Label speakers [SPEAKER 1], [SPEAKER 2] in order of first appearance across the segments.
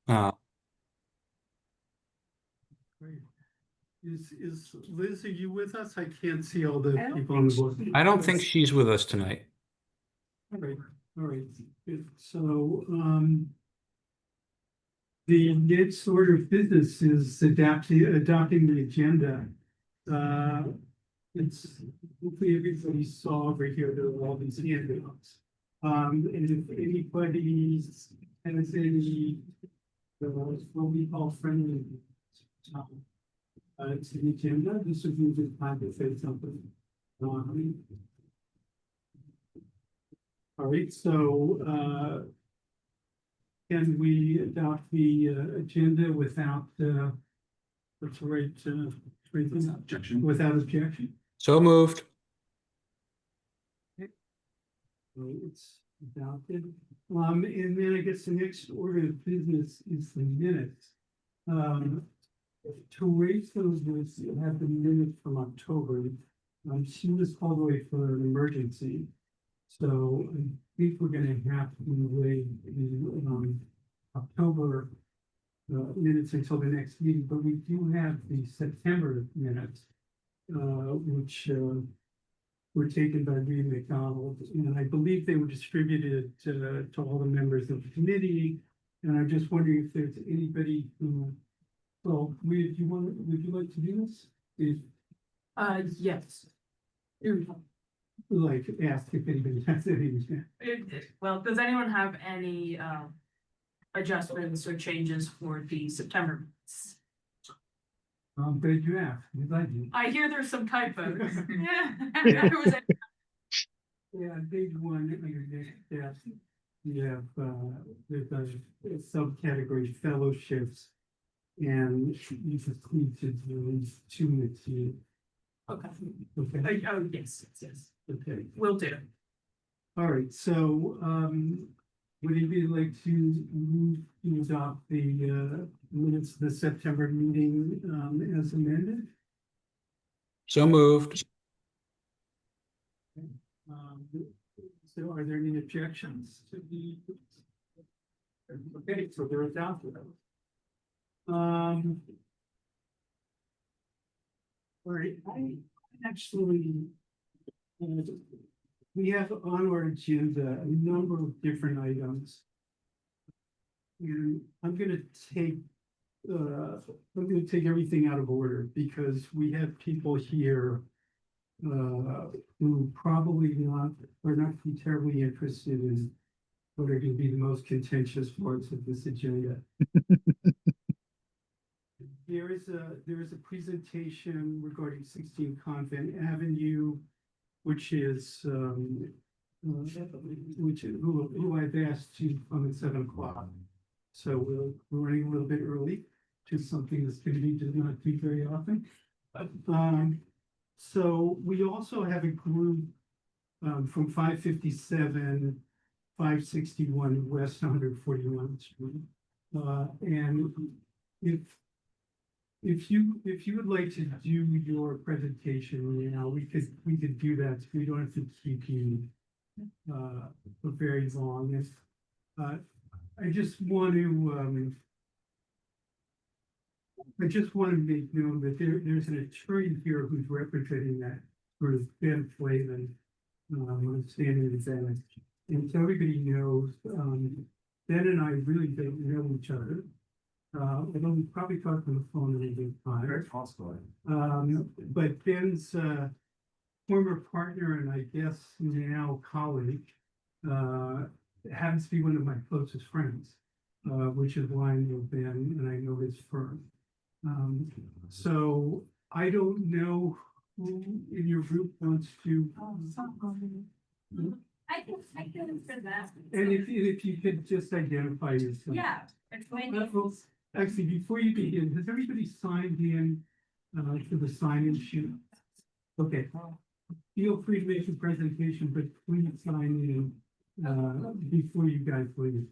[SPEAKER 1] Uh,
[SPEAKER 2] Great. Is Liz, are you with us? I can't see all the
[SPEAKER 3] I don't
[SPEAKER 2] people on the board.
[SPEAKER 1] I don't think she's with us tonight.
[SPEAKER 2] All right. Good. So, the next order of business is adopting the agenda. It's, hopefully everybody saw over here, there are all these handouts. And if anybody has any, what we call friendly, to the agenda, this would be the time to say something. All right, so, can we adopt the agenda without, what's the right,
[SPEAKER 4] Objection.
[SPEAKER 2] without objection?
[SPEAKER 1] So moved.
[SPEAKER 2] So it's adopted. And then I guess the next order of business is the minutes. Teresa was, had the minutes from October. She was called away for an emergency. So I think we're gonna have to wait the, October minutes until the next meeting, but we do have the September minutes, which, were taken by Reed McDonald, and I believe they were distributed to all the members of the committee. And I'm just wondering if there's anybody who, well, would you like to do this? If,
[SPEAKER 3] Yes.
[SPEAKER 2] like, ask if anybody has any.
[SPEAKER 3] Well, does anyone have any adjustments or changes for the September minutes?
[SPEAKER 2] I'm glad you asked, because I do.
[SPEAKER 3] I hear there's some typos. Yeah. There was a-
[SPEAKER 2] Yeah, page one, yes, you have, there's a subcategory fellowships. And you just need to do 2 minutes here.
[SPEAKER 3] Okay.
[SPEAKER 2] Okay,
[SPEAKER 3] Oh, yes, yes,
[SPEAKER 2] okay,
[SPEAKER 3] will do.
[SPEAKER 2] all right, so, would anybody like to move to adopt the, minutes of the September meeting, as amended?
[SPEAKER 1] So moved.
[SPEAKER 2] So are there any objections to the? Okay, so they're adopted. All right, I actually, we have on our agenda a number of different items. And I'm gonna take everything out of order because we have people here who probably are not terribly interested in what are gonna be the most contentious parts of this agenda. There is a presentation regarding 16 Convent Avenue, which is who I've asked to come at 7 o'clock. So we're running a little bit early, just something that's gonna be does not do very often. So we also have a group from 557, 561 West 141th Street. And if you would like to do your presentation now, we could do that. We don't have to keep you for very long. If I just want to make known that there's an attorney here who's representing that sort of Ben Flavin, standing in Venice. And so everybody knows, Ben and I really don't know each other. Although we probably talked on the phone a little bit time.
[SPEAKER 4] Very possible.
[SPEAKER 2] But Ben's former partner and I guess now colleague happens to be one of my closest friends, which is why I know Ben and I know his firm. So I don't know who in your group wants to.
[SPEAKER 5] I can for that.
[SPEAKER 2] And if you could just identify yourself.
[SPEAKER 5] Yeah, it's my name.
[SPEAKER 2] Well, actually, before you begin, has everybody signed in to the sign-in sheet? Okay. Feel free to make a presentation, but please sign in before you guys leave.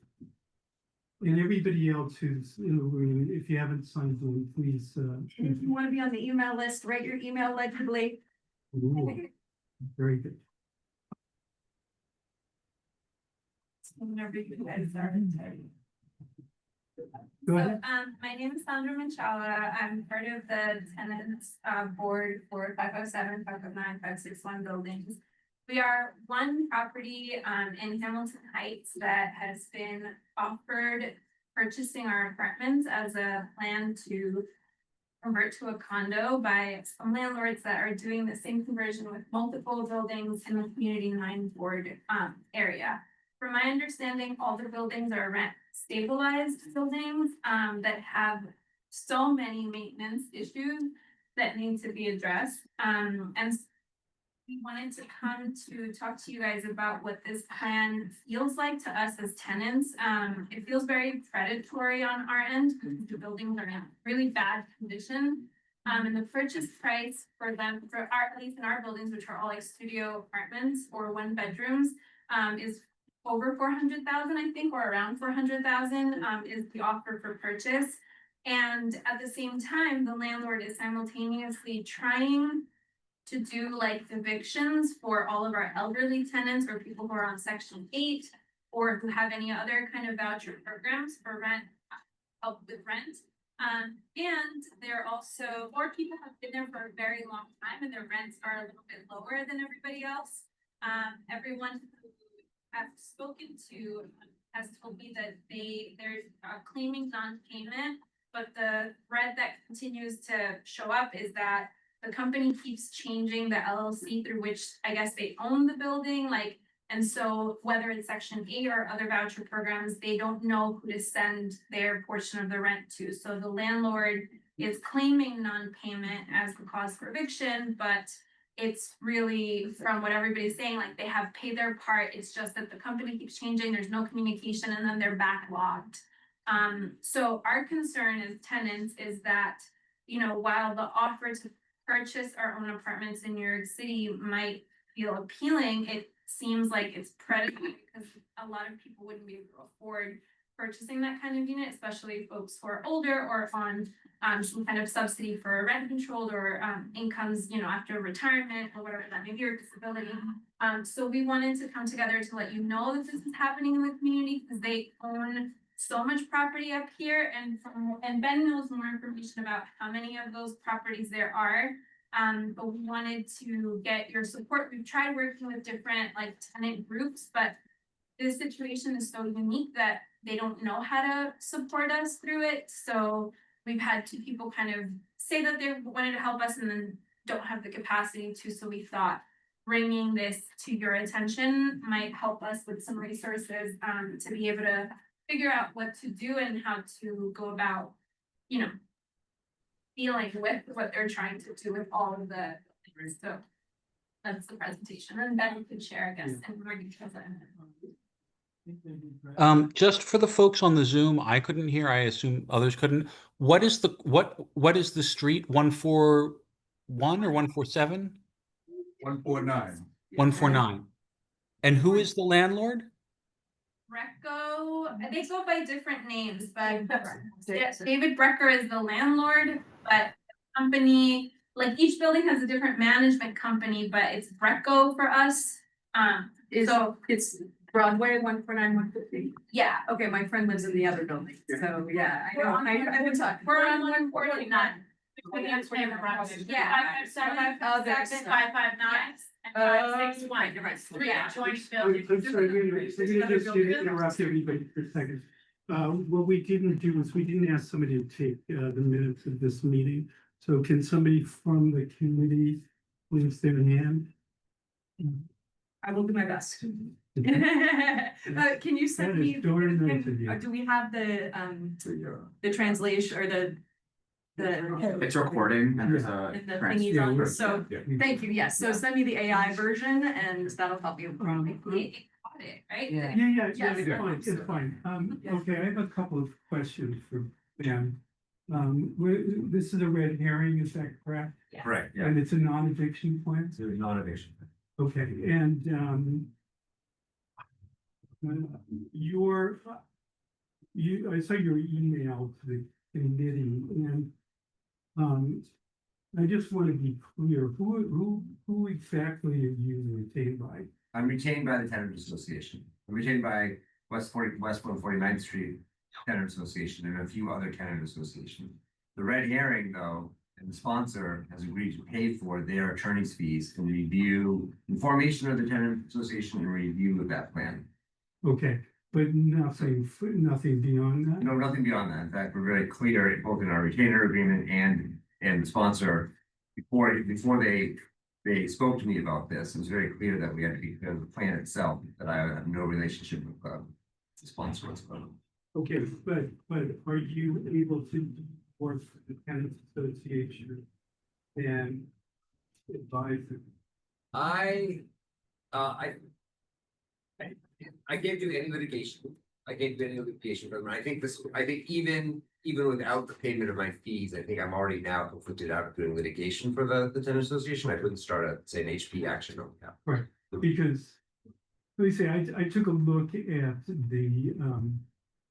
[SPEAKER 2] And everybody else who's in the room, if you haven't signed in, please.
[SPEAKER 5] If you want to be on the email list, write your email legibly.
[SPEAKER 2] Ooh, very good.
[SPEAKER 5] Whenever you guys are.
[SPEAKER 2] Go ahead.
[SPEAKER 6] My name is Sandra Manchala. I'm part of the tenants board for 507, 559, 561 buildings. We are one property in Hamilton Heights that has been offered purchasing our apartments as a plan to convert to a condo by some landlords that are doing the same conversion with multiple buildings in the community 9 board area. From my understanding, all the buildings are rent stabilized buildings that have so many maintenance issues that need to be addressed. And we wanted to come to talk to you guys about what this plan feels like to us as tenants. It feels very predatory on our end because the buildings are in really bad condition. And the purchase price for them, at least in our buildings, which are all like studio apartments or 1 bedrooms, is over 400,000, I think, or around 400,000 is the offer for purchase. And at the same time, the landlord is simultaneously trying to do like evictions for all of our elderly tenants or people who are on Section 8 or who have any other kind of voucher programs for rent, help with rent. And they're also, or people have been there for a very long time and their rents are a little bit lower than everybody else. Everyone who I've spoken to has told me that they're claiming non-payment, but the thread that continues to show up is that the company keeps changing the LLC through which I guess they own the building, like, and so whether it's Section 8 or other voucher programs, they don't know who to send their portion of the rent to. So the landlord is claiming non-payment as the cause for eviction, but it's really, from what everybody's saying, like they have paid their part. It's just that the company keeps changing, there's no communication, and then they're backlogged. So our concern as tenants is that, you know, while the offer to purchase our own apartments in New York City might feel appealing, it seems like it's predatory because a lot of people wouldn't be able to afford purchasing that kind of unit, especially folks who are older or on some kind of subsidy for rent controlled or incomes, you know, after retirement or whatever that may be, or disability. So we wanted to come together to let you know that this is happening in the community because they own so much property up here, and Ben knows more information about how many of those properties there are. But we wanted to get your support. We've tried working with different like tenant groups, but this situation is so unique that they don't know how to support us through it. So we've had 2 people kind of say that they wanted to help us and then don't have the capacity to. So we thought bringing this to your attention might help us with some resources to be able to figure out what to do and how to go about, you know, dealing with what they're trying to do with all of the things. So that's the presentation, and Ben could share, I guess, in more details.
[SPEAKER 1] Just for the folks on the Zoom, I couldn't hear, I assume others couldn't. What is the street, 141 or 147?
[SPEAKER 4] 149.
[SPEAKER 1] 149. And who is the landlord?
[SPEAKER 6] Brecco, they go by different names, but David Brecker is the landlord, but the company, like each building has a different management company, but it's Brecco for us.
[SPEAKER 3] It's Broadway, 149, 150.
[SPEAKER 6] Yeah,
[SPEAKER 3] Okay, my friend lives in the other building, so yeah, I know, I've been talking.
[SPEAKER 6] we're on 149. Yeah.
[SPEAKER 3] Oh, there's
[SPEAKER 6] 559 and 561.
[SPEAKER 3] You're right.
[SPEAKER 6] Yeah, joint
[SPEAKER 2] I'm
[SPEAKER 6] building.
[SPEAKER 2] sorry, we're gonna just interrupt everybody for a second. What we didn't do is we didn't ask somebody to take the minutes of this meeting. So can somebody from the committee please their hand?
[SPEAKER 3] I will do my best. Can you send
[SPEAKER 2] That
[SPEAKER 3] me,
[SPEAKER 2] is darn nice of you.
[SPEAKER 3] do we have the translation or the
[SPEAKER 4] It's recording and there's
[SPEAKER 3] and the
[SPEAKER 4] a
[SPEAKER 3] thingies
[SPEAKER 2] Yeah,
[SPEAKER 3] on,
[SPEAKER 2] we're-
[SPEAKER 3] so, thank you, yes, so send me the AI version and that'll help you.
[SPEAKER 6] Right?
[SPEAKER 2] Yeah,
[SPEAKER 3] Yes,
[SPEAKER 2] it's
[SPEAKER 3] yeah.
[SPEAKER 2] fine, it's fine.
[SPEAKER 3] Yeah.
[SPEAKER 2] Okay, I have a couple of questions for Ben. This is a red herring, is that correct?
[SPEAKER 4] Right, yeah.
[SPEAKER 2] And it's a non-eviction plan?
[SPEAKER 4] It's a non-eviction.
[SPEAKER 2] Okay, and I saw your email to the committee, and I just want to be clear, who exactly are you retained by?
[SPEAKER 7] I'm retained by the Tenants Association. I'm retained by West 149th Street
[SPEAKER 4] tenant association and a few other tenant associations. The red herring, though, and the sponsor has agreed to pay for their attorney's fees and review the formation of the tenant association and review of that plan.
[SPEAKER 2] Okay, but nothing beyond that?
[SPEAKER 4] No, nothing beyond that. In fact, we're very clear both in our retainer agreement and the sponsor. Before they spoke to me about this, it was very clear that we had to be clear of the plan itself, that I have no relationship with the sponsor whatsoever.
[SPEAKER 2] Okay, but are you able to work for the tenants association and advise them?
[SPEAKER 7] I can't do any litigation. I can't do any litigation from, I think even without the payment of my fees, I think I'm already now conflicted out of doing litigation for the tenant association. I wouldn't start say an HP action on that.
[SPEAKER 2] Right, because, let me say, I took a look at the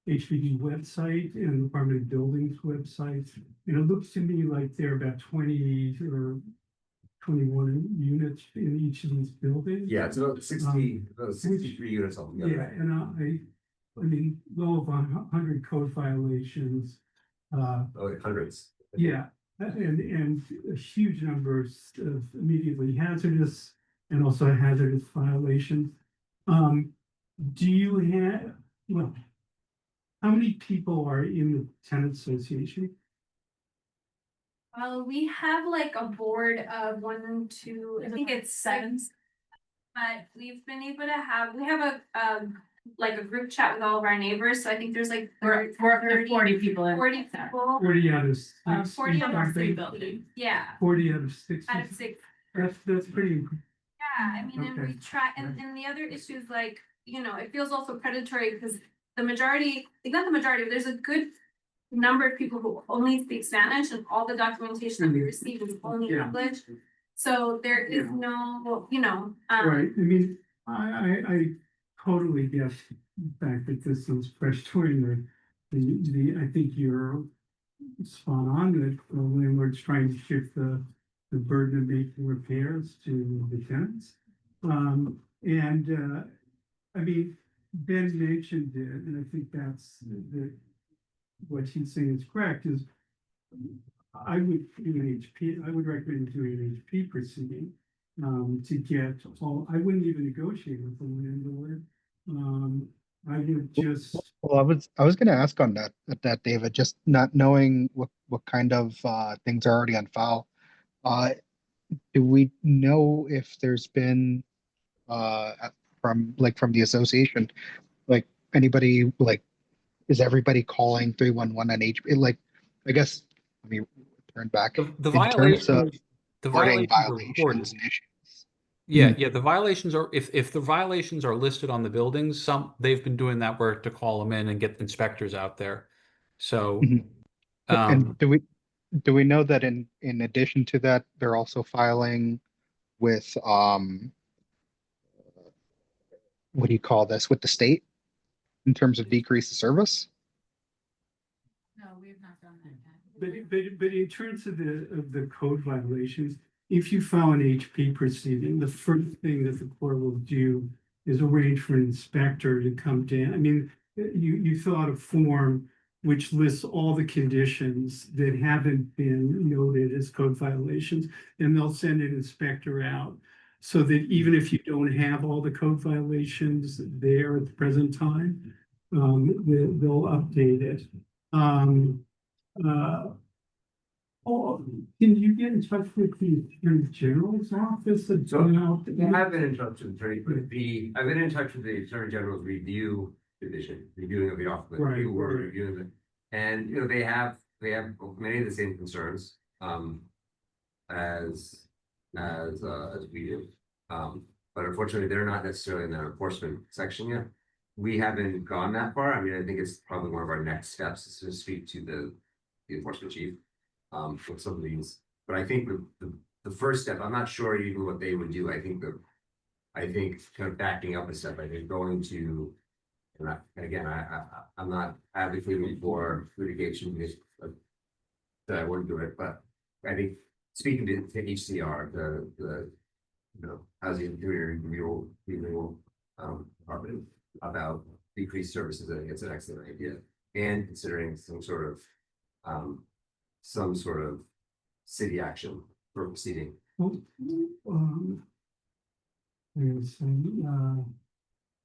[SPEAKER 2] HPD website and the Department of Buildings website, and it looks to me like there are about 20 or 21 units in each of these buildings.
[SPEAKER 7] Yeah, it's about 63 units altogether.
[SPEAKER 2] Yeah, and I mean, well over 100 code violations.
[SPEAKER 7] Oh, hundreds.
[SPEAKER 2] Yeah, and huge numbers of immediately hazardous and also hazardous violations. Do you have, well, how many people are in the tenant association?
[SPEAKER 6] We have like a board of 1, 2, I think it's 7. But we've been able to we have like a group chat with all of our neighbors, so I think there's like
[SPEAKER 3] We're up to 40 people in.
[SPEAKER 6] 40 people.
[SPEAKER 2] 40 out of 60.
[SPEAKER 6] 40
[SPEAKER 3] From our three
[SPEAKER 2] something?
[SPEAKER 3] buildings.
[SPEAKER 6] Yeah,
[SPEAKER 2] 40 out of 60.
[SPEAKER 6] out of 6.
[SPEAKER 2] That's pretty,
[SPEAKER 6] Yeah, I mean, and we
[SPEAKER 2] Okay.
[SPEAKER 6] try, and the other issues, like, you know, it feels also predatory because the majority, like not the majority, but there's a good number of people who only speak Spanish, and all the documentation that we receive is only
[SPEAKER 2] Yeah.
[SPEAKER 6] English. So there is no, you know,
[SPEAKER 2] right, I mean, I totally get the fact that this is predatory. I think you're spot on that the landlord's trying to shift the burden of making repairs to the tenants. I mean, Ben mentioned it, and I think that's what he's saying is correct, is I would recommend doing an HP proceeding to get all, I wouldn't even negotiate with the landlord. I would just,
[SPEAKER 8] Well, I was going to ask on that, David, just not knowing what kind of things are already on file. Do we know if there's been from the association, like anybody, like, is everybody calling 311 on HP? Like, I guess, let me turn back
[SPEAKER 1] The
[SPEAKER 8] in terms of
[SPEAKER 1] violations, the
[SPEAKER 8] reporting
[SPEAKER 1] violations are reported.
[SPEAKER 8] violations and issues.
[SPEAKER 1] Yeah, the violations are, if the violations are listed on the buildings, they've been doing that work to call them in and get inspectors out there. So,
[SPEAKER 8] Mhm. And do we know that in addition to that, they're also filing with what do you call this, with the state in terms of decrease of service?
[SPEAKER 3] No, we have not done that yet.
[SPEAKER 2] but in terms of the code violations, if you file an HP proceeding, the first thing that the court will do is arrange for an inspector to come down. I mean, you fill out a form which lists all the conditions that haven't been noted as code violations, and they'll send an inspector out. So that even if you don't have all the code violations there at the present time, they'll update it. Can you get in touch with the Attorney General's office?
[SPEAKER 7] So I have been in touch with the attorney, but I've been in touch with the Attorney General's review division, reviewing of the office.
[SPEAKER 2] Right,
[SPEAKER 7] We're
[SPEAKER 2] right.
[SPEAKER 7] reviewing it. And, you know, they have many of the same concerns, as we do. But unfortunately, they're not necessarily in the enforcement section yet. We haven't gone that far. I mean, I think it's probably one of our next steps is to speak to the enforcement chief, with some of these. But I think the first step, I'm not sure even what they would do. I think kind of backing up a step, I think going to, and again, I'm not advocating for litigation because that I wouldn't do it, but I think speaking to HCR, the Housing and Community Renewal Department about decreased services, I think it's an excellent idea. and considering some sort of city action for proceeding.
[SPEAKER 2] Well, there's some,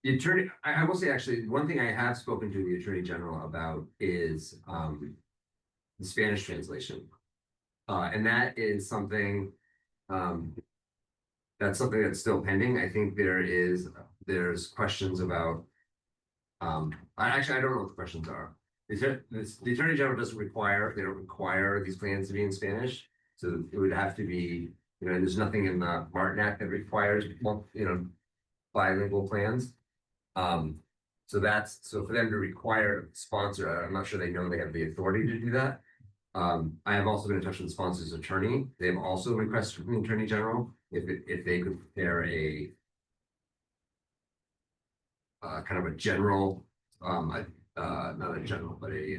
[SPEAKER 7] The attorney, I will say actually, one thing I have spoken to the Attorney General about is the Spanish translation. And that is something that's still pending. I think there's questions about I don't know what the questions are. The Attorney General they don't require these plans to be in Spanish. So it would have to be, there's nothing in the Martin Act that requires, bilingual plans. So for them to require a sponsor, I'm not sure they know they have the authority to do that. I have also been in touch with the sponsor's attorney. They've also requested from the Attorney General if they could prepare a kind of a general, not a general, but a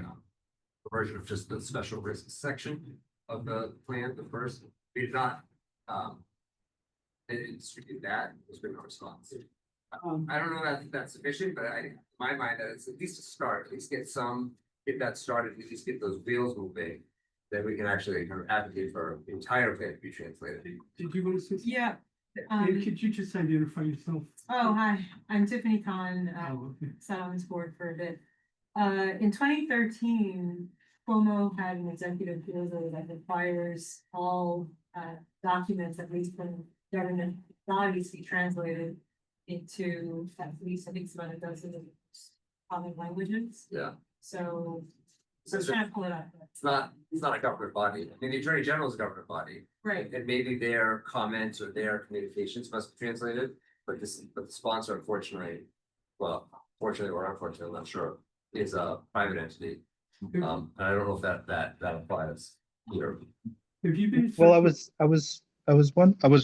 [SPEAKER 7] version of just the special risks section of the plan, the first. We did not, it's that, there's been no response. I don't know that that's sufficient, but in my mind, that it's at least a start, at least get that started, at least get those wheels moving. Then we can actually kind of advocate for the entire plan to be translated.
[SPEAKER 2] did you want to say?
[SPEAKER 9] Yeah.
[SPEAKER 2] Hey, could you just identify yourself?
[SPEAKER 9] Oh, hi, I'm Tiffany Kahn,
[SPEAKER 2] Oh, okay.
[SPEAKER 9] sat on this board for a bit. In 2013, Cuomo had an executive order that requires all documents, at least from government bodies, be translated into at least, I think it's about a dozen common languages.
[SPEAKER 7] Yeah.
[SPEAKER 9] So
[SPEAKER 7] So
[SPEAKER 9] I'm trying to pull it up.
[SPEAKER 7] it's not a government body. I mean, the Attorney General is a government body.
[SPEAKER 9] Right,
[SPEAKER 7] And maybe their comments or their communications must be translated, but the sponsor, unfortunately, fortunately or unfortunately, I'm not sure, is a private entity. And I don't know if that applies here.
[SPEAKER 2] Have you been?
[SPEAKER 8] Well, I was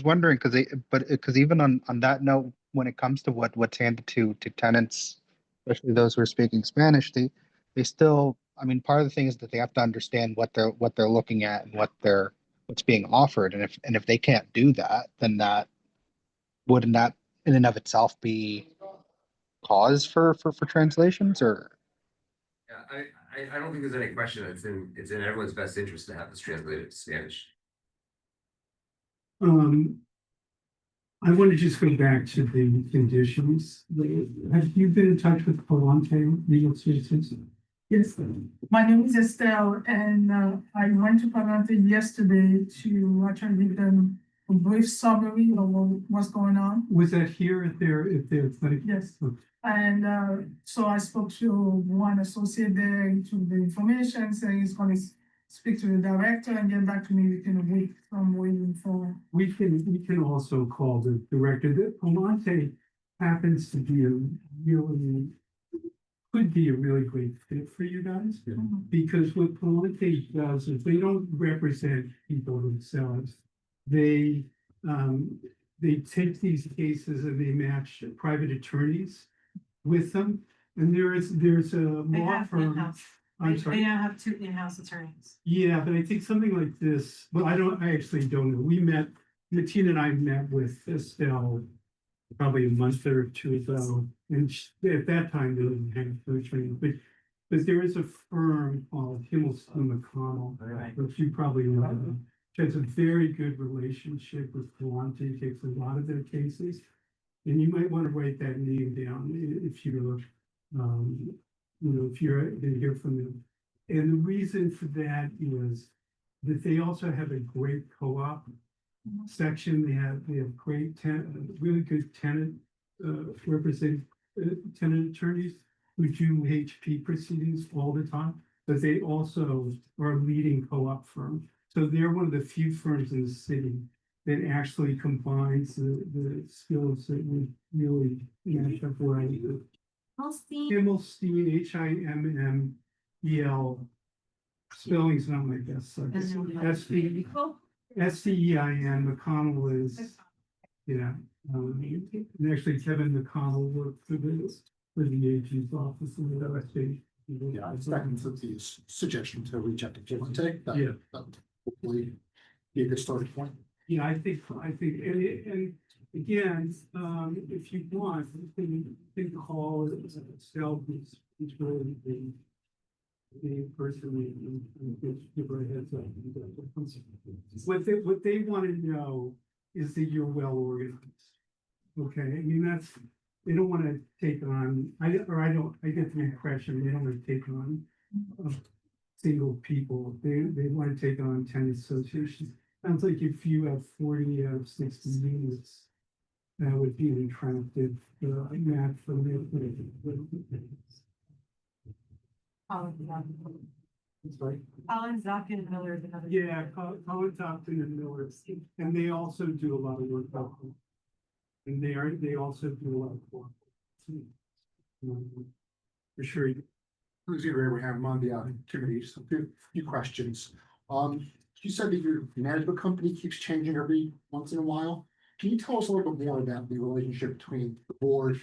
[SPEAKER 8] wondering because even on that note, when it comes to what's handed to tenants, especially those who are speaking Spanish, they still, I mean, part of the thing is that they have to understand what they're looking at and what's being offered, and if they can't do that, then wouldn't that in and of itself be cause for translations or?
[SPEAKER 7] Yeah, I don't think there's any question. It's in everyone's best interest to have this translated to Spanish.
[SPEAKER 2] I want to just go back to the conditions. Have you been in touch with Palante Legal Services?
[SPEAKER 10] Yes, my name is Estelle, and I went to Palante yesterday to actually give them a brief summary of what's going on.
[SPEAKER 2] Was that here at their clinic?
[SPEAKER 10] Yes.
[SPEAKER 2] Okay.
[SPEAKER 10] And so I spoke to one associate there, to the information, saying he's going to speak to the director and get back to me within a week. So I'm waiting for.
[SPEAKER 2] We can also call the director. The Palante happens to be could be a really great fit for you guys.
[SPEAKER 10] Yeah.
[SPEAKER 2] Because what Palante does is they don't represent people themselves. They take these cases and they match private attorneys with them. And there's a
[SPEAKER 9] they
[SPEAKER 2] law
[SPEAKER 9] have
[SPEAKER 2] firm.
[SPEAKER 9] in-house,
[SPEAKER 2] I'm
[SPEAKER 9] they
[SPEAKER 2] sorry.
[SPEAKER 9] now have 2 in-house attorneys.
[SPEAKER 2] Yeah, but I think something like this, well, I actually don't know. Martina and I met with Estelle probably a month or two ago, and at that time they didn't have an attorney, but there is a firm called Himmelston McConnell, which you probably know. Which has a very good relationship with Palante, takes a lot of their cases. And you might want to write that name down if you're going to hear from them. And the reason for that is that they also have a great co-op section. They have great really good tenant tenant attorneys who do HP proceedings all the time, but they also are a leading co-op firm. So they're one of the few firms in the city that actually combines the skills that would really match up well. Himmelstein, Himmel, spelling's not my best subject. SCEIN, McConnell is, and actually Kevin McConnell worked for the AG's office in the OSC.
[SPEAKER 11] Yeah, I second the suggestion to reach out to Palante.
[SPEAKER 2] Yeah.
[SPEAKER 11] That would hopefully be a good starting point.
[SPEAKER 2] Yeah, I think, and again, if you want, you can call Estelle, who's really the person and give her a heads up. What they want to know is that you're well organized. Okay, I mean, they don't want to take on, I get the impression they don't want to take on single people. They want to take on tenant associations. Sounds like if you have 40 out of 60 units, that would be an attractive match for them. Sorry.
[SPEAKER 9] Colin Zuck and Miller is another.
[SPEAKER 2] Yeah, Colin Thompson and Miller, and they also do a lot of work. And they also do a lot of work. For sure.
[SPEAKER 11] Who's either we have them on the committee, so a few questions. You said that your management company keeps changing every once in a while. Can you tell us a little bit more about the relationship between the board,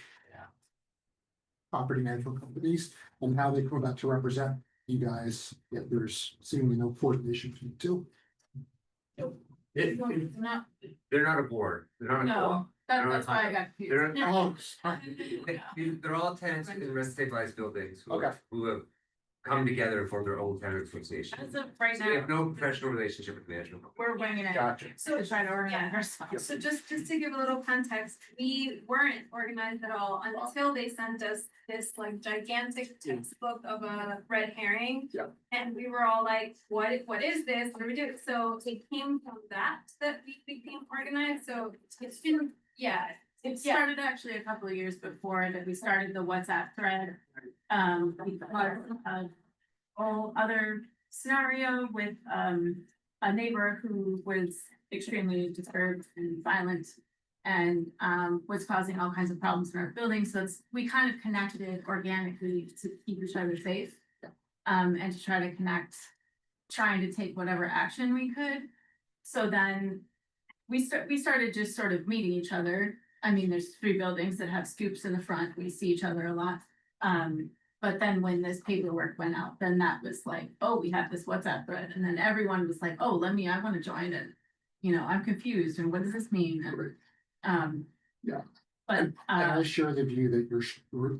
[SPEAKER 11] property management companies, and how they come about to represent you guys, if there's seemingly no coordination between the two?
[SPEAKER 3] Not,
[SPEAKER 7] They're not a board, they're not a
[SPEAKER 3] no,
[SPEAKER 7] co-op.
[SPEAKER 3] that's why I got
[SPEAKER 7] They're,
[SPEAKER 3] confused.
[SPEAKER 11] Oh, sorry.
[SPEAKER 7] they're all tenants in rent stabilized buildings
[SPEAKER 11] Okay.
[SPEAKER 7] who have come together and formed their own tenant association.
[SPEAKER 3] As of right
[SPEAKER 7] So we have
[SPEAKER 3] now,
[SPEAKER 7] no professional relationship with management.
[SPEAKER 3] we're winging it.
[SPEAKER 11] Gotcha.
[SPEAKER 6] So
[SPEAKER 3] To try to organize ourselves.
[SPEAKER 6] So just to give a little context, we weren't organized at all until they sent us this like gigantic textbook of a red herring.
[SPEAKER 11] Yeah.
[SPEAKER 6] And we were all like, what is this? What do we do? So it came from that we became organized. So it's been, yeah.
[SPEAKER 3] It started actually a couple of years before that we started the WhatsApp thread. Because of whole other scenario with a neighbor who was extremely disturbed and violent and was causing all kinds of problems in our building. So we kind of connected organically to keep each other safe. And to try to connect, trying to take whatever action we could. So then we started just sort of meeting each other. I mean, there's 3 buildings that have scoops in the front. We see each other a lot. But then when this paperwork went out, then that was like, oh, we have this WhatsApp thread. And then everyone was like, oh, I want to join it. You know, I'm confused. And what does this mean? And,
[SPEAKER 11] Yeah.
[SPEAKER 3] But,
[SPEAKER 11] And I share the view that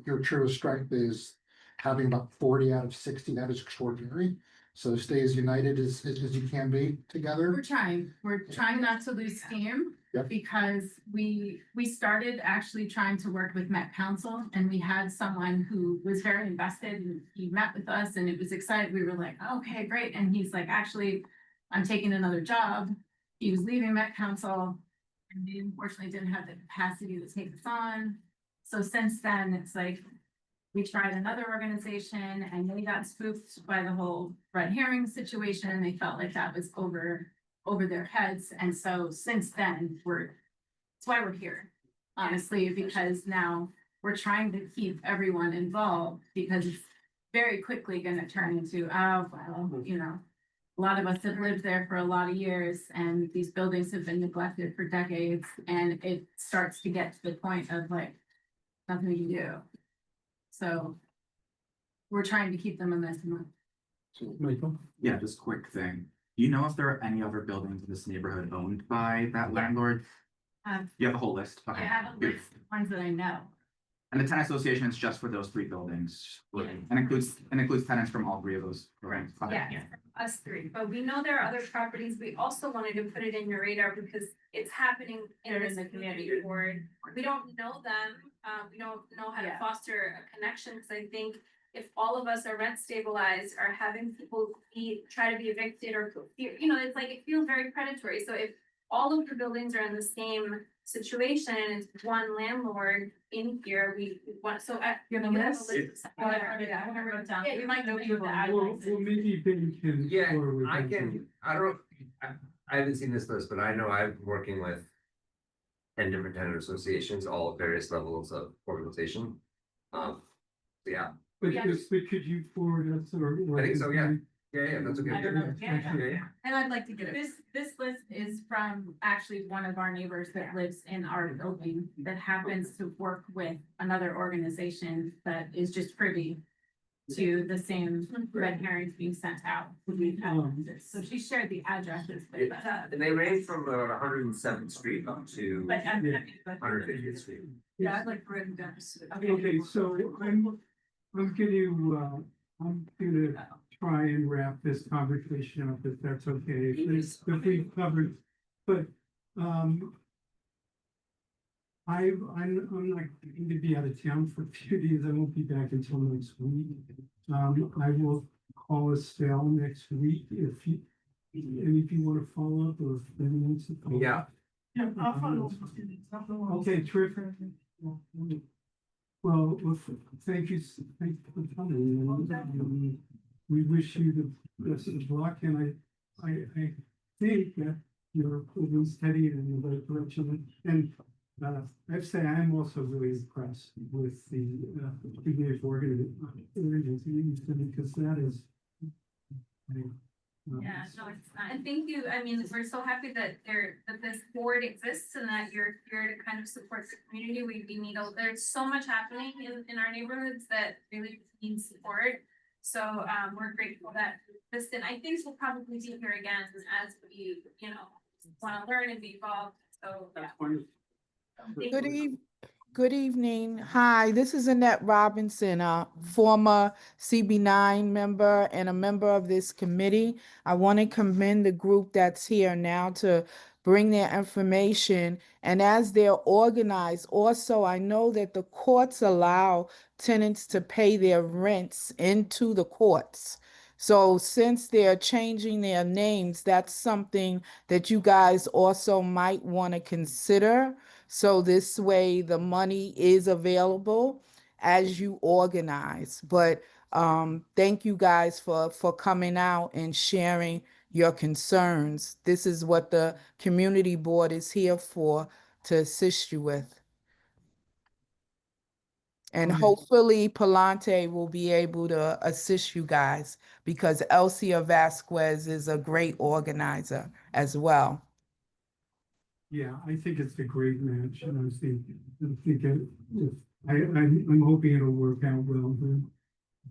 [SPEAKER 11] your true strength is having about 40 out of 60. That is extraordinary. So stay as united as you can be together.
[SPEAKER 3] we're trying not to lose steam.
[SPEAKER 11] Yep.
[SPEAKER 3] Because we started actually trying to work with Met Council and we had someone who was very invested and he met with us and it was exciting. We were like, okay, great. And he's like, actually, I'm taking another job. He was leaving Met Council and we unfortunately didn't have the capacity to take this on. So since then, it's like, we tried another organization and they got spooked by the whole red herring situation and they felt like that was over their heads. And so since then, that's why we're here, honestly, because now we're trying to keep everyone involved because it's very quickly going to turn into, oh, well, you know, a lot of us have lived there for a lot of years and these buildings have been neglected for decades. And it starts to get to the point of like, nothing we can do. So we're trying to keep them in this month.
[SPEAKER 2] Michael?
[SPEAKER 12] Yeah, just quick thing. Do you know if there are any other buildings in this neighborhood owned by that landlord? You have a whole list?
[SPEAKER 3] I
[SPEAKER 12] Okay.
[SPEAKER 3] have a list of ones that I know.
[SPEAKER 12] And the tenant association is just for those 3 buildings? And includes tenants from all 3 of those buildings? Okay.
[SPEAKER 6] Yeah, us 3, but we know there are other properties. We also wanted to put it in your radar because it's happening in
[SPEAKER 3] They're
[SPEAKER 6] this
[SPEAKER 3] in the
[SPEAKER 6] community
[SPEAKER 3] community.
[SPEAKER 6] board. We don't know them, we don't know how to
[SPEAKER 3] Yeah.
[SPEAKER 6] foster a connection, because I think if all of us are rent stabilized, or having people try to be evicted or, you know, it's like, it feels very predatory. So if all of the buildings are in the same situation, and it's one landlord in here, we want, so.
[SPEAKER 3] You have a list?
[SPEAKER 6] Yeah,
[SPEAKER 3] Yeah, you might know people.
[SPEAKER 2] Well, maybe Ben can.
[SPEAKER 4] Yeah,
[SPEAKER 2] forward
[SPEAKER 4] I
[SPEAKER 2] that
[SPEAKER 4] can, I don't, I haven't seen this list, but I know I'm working with 10 different tenant associations, all at various levels of organization. Yeah,
[SPEAKER 2] But
[SPEAKER 6] Yeah.
[SPEAKER 2] could you forward us or?
[SPEAKER 4] I think so, yeah. That's okay.
[SPEAKER 3] I don't know.
[SPEAKER 4] Yeah.
[SPEAKER 3] And I'd like to get it. This list is from actually one of our neighbors that lives in our building that happens to work with another organization that is just privy to the same red herrings being sent out. So she shared the addresses with us.
[SPEAKER 4] And they range from about 107th Street up to
[SPEAKER 3] But I'm.
[SPEAKER 4] 150th Street.
[SPEAKER 3] Yeah, I'd like to write them down.
[SPEAKER 2] Okay, so I'm gonna try and wrap this conversation up, if that's okay. If we covered, but, I'm not going to be out of town for a few days. I won't be back until next week. I will call Estelle next week if you, and if you want to follow up or if anyone wants to. Follow
[SPEAKER 7] Yeah.
[SPEAKER 2] up.
[SPEAKER 10] Yeah, I'll follow up.
[SPEAKER 2] Okay, terrific. Well, thank you, thank you for coming. We wish you the best of luck, and I think that you're moving steady in the right direction. And I have to say, I'm also really impressed with the beginning organization because that is.
[SPEAKER 6] Yeah, no, it's not. And thank you. I mean, we're so happy that that this board exists and that you're here to kind of support the community. We need, there's so much happening in our neighborhoods that really needs support. So, we're grateful that this, and I think we'll probably be here again as we, want to learn and be involved. So, yeah.
[SPEAKER 13] Good evening. Hi, this is Annette Robinson, a former CB9 member and a member of this committee. I want to commend the group that's here now to bring their information. And as they're organized, also, I know that the courts allow tenants to pay their rents into the courts. So since they're changing their names, that's something that you guys also might want to consider. So this way the money is available as you organize. But thank you guys for coming out and sharing your concerns. This is what the community board is here for, to assist you with. And hopefully Palante will be able to assist you guys because Elcia Vasquez is a great organizer as well.
[SPEAKER 2] Yeah, I think it's a great match, and I'm hoping it'll work out well.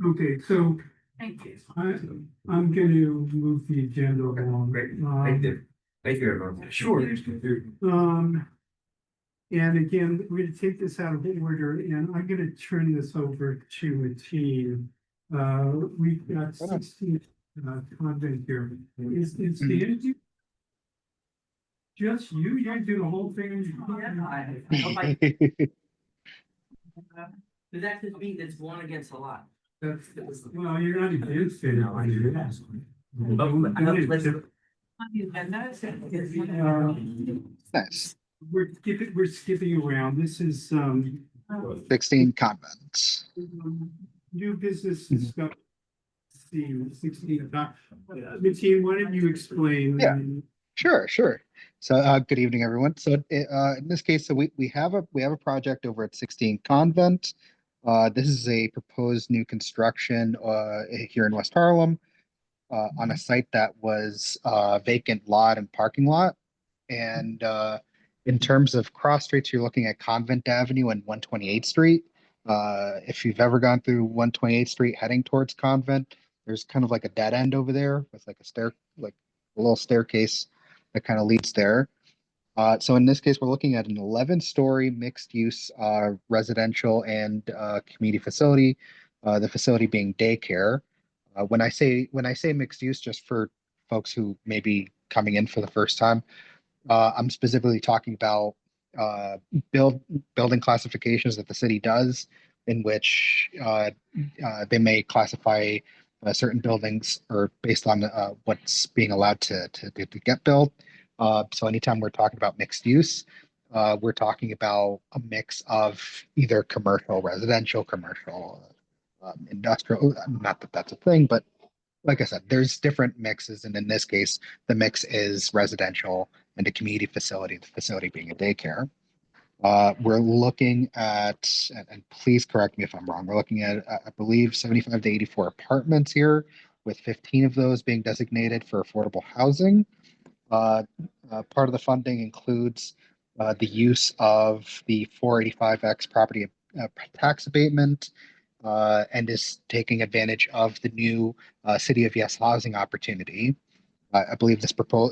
[SPEAKER 2] Okay, so
[SPEAKER 3] Thank you.
[SPEAKER 2] I'm gonna move the agenda along.
[SPEAKER 4] Great. Thank you. Thank you, everyone.
[SPEAKER 2] Sure. And again, we're gonna take this out of order, and I'm gonna turn this over to a team. We've got 16 convent here. Is the interview just you? You're doing the whole thing?
[SPEAKER 14] That could be, that's one against a lot.
[SPEAKER 2] Well, you're not against it.
[SPEAKER 14] No, I do.
[SPEAKER 8] Nice.
[SPEAKER 2] We're skipping around. This is
[SPEAKER 8] 16 convents.
[SPEAKER 2] New business stuff. 16. Mateen, why don't you explain?
[SPEAKER 8] Yeah. Sure. So good evening, everyone. So in this case, so we have a project over at 16 Convent. This is a proposed new construction here in West Harlem on a site that was vacant lot and parking lot. And in terms of cross streets, you're looking at Convent Avenue and 128th Street. If you've ever gone through 128th Street heading towards Convent, there's kind of like a dead end over there with like a little staircase that kind of leads there. So in this case, we're looking at an 11-story mixed-use residential and community facility. The facility being daycare. When I say mixed use, just for folks who may be coming in for the first time, I'm specifically talking about building classifications that the city does, in which they may classify certain buildings or based on what's being allowed to get built. So anytime we're talking about mixed use, we're talking about a mix of either commercial, residential, commercial, industrial. Not that that's a thing, but like I said, there's different mixes, and in this case, the mix is residential and a community facility, the facility being a daycare. We're looking at, and please correct me if I'm wrong, we're looking at, I believe, 75 to 84 apartments here, with 15 of those being designated for affordable housing. Part of the funding includes the use of the 485X property tax abatement, and is taking advantage of the new City of Yes housing opportunity. I believe the proposal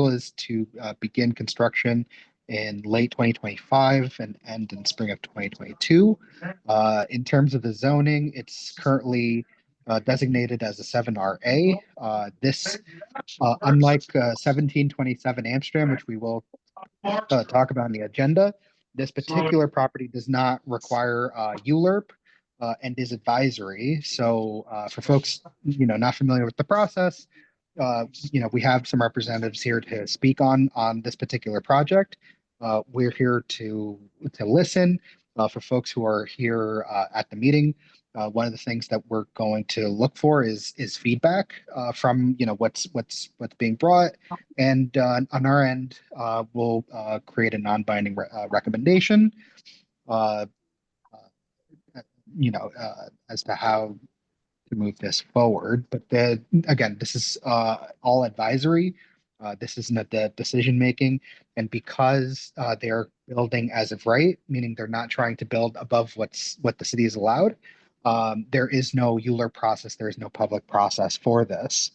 [SPEAKER 8] is to begin construction in late 2025 and end in spring of 2022. In terms of the zoning, it's currently designated as a 7RA. This, unlike 1727 Amsterdam, which we will talk about on the agenda, this particular property does not require ULURP and is advisory. So for folks, not familiar with the process, we have some representatives here to speak on this particular project. We're here to listen. For folks who are here at the meeting, one of the things that we're going to look for is feedback from what's being brought, and on our end, we'll create a non-binding recommendation. Uh, as to how to move this forward. But again, this is all advisory. This isn't a decision making, and because they're building as of right, meaning they're not trying to build above what the city is allowed. There is no ULURP process. There is no public process for this.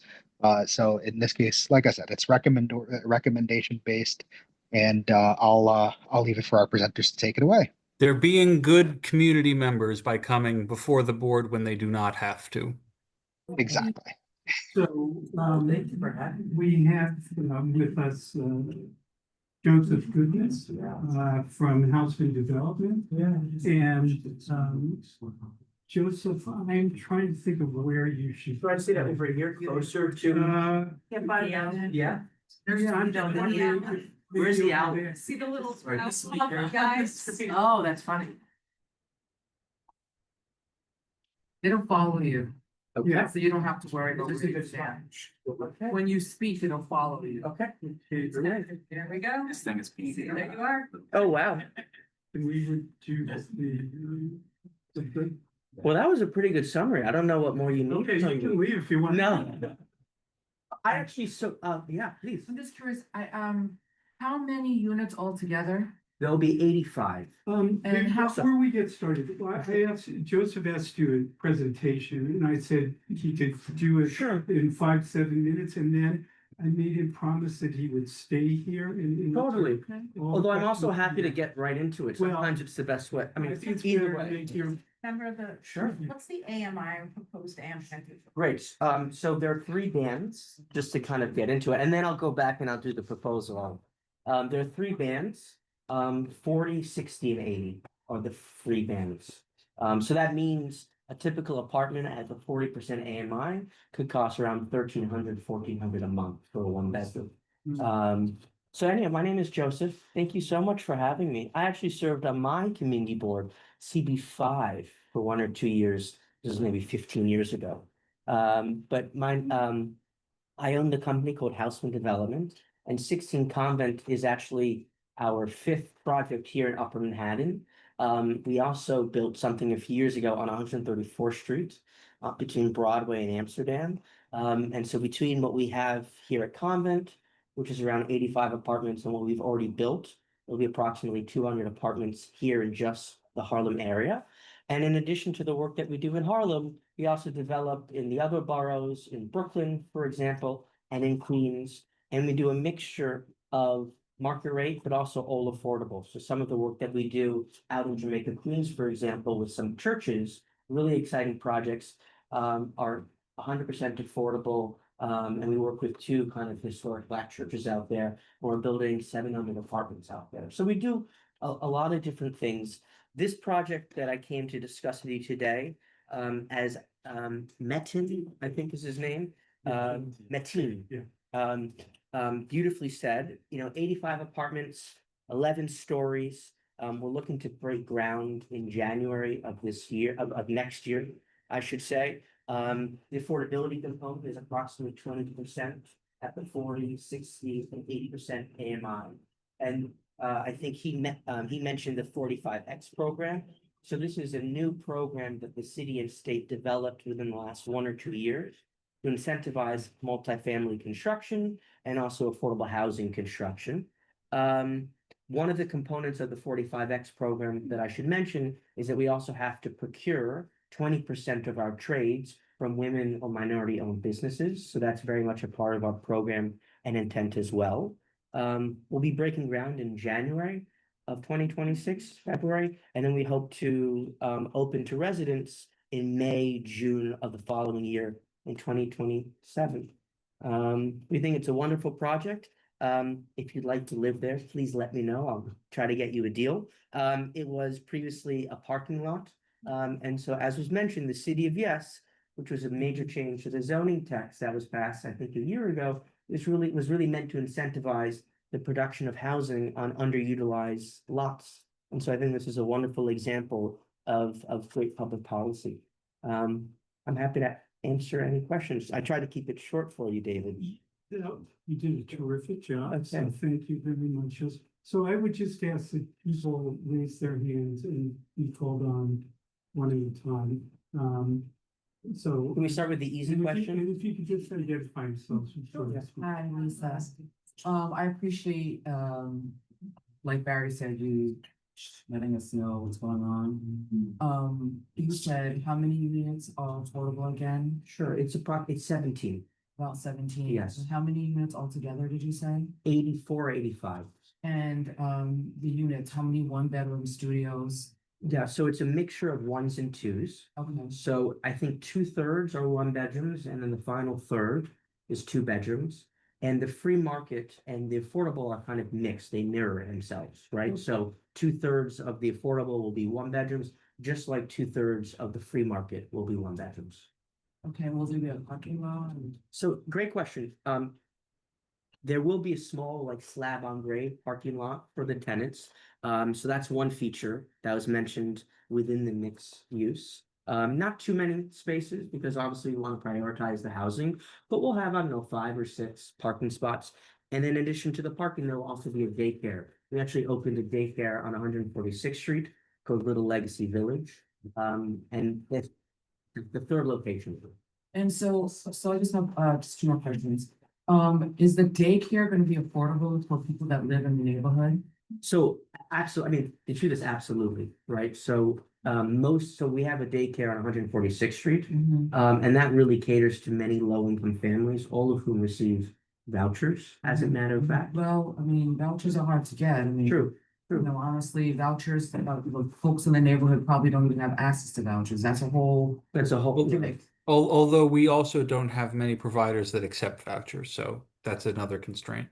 [SPEAKER 8] So in this case, like I said, it's recommendation based, and I'll leave it for our presenters to take it away.
[SPEAKER 1] They're being good community members by coming before the board when they do not have to.
[SPEAKER 8] Exactly.
[SPEAKER 2] So,
[SPEAKER 14] Thank you for having me.
[SPEAKER 2] we have with us Joseph Goodness from Houseman Development. And Joseph, I'm trying to think of where you should.
[SPEAKER 14] Try to sit over here, closer to. Yeah. There's
[SPEAKER 2] I'm
[SPEAKER 14] wondering, where's the owl?
[SPEAKER 3] See the little
[SPEAKER 14] Sorry,
[SPEAKER 3] house
[SPEAKER 14] speaker.
[SPEAKER 3] guys?
[SPEAKER 14] Oh, that's funny. They don't follow you.
[SPEAKER 2] Yeah.
[SPEAKER 14] So you don't have to worry about
[SPEAKER 2] This is a good
[SPEAKER 14] it. When you speak, they don't follow you. Okay.
[SPEAKER 3] There we go.
[SPEAKER 12] This thing is
[SPEAKER 3] See,
[SPEAKER 12] being.
[SPEAKER 3] there you are.
[SPEAKER 14] Oh, wow.
[SPEAKER 2] And we would do the.
[SPEAKER 14] Well, that was a pretty good summary. I don't know what more you need.
[SPEAKER 2] Okay, you can leave if you want.
[SPEAKER 14] No. I actually, yeah, please.
[SPEAKER 3] I'm just curious, how many units altogether?
[SPEAKER 14] There'll be 85.
[SPEAKER 3] And how-
[SPEAKER 2] Before we get started, I asked, Joseph asked you a presentation, and I said he could do it
[SPEAKER 14] Sure.
[SPEAKER 2] in 5-7 minutes, and then I made him promise that he would stay here and.
[SPEAKER 14] Totally.
[SPEAKER 2] all
[SPEAKER 14] Although I'm also
[SPEAKER 2] questions.
[SPEAKER 14] happy to get right into it.
[SPEAKER 2] Well,
[SPEAKER 14] Sometimes it's the best way. I mean,
[SPEAKER 2] think it's
[SPEAKER 14] either
[SPEAKER 2] better to
[SPEAKER 14] way.
[SPEAKER 2] make your-
[SPEAKER 5] Member of the.
[SPEAKER 14] Sure.
[SPEAKER 5] What's the AMI or proposed AMI?
[SPEAKER 14] Great. So there are 3 bands, just to kind of get into it, and then I'll go back and I'll do the proposal. There are 3 bands, 40, 60, and 80 are the 3 bands. So that means a typical apartment at the 40% AMI could cost around $1,300, $1,400 a month for a 1-bedroom. So anyway, my name is Joseph. Thank you so much for having me. I actually served on my community board, CB5, for 1 or 2 years. This is maybe 15 years ago. But I own the company called Houseman Development, and 16 Convent is actually our 5th project here in Upper Manhattan. We also built something a few years ago on 134th Street between Broadway and Amsterdam. And so between what we have here at Convent, which is around 85 apartments, and what we've already built, there'll be approximately 200 apartments here in just the Harlem area. And in addition to the work that we do in Harlem, we also develop in the other boroughs, in Brooklyn, for example, and in Queens. And we do a mixture of market rate, but also all affordable. So some of the work that we do out in Jamaica, Queens, for example, with some churches, really exciting projects, are 100% affordable. And we work with 2 kind of historic Black churches out there. We're building 700 apartments out there. So we do a lot of different things. This project that I came to discuss with you today, as Metin, I think is his name, Metin.
[SPEAKER 2] Yeah.
[SPEAKER 14] Beautifully said, 85 apartments, 11 stories. We're looking to break ground in January of this year, of next year, I should say. The affordability component is approximately 20% at the 40, 60, and 80% AMI. And I think he mentioned the 45X program. So this is a new program that the city and state developed within the last 1 or 2 years to incentivize multifamily construction and also affordable housing construction. One of the components of the 45X program that I should mention is that we also have to procure 20% of our trades from women or minority-owned businesses. So that's very much a part of our program and intent as well. We'll be breaking ground in January of 2026, February, and then we hope to open to residents in May, June of the following year in 2027. We think it's a wonderful project. If you'd like to live there, please let me know. I'll try to get you a deal. It was previously a parking lot. And so as was mentioned, the city of Yes, which was a major change to the zoning text that was passed, I think, a year ago, was really meant to incentivize the production of housing on underutilized lots. And so I think this is a wonderful example of great public policy. I'm happy to answer any questions. I try to keep it short for you, David.
[SPEAKER 2] You did a terrific job, so
[SPEAKER 14] Okay.
[SPEAKER 2] thank you very much. So I would just ask that people raise their hands and be called on one at a time. So.
[SPEAKER 14] Can we start with the easy question?
[SPEAKER 2] And if you could just identify yourselves.
[SPEAKER 15] Hi, Lisa. I appreciate, like Barry said, you letting us know what's going on. You said how many units are affordable again?
[SPEAKER 14] Sure, it's approximately 17,
[SPEAKER 15] About 17?
[SPEAKER 14] Yes.
[SPEAKER 15] And how many units altogether did you say?
[SPEAKER 14] 84, 85.
[SPEAKER 15] And, the units, how many one-bedroom studios?
[SPEAKER 14] Yeah, so it's a mixture of ones and twos.
[SPEAKER 15] Okay.
[SPEAKER 14] So I think 2/3 are 1 bedrooms, and then the final third is 2 bedrooms. And the free market and the affordable are kind of mixed. They mirror themselves, right? So 2/3 of the affordable will be 1 bedrooms, just like 2/3 of the free market will be 1 bedrooms.
[SPEAKER 15] Okay, will there be a parking lot?
[SPEAKER 14] So great question. There will be a small like slab on grade parking lot for the tenants. So that's one feature that was mentioned within the mixed use. Not too many spaces because obviously we want to prioritize the housing, but we'll have, I don't know, 5 or 6 parking spots. And then in addition to the parking, there will also be a daycare. We actually opened a daycare on 146th Street called Little Legacy Village. And that's the third location.
[SPEAKER 15] And so I just have, just 2 more questions. Is the daycare gonna be affordable for people that live in the neighborhood?
[SPEAKER 14] So absolutely, I mean, the truth is absolutely, right? So we have a daycare on 146th Street. And that really caters to many low-income families, all of whom receive vouchers, as a matter of fact.
[SPEAKER 15] Well, I mean, vouchers are hard to get. I mean,
[SPEAKER 14] True,
[SPEAKER 15] you know, honestly, vouchers, folks in the neighborhood probably don't even have access to vouchers. That's a whole.
[SPEAKER 14] That's a whole.
[SPEAKER 15] thing.
[SPEAKER 1] Although we also don't have many providers that accept vouchers, so that's another constraint.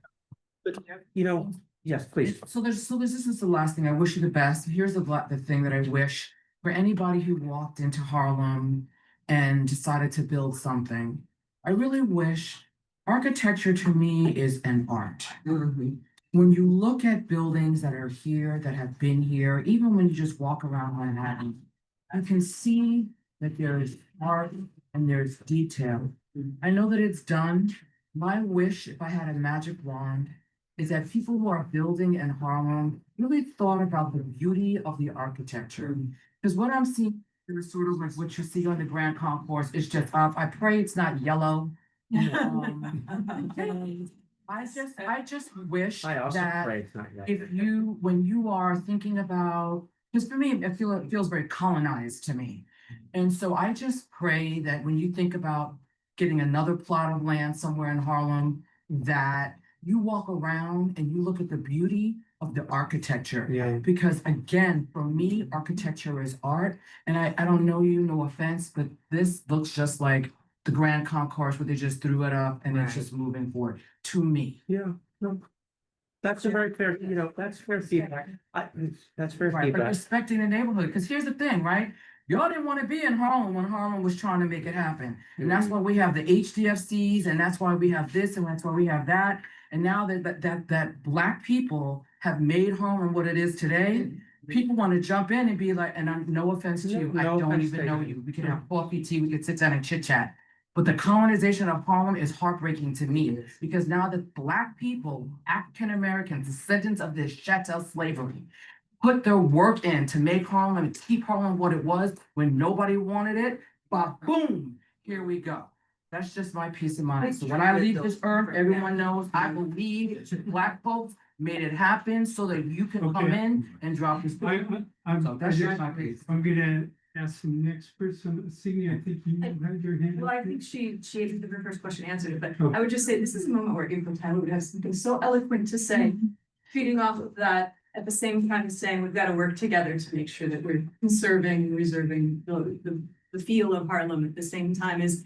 [SPEAKER 14] But, you know, yes, please.
[SPEAKER 15] So this is the last thing. I wish you the best. Here's the thing that I wish for anybody who walked into Harlem and decided to build something. I really wish architecture to me is an art. When you look at buildings that are here, that have been here, even when you just walk around Manhattan, you can see that there is art and there's detail. I know that it's done. My wish, if I had a magic wand, is that people who are building in Harlem really thought about the beauty of the architecture. Because what I'm seeing is sort of like what you see on the Grand Concourse. It's just I pray it's not yellow. I just wish
[SPEAKER 14] I also
[SPEAKER 15] that
[SPEAKER 14] pray it's not yet.
[SPEAKER 15] when you are thinking about, because for me, it feels very colonized to me. And so I just pray that when you think about getting another plot of land somewhere in Harlem, that you walk around and you look at the beauty of the architecture.
[SPEAKER 14] Yeah.
[SPEAKER 15] Because again, for me, architecture is art. And I don't know you, no offense, but this looks just like the Grand Concourse where they just threw it up and it's just moving forward to me.
[SPEAKER 14] Yeah, no. That's a very fair, that's fair feedback. That's fair
[SPEAKER 15] Right, but
[SPEAKER 14] feedback.
[SPEAKER 15] respecting the neighborhood, because here's the thing, right? Y'all didn't want to be in Harlem when Harlem was trying to make it happen. And that's why we have the HDFCs, and that's why we have this, and that's why we have that. And now that Black people have made Harlem what it is today, people want to jump in and be like, and no offense to you, I
[SPEAKER 14] No
[SPEAKER 15] don't
[SPEAKER 14] offense
[SPEAKER 15] even
[SPEAKER 14] to
[SPEAKER 15] know
[SPEAKER 14] you.
[SPEAKER 15] you. We can have coffee, tea, we could sit down and chit chat. But the colonization of Harlem is heartbreaking to me because now that Black people, African Americans, descendants of this chattel slavery, put their work in to make Harlem and keep Harlem what it was when nobody wanted it, but boom, here we go. That's just my peace of mind. So when I leave this earth, everyone knows I believe Black folks made it happen so that you can come in and drop this. So that's just my piece.
[SPEAKER 2] I'm gonna ask the next person. Sydney, I think you had your hand.
[SPEAKER 5] Well, I think she answered the first question answered it, but I would just say this is a moment where April Tyler would have something so eloquent to say, feeding off of that, at the same time as saying we've got to work together to make sure that we're conserving and reserving the the feel of Harlem at the same time as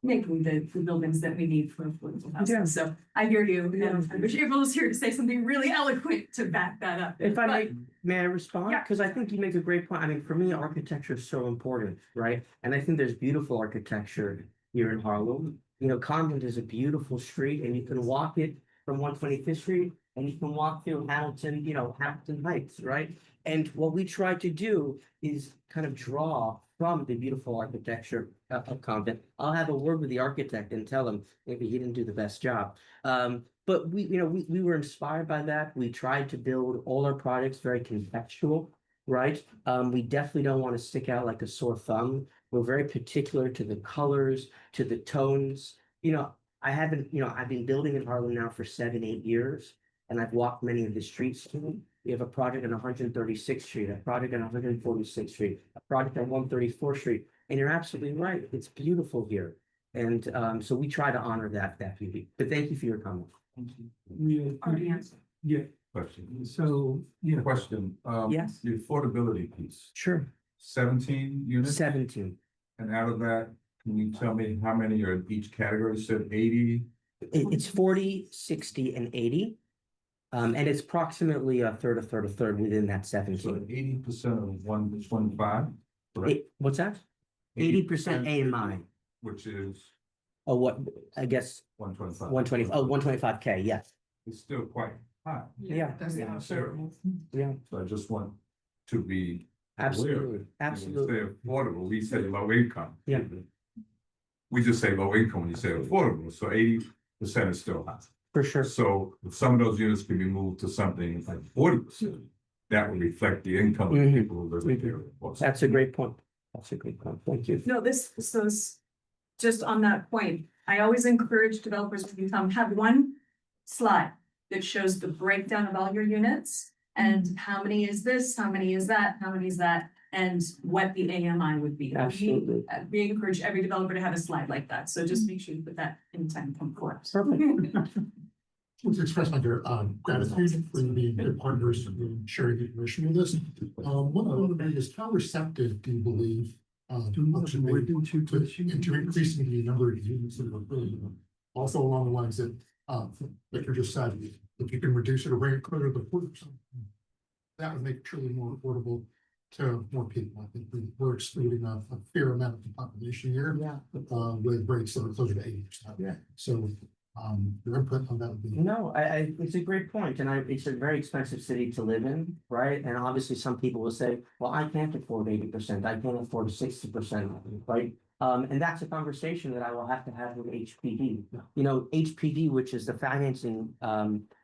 [SPEAKER 5] making the buildings that we need for affordable
[SPEAKER 14] Yeah.
[SPEAKER 5] housing. So I hear you, and I wish April was here to say something really eloquent to back that up.
[SPEAKER 14] If I
[SPEAKER 5] But-
[SPEAKER 14] may I respond?
[SPEAKER 5] Yeah.
[SPEAKER 14] Because I think you make a great point. I mean, for me, architecture is so important, right? And I think there's beautiful architecture here in Harlem. You know, Convent is a beautiful street and you can walk it from 125th Street and you can walk through Hamilton, you know, Hamilton Heights, right? And what we try to do is kind of draw from the beautiful architecture of Convent. I'll have a word with the architect and tell him maybe he didn't do the best job. But we were inspired by that. We tried to build all our projects very contextual, right? We definitely don't want to stick out like a sore thumb. We're very particular to the colors, to the tones. You know, I've been building in Harlem now for 7-8 years, and I've walked many of the streets too. We have a project on 136th Street, a project on 146th Street, a project on 134th Street, and you're absolutely right. It's beautiful here. And so we try to honor that beauty. But thank you for your comment.
[SPEAKER 2] We,
[SPEAKER 5] Already answered.
[SPEAKER 2] yeah,
[SPEAKER 16] Question.
[SPEAKER 2] so, yeah.
[SPEAKER 16] Question,
[SPEAKER 14] Yes.
[SPEAKER 16] the affordability piece,
[SPEAKER 14] Sure.
[SPEAKER 16] 17 units?
[SPEAKER 14] 17.
[SPEAKER 16] And out of that, can you tell me how many are in each category? You said 80?
[SPEAKER 14] It's 40, 60, and 80. And it's approximately a third within that
[SPEAKER 16] So
[SPEAKER 14] 17.
[SPEAKER 16] 80% of 125, correct?
[SPEAKER 14] What's that? 80% AMI.
[SPEAKER 16] Which is
[SPEAKER 14] Oh, what, I guess
[SPEAKER 16] 125.
[SPEAKER 14] 125K, yes.
[SPEAKER 16] It's still quite high.
[SPEAKER 14] Yeah.
[SPEAKER 15] That's
[SPEAKER 14] Yeah.
[SPEAKER 15] not
[SPEAKER 16] So
[SPEAKER 14] Yeah,
[SPEAKER 16] I just want to be
[SPEAKER 14] absolutely,
[SPEAKER 16] When
[SPEAKER 14] absolutely.
[SPEAKER 16] you say affordable, we say low income.
[SPEAKER 14] Yeah.
[SPEAKER 16] We just say low income when you say affordable, so 80% is still high.
[SPEAKER 14] For sure.
[SPEAKER 16] So if some of those units can be moved to something like 40%, that would reflect the income of
[SPEAKER 14] Mhm.
[SPEAKER 16] the people who live in there.
[SPEAKER 14] That's a great point. That's a great point. Thank you.
[SPEAKER 5] No, just on that point, I always encourage developers when you come, have one slide that shows the breakdown of all your units and how many is this, how many is that, how many is that, and what the AMI would be.
[SPEAKER 14] Absolutely.
[SPEAKER 5] We encourage every developer to have a slide like that, so just make sure you put that in time come forward.
[SPEAKER 14] Perfect.
[SPEAKER 11] Want to express my gratitude for you being good partners and sharing the information with us. One of them is how receptive do you believe folks should be into increasing the number of units that are building? Also along the lines that like you just said, if you can reduce it or bring it closer to the 40%, that would make it truly more affordable to more people. I think we're excluding a fair amount of the population here.
[SPEAKER 14] Yeah.
[SPEAKER 11] With rates that are closer to 80%.
[SPEAKER 14] Yeah.
[SPEAKER 11] So your input on that would be.
[SPEAKER 14] No, it's a great point, and it's a very expensive city to live in, right? And obviously, some people will say, well, I can't afford 80%, I can't afford 60%, right? And that's a conversation that I will have to have with HPD. You know, HPD, which is the financing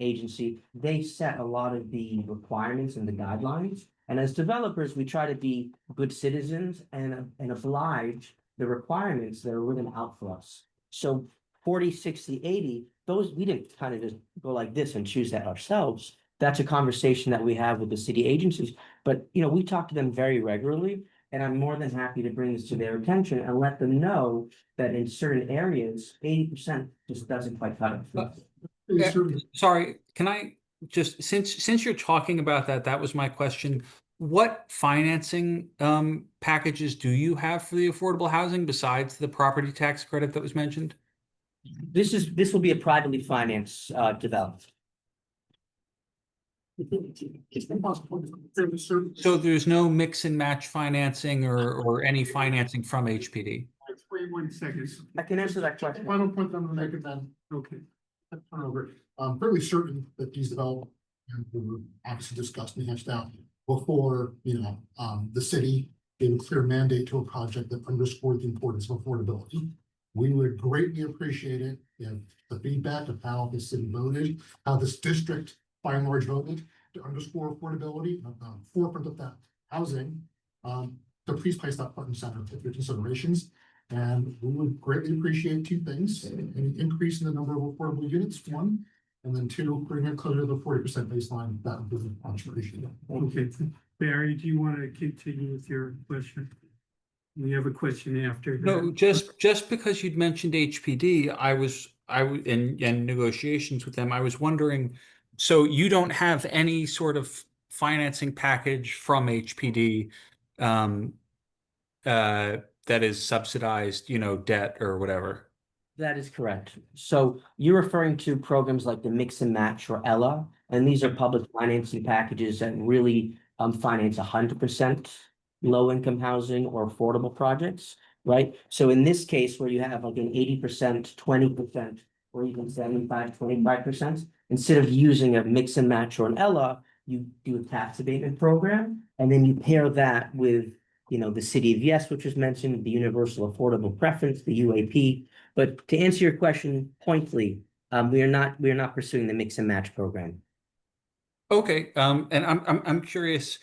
[SPEAKER 14] agency, they set a lot of the requirements and the guidelines. And as developers, we try to be good citizens and oblige the requirements that are written out for us. So 40, 60, 80, those, we didn't kind of just go like this and choose that ourselves. That's a conversation that we have with the city agencies. But, you know, we talk to them very regularly, and I'm more than happy to bring this to their attention and let them know that in certain areas, 80% just doesn't quite cut it.
[SPEAKER 1] Sorry, can I just, since you're talking about that, that was my question. What financing packages do you have for the affordable housing besides the property tax credit that was mentioned?
[SPEAKER 14] This will be a privately financed development.
[SPEAKER 1] So there's no mix and match financing or any financing from HPD?
[SPEAKER 2] Wait 1 second.
[SPEAKER 14] I can answer that question.
[SPEAKER 11] Final point I'm gonna make it then.
[SPEAKER 2] Okay.
[SPEAKER 11] Turnover. I'm fairly certain that these developments were obviously discussed and hashed out before, the city gave a clear mandate to a project that underscored the importance of affordability. We would greatly appreciate it if the feedback of how the city voted, how this district by and large voted to underscore affordability, forefront of that housing. So please place that front and center of your considerations. And we would greatly appreciate two things: an increase in the number of affordable units, one, and then two, bring it closer to the 40% baseline. That would be much appreciated.
[SPEAKER 2] Okay, Barry, do you want to continue with your question? We have a question after.
[SPEAKER 1] No, just because you'd mentioned HPD, I was in negotiations with them, I was wondering, so you don't have any sort of financing package from HPD that is subsidized, debt or whatever.
[SPEAKER 14] That is correct. So you're referring to programs like the Mix and Match or Ella, and these are public financing packages that really finance 100% low-income housing or affordable projects, right? So in this case, where you have like an 80%, 20%, or even 75, 25%, instead of using a Mix and Match or an Ella, you do a tax abatement program, and then you pair that with, the City of Yes, which was mentioned, the Universal Affordable Preference, the UAP. But to answer your question pointedly, we are not pursuing the Mix and Match program.
[SPEAKER 1] Okay, and I'm curious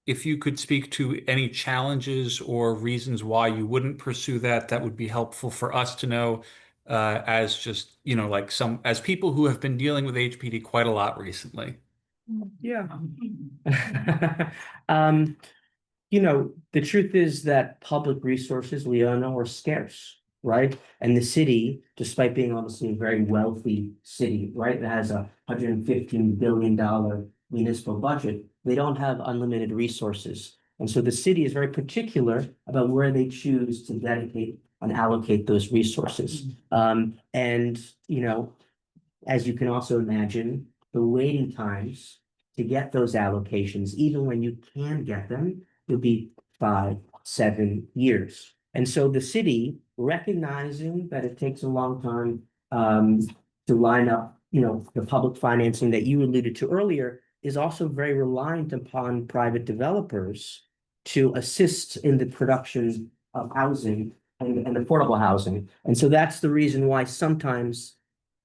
[SPEAKER 1] if you could speak to any challenges or reasons why you wouldn't pursue that. That would be helpful for us to know, as just, like as people who have been dealing with HPD quite a lot recently.
[SPEAKER 14] Yeah. The truth is that public resources, Leona, are scarce, right? And the city, despite being obviously a very wealthy city, right, that has $115 billion municipal budget, they don't have unlimited resources. And so the city is very particular about where they choose to dedicate and allocate those resources. And, as you can also imagine, the waiting times to get those allocations, even when you can get them, will be 5, 7 years. And so the city, recognizing that it takes a long time to line up, the public financing that you alluded to earlier, is also very reliant upon private developers to assist in the production of housing and affordable housing. And so that's the reason why sometimes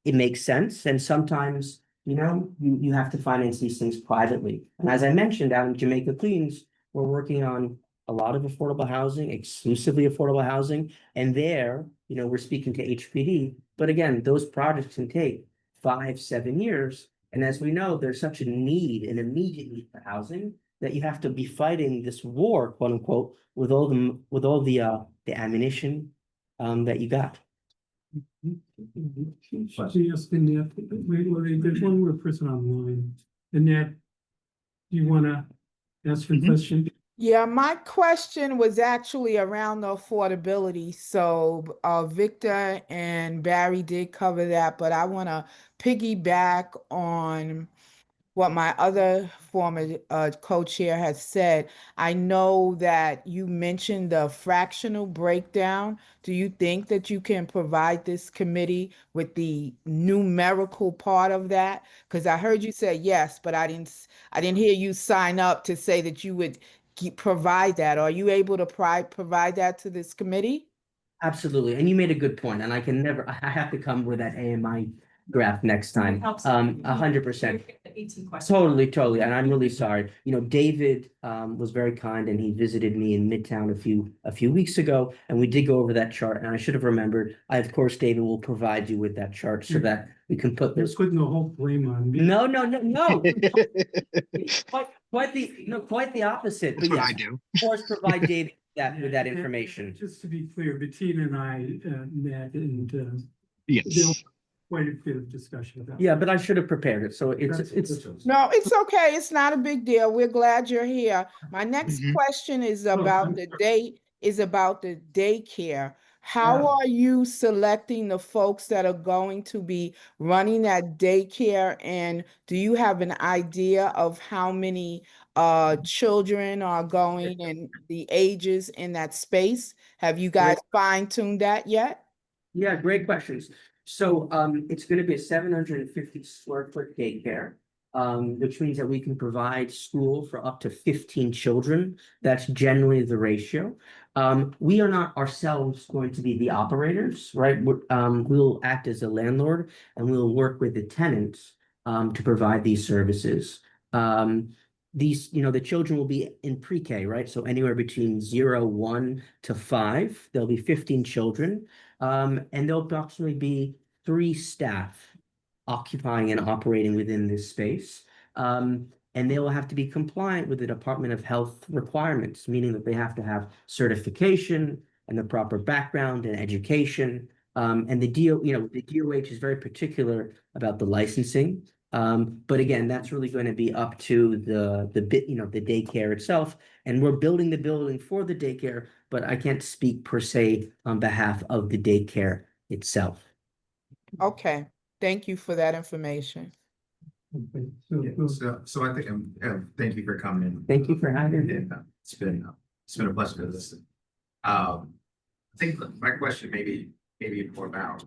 [SPEAKER 14] it makes sense, and sometimes, you have to finance these things privately. And as I mentioned, out in Jamaica, Queens, we're working on a lot of affordable housing, exclusively affordable housing, and there, we're speaking to HPD. But again, those projects can take 5, 7 years. And as we know, there's such a need, an immediate need for housing, that you have to be fighting this war, quote unquote, with all the ammunition that you got.
[SPEAKER 2] She asked Annette, wait, there's one more person online. Annette, do you wanna ask your question?
[SPEAKER 13] Yeah, my question was actually around the affordability. So Victor and Barry did cover that, but I want to piggyback on what my other former co-chair has said. I know that you mentioned the fractional breakdown. Do you think that you can provide this committee with the numerical part of that? Because I heard you say yes, but I didn't hear you sign up to say that you would provide that. Are you able to provide that to this committee?
[SPEAKER 14] Absolutely, and you made a good point, and I have to come with that AMI graph next time.
[SPEAKER 5] Helps.
[SPEAKER 14] 100%.
[SPEAKER 5] 18 questions.
[SPEAKER 14] Totally, and I'm really sorry. David was very kind, and he visited me in Midtown a few weeks ago, and we did go over that chart, and I should have remembered. Of course, David will provide you with that chart so that we can put
[SPEAKER 2] They're
[SPEAKER 14] this.
[SPEAKER 2] putting the whole blame on me.
[SPEAKER 14] No. Quite the opposite.
[SPEAKER 8] That's
[SPEAKER 14] But
[SPEAKER 8] what I
[SPEAKER 14] yes,
[SPEAKER 8] do.
[SPEAKER 14] of course, provide David with that information.
[SPEAKER 2] Just to be clear, Bettina and I met and
[SPEAKER 8] Yes.
[SPEAKER 2] quite a bit of discussion about.
[SPEAKER 14] Yeah, but I should have prepared it. So it's
[SPEAKER 13] No, it's okay. It's not a big deal. We're glad you're here. My next question is about the daycare. How are you selecting the folks that are going to be running that daycare? And do you have an idea of how many children are going and the ages in that space? Have you guys fine-tuned that yet?
[SPEAKER 14] Yeah, great questions. So it's going to be a 750 square foot daycare, which means that we can provide school for up to 15 children. That's generally the ratio. We are not ourselves going to be the operators, right? We'll act as a landlord, and we'll work with the tenants to provide these services. The children will be in pre-K, right? So anywhere between 0, 1 to 5, there'll be 15 children. And there'll approximately be 3 staff occupying and operating within this space. And they will have to be compliant with the Department of Health requirements, meaning that they have to have certification and the proper background and education. And the DOH is very particular about the licensing. But again, that's really going to be up to the daycare itself. And we're building the building for the daycare, but I can't speak per se on behalf of the daycare itself.
[SPEAKER 13] Okay, thank you for that information.
[SPEAKER 2] Okay,
[SPEAKER 12] So I think, thank you for coming in.
[SPEAKER 14] Thank you for having me.
[SPEAKER 12] And, it's been a pleasure to listen. I think my question maybe more about.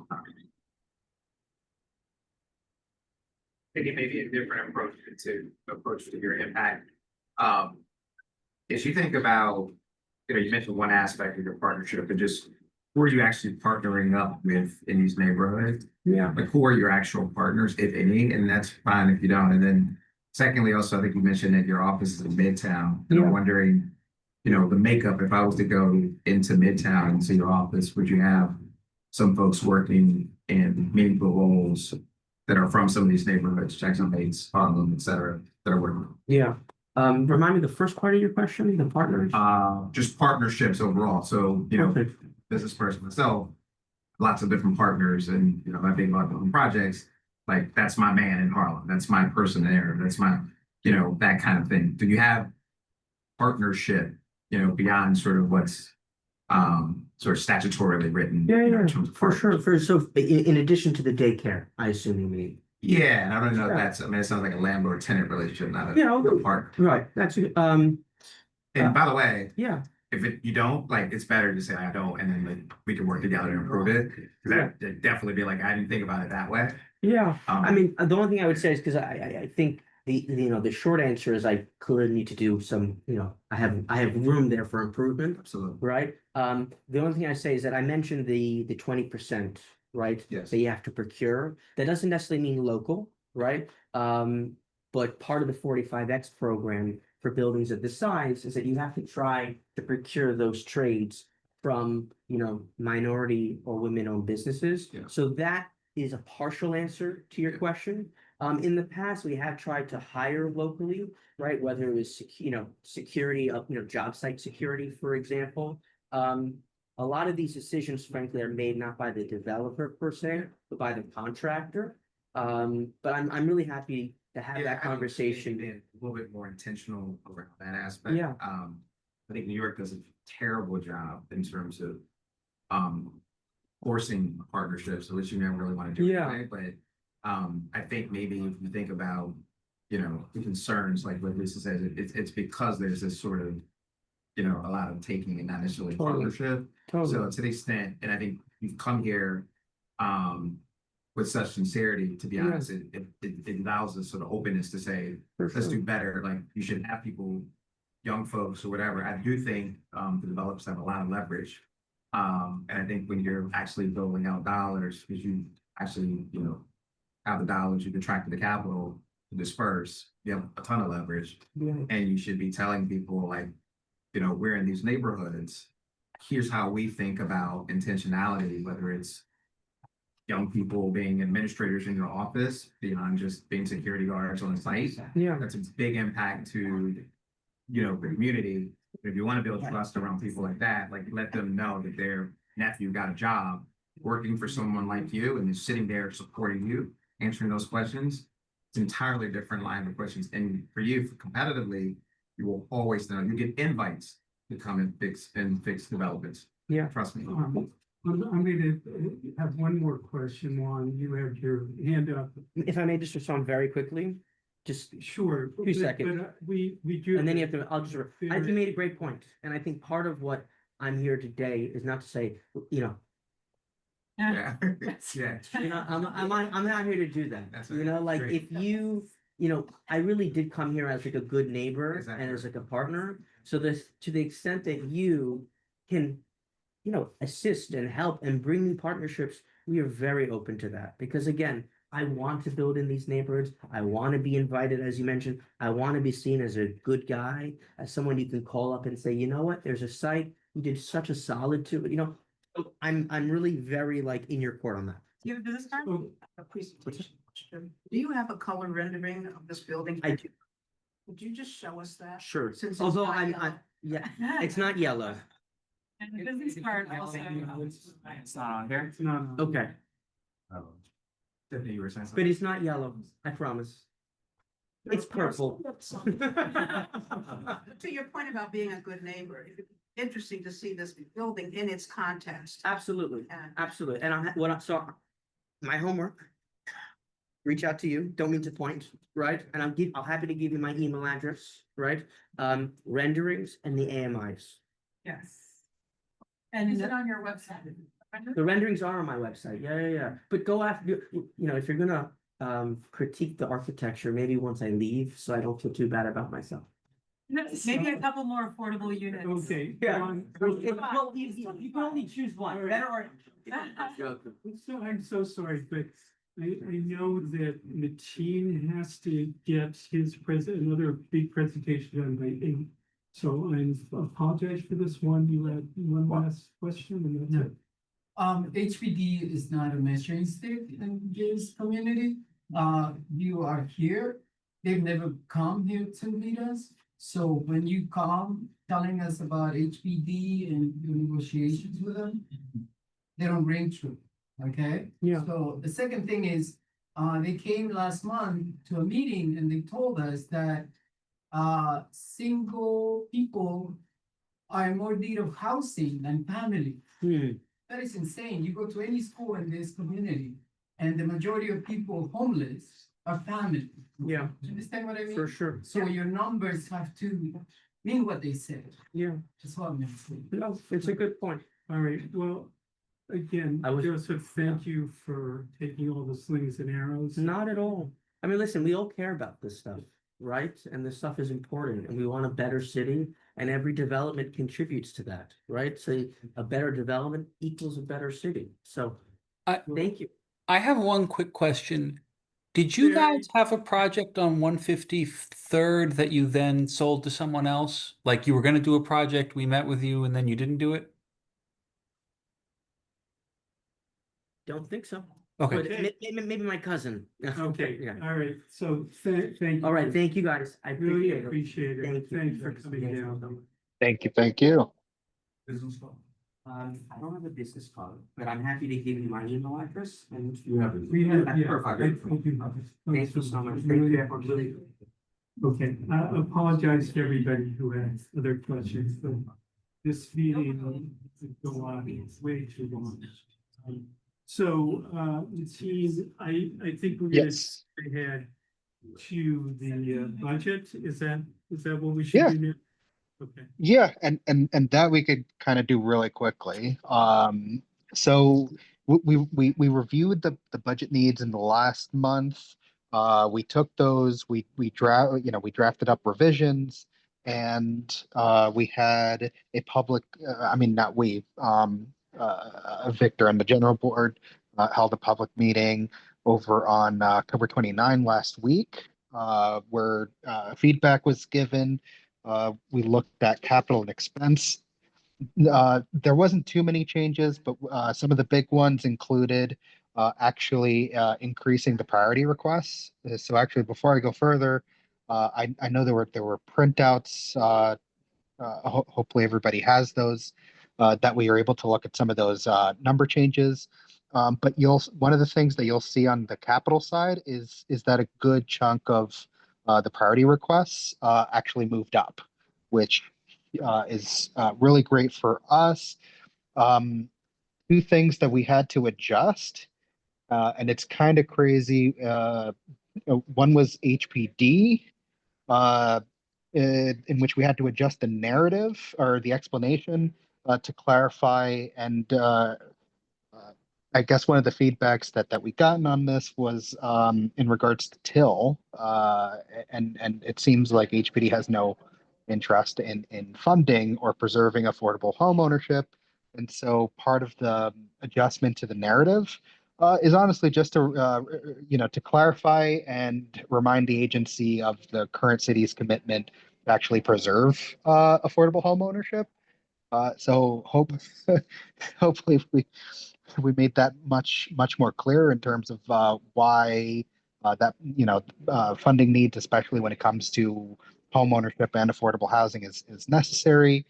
[SPEAKER 12] Maybe a different approach to your impact. If you think about, you mentioned one aspect of your partnership, but just who are you actually partnering up with in these neighborhoods?
[SPEAKER 14] Yeah.
[SPEAKER 12] Like, who are your actual partners, if any? And that's fine if you don't. And then secondly, also, I think you mentioned that your office is in Midtown. And
[SPEAKER 14] Yeah.
[SPEAKER 12] I'm wondering, the makeup, if I was to go into Midtown and see your office, would you have some folks working in meaningful roles that are from some of these neighborhoods, Jackson Heights, Harlem, et cetera, that are working?
[SPEAKER 14] Yeah. Remind me the first part of your question, the partners?
[SPEAKER 12] Just partnerships overall. So,
[SPEAKER 14] Perfect.
[SPEAKER 12] business person myself, lots of different partners, and I think about different projects. Like, that's my man in Harlem. That's my person there. That's my, that kind of thing. Do you have partnership, beyond sort of what's sort of statutorily written?
[SPEAKER 14] Yeah,
[SPEAKER 12] in terms of
[SPEAKER 14] for
[SPEAKER 12] partners?
[SPEAKER 14] sure. So in addition to the daycare, I assume you mean.
[SPEAKER 12] Yeah, and I don't know if
[SPEAKER 14] Yeah.
[SPEAKER 12] that's, it sounds like a landlord-tenant relationship, not
[SPEAKER 14] Yeah,
[SPEAKER 12] a partner.
[SPEAKER 14] Right, that's,
[SPEAKER 12] And by the way,
[SPEAKER 14] yeah,
[SPEAKER 12] if you don't, like, it's better to say I don't, and then like we can work together and improve it. Cause that'd definitely be like, I didn't think about it that way.
[SPEAKER 14] yeah. I
[SPEAKER 12] Um,
[SPEAKER 14] mean, the only thing I would say is, because I think the short answer is I clearly need to do some, I have room there for improvement.
[SPEAKER 12] Absolutely.
[SPEAKER 14] Right? The only thing I say is that I mentioned the 20%, right?
[SPEAKER 12] Yes.
[SPEAKER 14] That you have to procure. That doesn't necessarily mean local, right? But part of the 45X program for buildings of this size is that you have to try to procure those trades from, minority or women-owned businesses.
[SPEAKER 12] Yeah.
[SPEAKER 14] So that is a partial answer to your question. In the past, we have tried to hire locally, right? Whether it was, security of, job site security, for example. A lot of these decisions, frankly, are made not by the developer per se, but by the contractor. But I'm really happy to have
[SPEAKER 12] Yeah,
[SPEAKER 14] that
[SPEAKER 12] I think
[SPEAKER 14] conversation.
[SPEAKER 12] being a little bit more intentional around that aspect.
[SPEAKER 14] Yeah.
[SPEAKER 12] I think New York does a terrible job in terms of forcing partnerships, which you never really want to do
[SPEAKER 14] Yeah.
[SPEAKER 12] anyway. But I think maybe if you think about, the concerns, like what Lisa says, it's because there's this sort of, a lot of taking and not necessarily
[SPEAKER 14] Totally.
[SPEAKER 12] partnership.
[SPEAKER 14] Totally.
[SPEAKER 12] So to the extent, and I think you've come here with such sincerity, to be
[SPEAKER 14] Yeah.
[SPEAKER 12] honest, it allows us sort of openness to say,
[SPEAKER 14] For
[SPEAKER 12] let's
[SPEAKER 14] sure.
[SPEAKER 12] do better. Like, you should have people, young folks or whatever. I do think the developers have a lot of leverage. And I think when you're actually doling out dollars, because you actually, have the dollars, you've attracted the capital to disperse, you have a ton of leverage.
[SPEAKER 14] Yeah.
[SPEAKER 12] And you should be telling people, like, we're in these neighborhoods. Here's how we think about intentionality, whether it's young people being administrators in your office beyond just being security guards on the site.
[SPEAKER 14] Yeah.
[SPEAKER 12] That's a big impact to, the community. If you want to build trust around people like that, like, let them know that their nephew got a job working for someone like you and is sitting there supporting you, answering those questions. It's entirely different line of questions. And for you, competitively, you will always know, you get invites to come and fix developments.
[SPEAKER 14] Yeah.
[SPEAKER 12] Trust me.
[SPEAKER 2] I'm going to have one more question, Juan. You have your hand up.
[SPEAKER 14] If I may just respond very quickly, just,
[SPEAKER 2] Sure.
[SPEAKER 14] 2 seconds.
[SPEAKER 2] But we do.
[SPEAKER 14] and then you have to, I think you made a great point. And I think part of what I'm here today is not to say,
[SPEAKER 12] Yeah. Yeah.
[SPEAKER 14] I'm not here to do that.
[SPEAKER 12] That's
[SPEAKER 14] Like,
[SPEAKER 12] great.
[SPEAKER 14] if you, I really did come here as like a good neighbor
[SPEAKER 12] Exactly.
[SPEAKER 14] and as like a partner. So to the extent that you can, assist and help and bring new partnerships, we are very open to that. Because again, I want to build in these neighborhoods. I want to be invited, as you mentioned. I want to be seen as a good guy, as someone you can call up and say, you know what, there's a site, you did such a solid to it, So I'm really very like in your court on that.
[SPEAKER 17] Do you have a business card?
[SPEAKER 2] So-
[SPEAKER 17] A presentation. Do you have a color rendering of this building?
[SPEAKER 14] I do.
[SPEAKER 17] Would you just show us that?
[SPEAKER 14] Sure.
[SPEAKER 17] Since it's
[SPEAKER 14] Although
[SPEAKER 17] not
[SPEAKER 14] I'm,
[SPEAKER 17] yellow.
[SPEAKER 14] yeah, it's not yellow.
[SPEAKER 3] And the business card also.
[SPEAKER 12] It's not on here.
[SPEAKER 2] It's not on.
[SPEAKER 14] Okay,
[SPEAKER 12] Tiffany, you were saying
[SPEAKER 14] but
[SPEAKER 12] something?
[SPEAKER 14] it's not yellow, I promise. It's purple.
[SPEAKER 17] To your point about being a good neighbor, if you interesting to see this building in its context.
[SPEAKER 14] Absolutely,
[SPEAKER 17] Yeah.
[SPEAKER 14] absolutely. And my homework. Reach out to you, don't mean to point, right? And I'll happy to give you my email address, right? Renderings and the AMIs.
[SPEAKER 15] Yes.
[SPEAKER 9] And
[SPEAKER 3] Is it on your website?
[SPEAKER 14] The renderings are on my website, yeah. But go after, if you're gonna critique the architecture, maybe once I leave, so I don't feel too bad about myself.
[SPEAKER 9] maybe a couple more affordable units.
[SPEAKER 2] Okay.
[SPEAKER 14] Yeah. You can only choose one, better or.
[SPEAKER 2] I'm so sorry, but I know that Mateen has to get his another big presentation done by 8. So I apologize for this one. You had one last question and that's it.
[SPEAKER 18] HPD is not a measuring stick in this community. You are here. They've never come here to meet us. So when you come telling us about HPD and your negotiations with them, they don't ring true. Okay?
[SPEAKER 14] Yeah.
[SPEAKER 18] So the second thing is, they came last month to a meeting and they told us that single people are in more need of housing than family. That is insane. You go to any school in this community, and the majority of people homeless are family.
[SPEAKER 14] Yeah.
[SPEAKER 18] Do you understand what I mean?
[SPEAKER 14] For sure.
[SPEAKER 18] So your numbers have to mean what they said.
[SPEAKER 14] Yeah.
[SPEAKER 18] That's what I'm saying.
[SPEAKER 14] No, it's a good point.
[SPEAKER 2] All right, well, again,
[SPEAKER 14] I was-
[SPEAKER 2] Joseph, thank you for taking all the slings and arrows.
[SPEAKER 14] Not at all. I mean, listen, we all care about this stuff, right? And this stuff is important and we want a better city and every development contributes to that, right? So a better development equals a better city. So thank you.
[SPEAKER 1] I have one quick question. Did you guys have a project on 153rd that you then sold to someone else? Like you were going to do a project, we met with you, and then you didn't do it?
[SPEAKER 14] Don't think so.
[SPEAKER 1] Okay.
[SPEAKER 14] But maybe my cousin.
[SPEAKER 2] Okay,
[SPEAKER 14] Yeah.
[SPEAKER 2] all right, so thank you.
[SPEAKER 14] All right, thank you guys. I
[SPEAKER 2] Really
[SPEAKER 14] appreciate it.
[SPEAKER 2] appreciate it.
[SPEAKER 14] Thank you.
[SPEAKER 2] Thanks for coming down.
[SPEAKER 8] Thank you, thank you.
[SPEAKER 12] Business call.
[SPEAKER 14] I don't have a business card, but I'm happy to give you my email address and
[SPEAKER 12] You have it.
[SPEAKER 2] We have, yeah.
[SPEAKER 12] Perfect.
[SPEAKER 2] I think you have it.
[SPEAKER 14] thank you so much. Thank
[SPEAKER 2] Really
[SPEAKER 14] you.
[SPEAKER 2] appreciate it. Okay, I apologize to everybody who has other questions, but this meeting will go on way too long. So, Mateen, I think we're gonna
[SPEAKER 8] Yes.
[SPEAKER 2] skip ahead to the budget. Is that what we should
[SPEAKER 8] Yeah.
[SPEAKER 2] do now? Okay.
[SPEAKER 8] Yeah, and that we could kind of do really quickly. So we reviewed the budget needs in the last month. We took those, we drafted up revisions, and we had a public. I mean, not we. Victor and the general board held a public meeting over on October 29 last week, where feedback was given. We looked at capital and expense. There wasn't too many changes, but some of the big ones included actually increasing the priority requests. So actually, before I go further, I know there were printouts. Hopefully, everybody has those. That we are able to look at some of those number changes. But one of the things that you'll see on the capital side is that a good chunk of the priority requests actually moved up, which is really great for us. Two things that we had to adjust, and it's kind of crazy. One was HPD, in which we had to adjust the narrative or the explanation to clarify and I guess one of the feedbacks that we gotten on this was in regards to Till, and it seems like HPD has no interest in funding or preserving affordable home ownership, and so part of the adjustment to the narrative is honestly just to to clarify and remind the agency of the current city's commitment to actually preserve affordable home ownership. Hopefully we made that much more clear in terms of why that funding needs, especially when it comes to home ownership and affordable housing, is necessary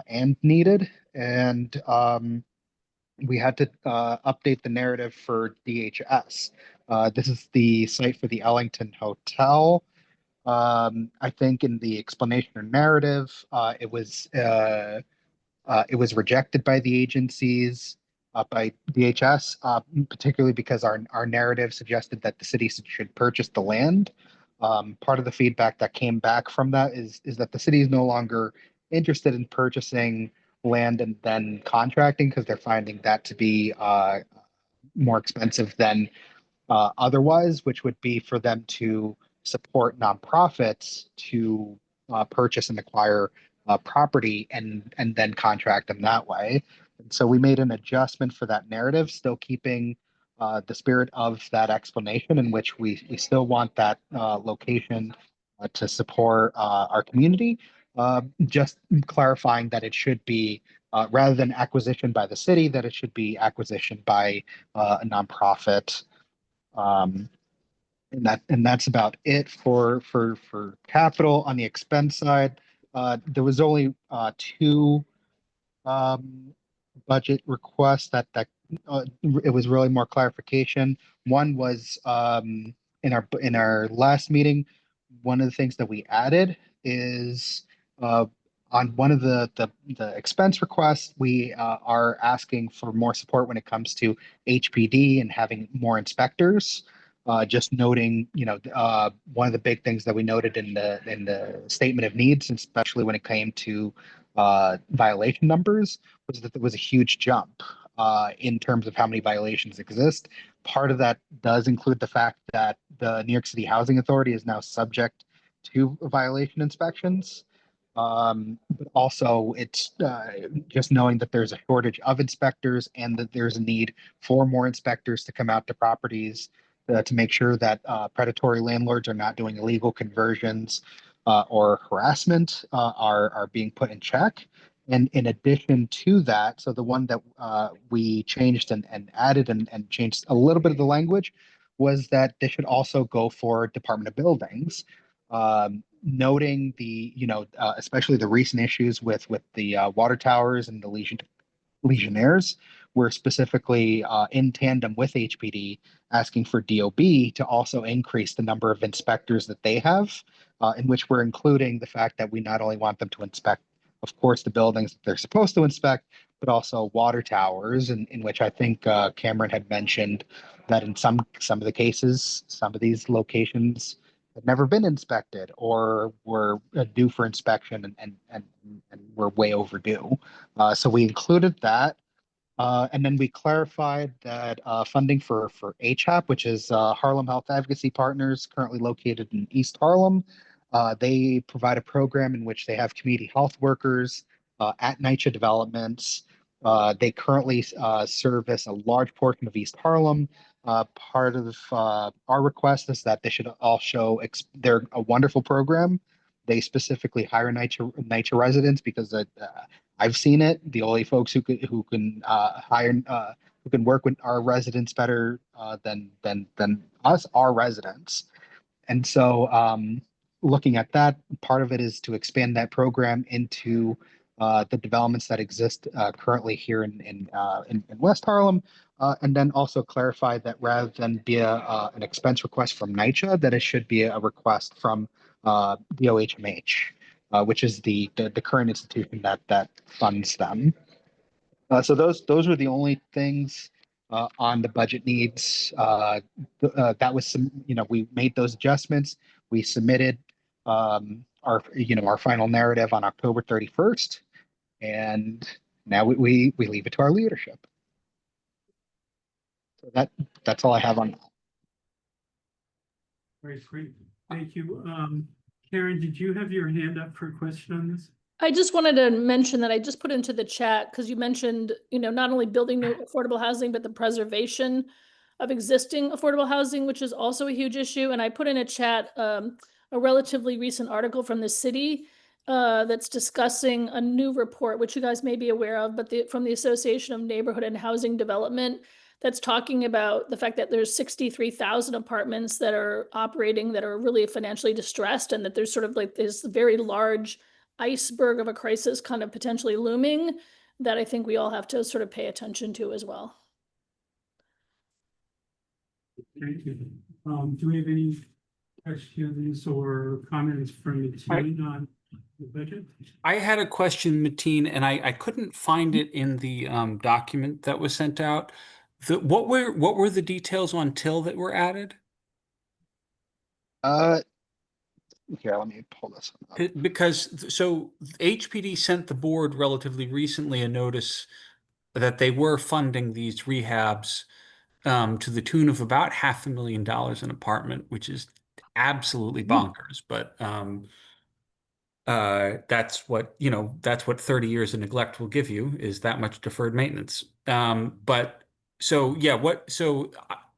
[SPEAKER 8] and needed. And we had to update the narrative for DHS. This is the site for the Ellington Hotel. I think in the explanation or narrative, it was It was rejected by the agencies, by DHS, particularly because our narrative suggested that the city should purchase the land. Part of the feedback that came back from that is that the city is no longer interested in purchasing land and then contracting because they're finding that to be more expensive than otherwise, which would be for them to support nonprofits to purchase and acquire property and then contract them that way. And so we made an adjustment for that narrative, still keeping the spirit of that explanation, in which we still want that location to support our community. Just clarifying that it should be rather than acquisition by the city, that it should be acquisition by a nonprofit. Um, and that's about it for capital. On the expense side. There was only two um, budget requests that it was really more clarification. One was in our last meeting. One of the things that we added is on one of the expense requests, we are asking for more support when it comes to HPD and having more inspectors. Just noting, one of the big things that we noted in the statement of needs, especially when it came to violation numbers, was that there was a huge jump in terms of how many violations exist. Part of that does include the fact that the New York City Housing Authority is now subject to violation inspections. But also, it's just knowing that there's a shortage of inspectors and that there's a need for more inspectors to come out to properties to make sure that predatory landlords are not doing illegal conversions or harassment are being put in check. And in addition to that, so the one that we changed and added and changed a little bit of the language was that they should also go for Department of Buildings, noting especially the recent issues with the water towers and the Legionnaires. We're specifically in tandem with HPD asking for DOB to also increase the number of inspectors that they have, in which we're including the fact that we not only want them to inspect, of course, the buildings that they're supposed to inspect, but also water towers, in which I think Cameron had mentioned that in some of the cases, some of these locations had never been inspected or were due for inspection and were way overdue. So we included that. And then we clarified that funding for HAP, which is Harlem Health Advocacy Partners, currently located in East Harlem. They provide a program in which they have community health workers at NYCHA developments. They currently service a large portion of East Harlem. Part of our request is that they should all show they're a wonderful program. They specifically hire NYCHA residents because I've seen it. The only folks who can hire who can work with our residents better than us are residents. And so, looking at that, part of it is to expand that program into the developments that exist currently here in West Harlem, and then also clarify that rather than be an expense request from NYCHA, that it should be a request from DOHMH, which is the current institution that funds them. So those were the only things on the budget needs. That was some, we made those adjustments. We submitted our final narrative on October 31st, and now we leave it to our leadership. So that's all I have on that.
[SPEAKER 2] Very great. Thank you. Karen, did you have your hand up for a question on this?
[SPEAKER 19] I just wanted to mention that I just put into the chat because you mentioned, not only building new affordable housing, but the preservation of existing affordable housing, which is also a huge issue. And I put in a chat a relatively recent article from the city that's discussing a new report, which you guys may be aware of, but from the Association of Neighborhood and Housing Development, that's talking about the fact that there's 63,000 apartments that are operating that are really financially distressed, and that there's sort of like this very large iceberg of a crisis kind of potentially looming that I think we all have to sort of pay attention to as well.
[SPEAKER 2] Thank you. Do we have any questions or comments from the team on the budget.
[SPEAKER 1] I had a question, Mateen, and I couldn't find it in the document that was sent out. What were the details on till that were added?
[SPEAKER 8] Uh, Here, let me pull this one up.
[SPEAKER 1] Because so HPD sent the board relatively recently a notice that they were funding these rehabs to the tune of about $500,000 an apartment, which is absolutely bonkers. But that's what, that's what 30 years of neglect will give you, is that much deferred maintenance. But so yeah,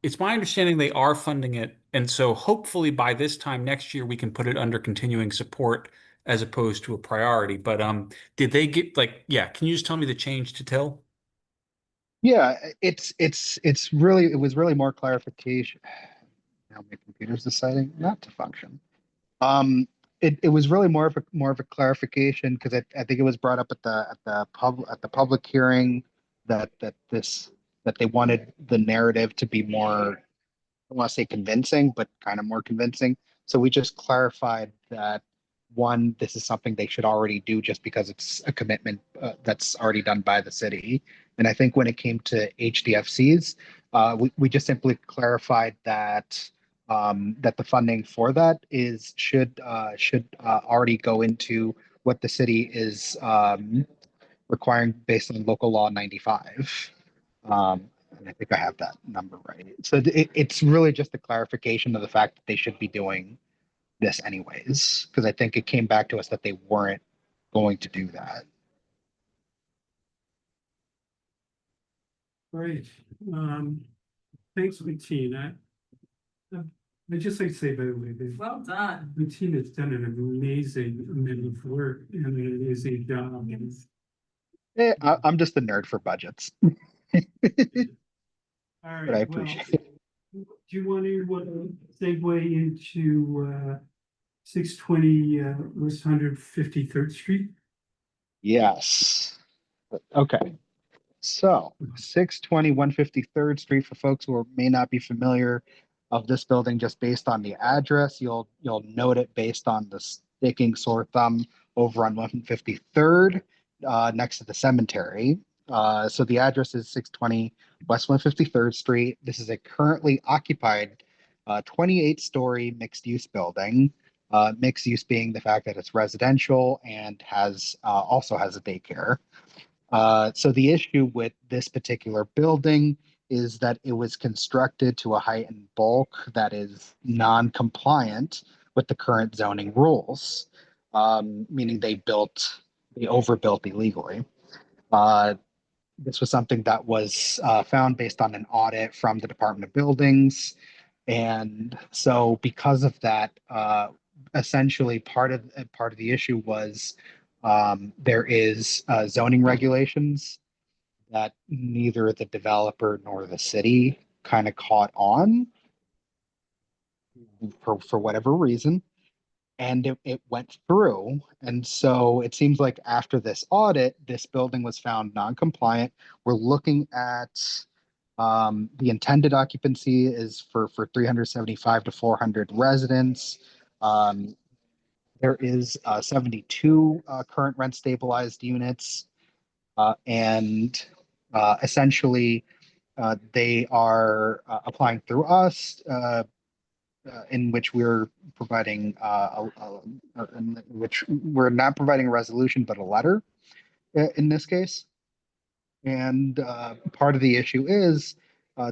[SPEAKER 1] it's my understanding they are funding it, and so hopefully by this time next year we can put it under continuing support as opposed to a priority. But did they get yeah, can you just tell me the change to till?
[SPEAKER 8] Yeah, it's really, it was really more clarification. Now my computer's deciding not to function. It was really more of a clarification because I think it was brought up at the public hearing that they wanted the narrative to be more, I don't want to say convincing, but kind of more convincing. So we just clarified that one, this is something they should already do just because it's a commitment that's already done by the city. And I think when it came to HDFCs, we just simply clarified that that the funding for that should already go into what the city is requiring based on local law 95. And I think I have that number right. So it's really just a clarification of the fact that they should be doing this anyways, because I think it came back to us that they weren't going to do that.
[SPEAKER 2] Great. Thanks, Bettina. I just like to say, by the way, that
[SPEAKER 5] Well done.
[SPEAKER 2] Bettina has done an amazing amount of work and an amazing job.
[SPEAKER 8] I'm just a nerd for budgets.
[SPEAKER 2] All
[SPEAKER 8] But I
[SPEAKER 2] right, well,
[SPEAKER 8] appreciate it.
[SPEAKER 2] do you want to segue into 620 West 153rd Street?
[SPEAKER 8] Yes. Okay. So 620 153rd Street, for folks who may not be familiar of this building just based on the address, you'll note it based on the sticking sore thumb over on 153rd, next to the cemetery. So the address is 620 West 153rd Street. This is a currently occupied 28-story mixed-use building. Mixed use being the fact that it's residential and has also has a daycare. So the issue with this particular building is that it was constructed to a height and bulk that is non-compliant with the current zoning rules, meaning they overbuilt illegally. This was something that was found based on an audit from the Department of Buildings. And so because of that, essentially part of the issue was there is zoning regulations that neither the developer nor the city kind of caught on for whatever reason. And it went through. And so it seems like after this audit, this building was found non-compliant. We're looking at the intended occupancy is for 375 to 400 residents. There is 72 current rent stabilized units, and essentially they are applying through us, in which we're providing in which we're not providing a resolution but a letter in this case. And part of the issue is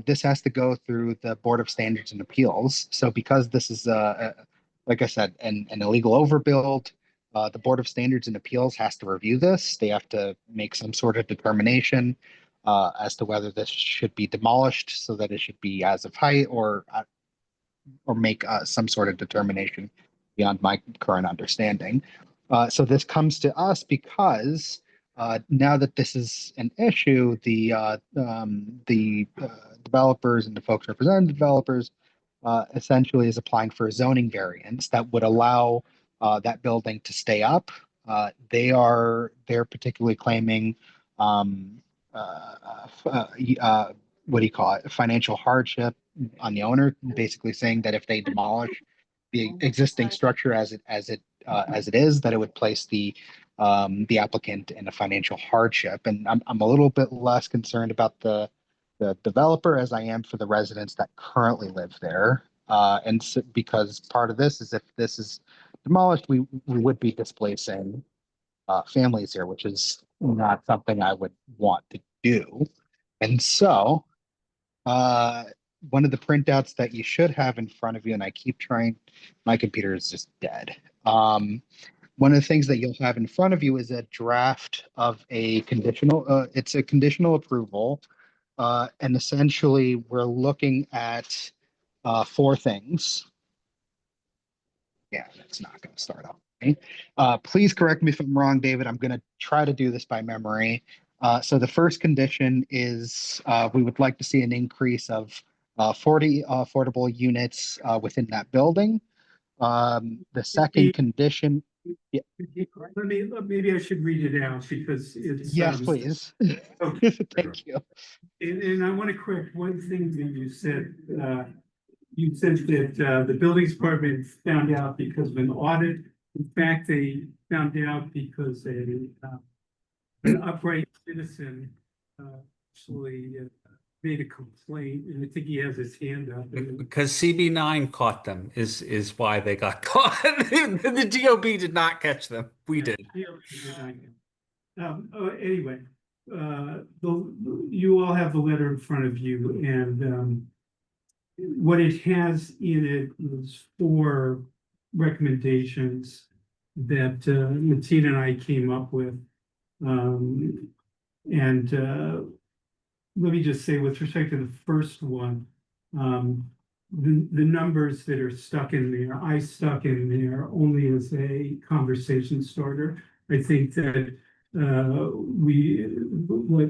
[SPEAKER 8] this has to go through the Board of Standards and Appeals. So because this is, like I said, an illegal overbuild, the Board of Standards and Appeals has to review this. They have to make some sort of determination as to whether this should be demolished so that it should be as of height, or make some sort of determination beyond my current understanding. So this comes to us because now that this is an issue, the developers and the folks representing the developers essentially is applying for a zoning variance that would allow that building to stay up. They're particularly claiming what do you call it? Financial hardship on the owner, basically saying that if they demolish the existing structure as as it is, that it would place the applicant in a financial hardship. And I'm a little bit less concerned about the developer as I am for the residents that currently live there. Because part of this is if this is demolished, we would be displacing families here, which is not something I would want to do. And so, one of the printouts that you should have in front of you, and I keep trying, my computer is just dead. One of the things that you'll have in front of you is a draft of a conditional, it's a conditional approval. And essentially, we're looking at four things. Yeah, that's not going to start up. Okay. Please correct me if I'm wrong, David. I'm going to try to do this by memory. So the first condition is we would like to see an increase of 40 affordable units within that building. The second condition. Yeah.
[SPEAKER 2] Maybe I should read it out because it's.
[SPEAKER 8] Yes, please.
[SPEAKER 2] Okay.
[SPEAKER 8] Thank you.
[SPEAKER 2] And I want to correct one thing that you said. You said that the building department found out because of an audit. In fact, they found out because an upright citizen actually made a complaint, and I think he has his hand up.
[SPEAKER 1] Because CB9 caught them is why they got caught. The DOB did not catch them. We did.
[SPEAKER 2] Anyway, you all have the letter in front of you, and what it has in it is 4 recommendations that Matina and I came up with. Let me just say, with respect to the first one, the numbers that are stuck in there, I stuck in there only as a conversation starter. I think that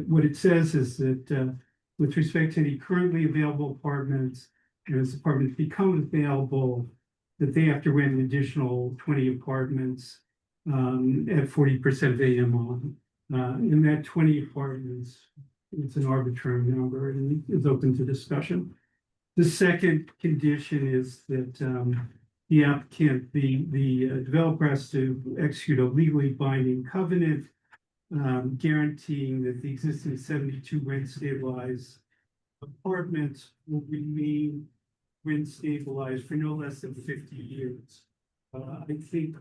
[SPEAKER 2] what it says is that with respect to the currently available apartments, and as apartments become available, that they have to rent an additional 20 apartments at 40% of AMI. And that 20 apartments, it's an arbitrary number and is open to discussion. The second condition is that the applicant, the developer has to execute a legally binding covenant guaranteeing that the existing 72 rent stabilized apartments will remain rent stabilized for no less than 50 years. I think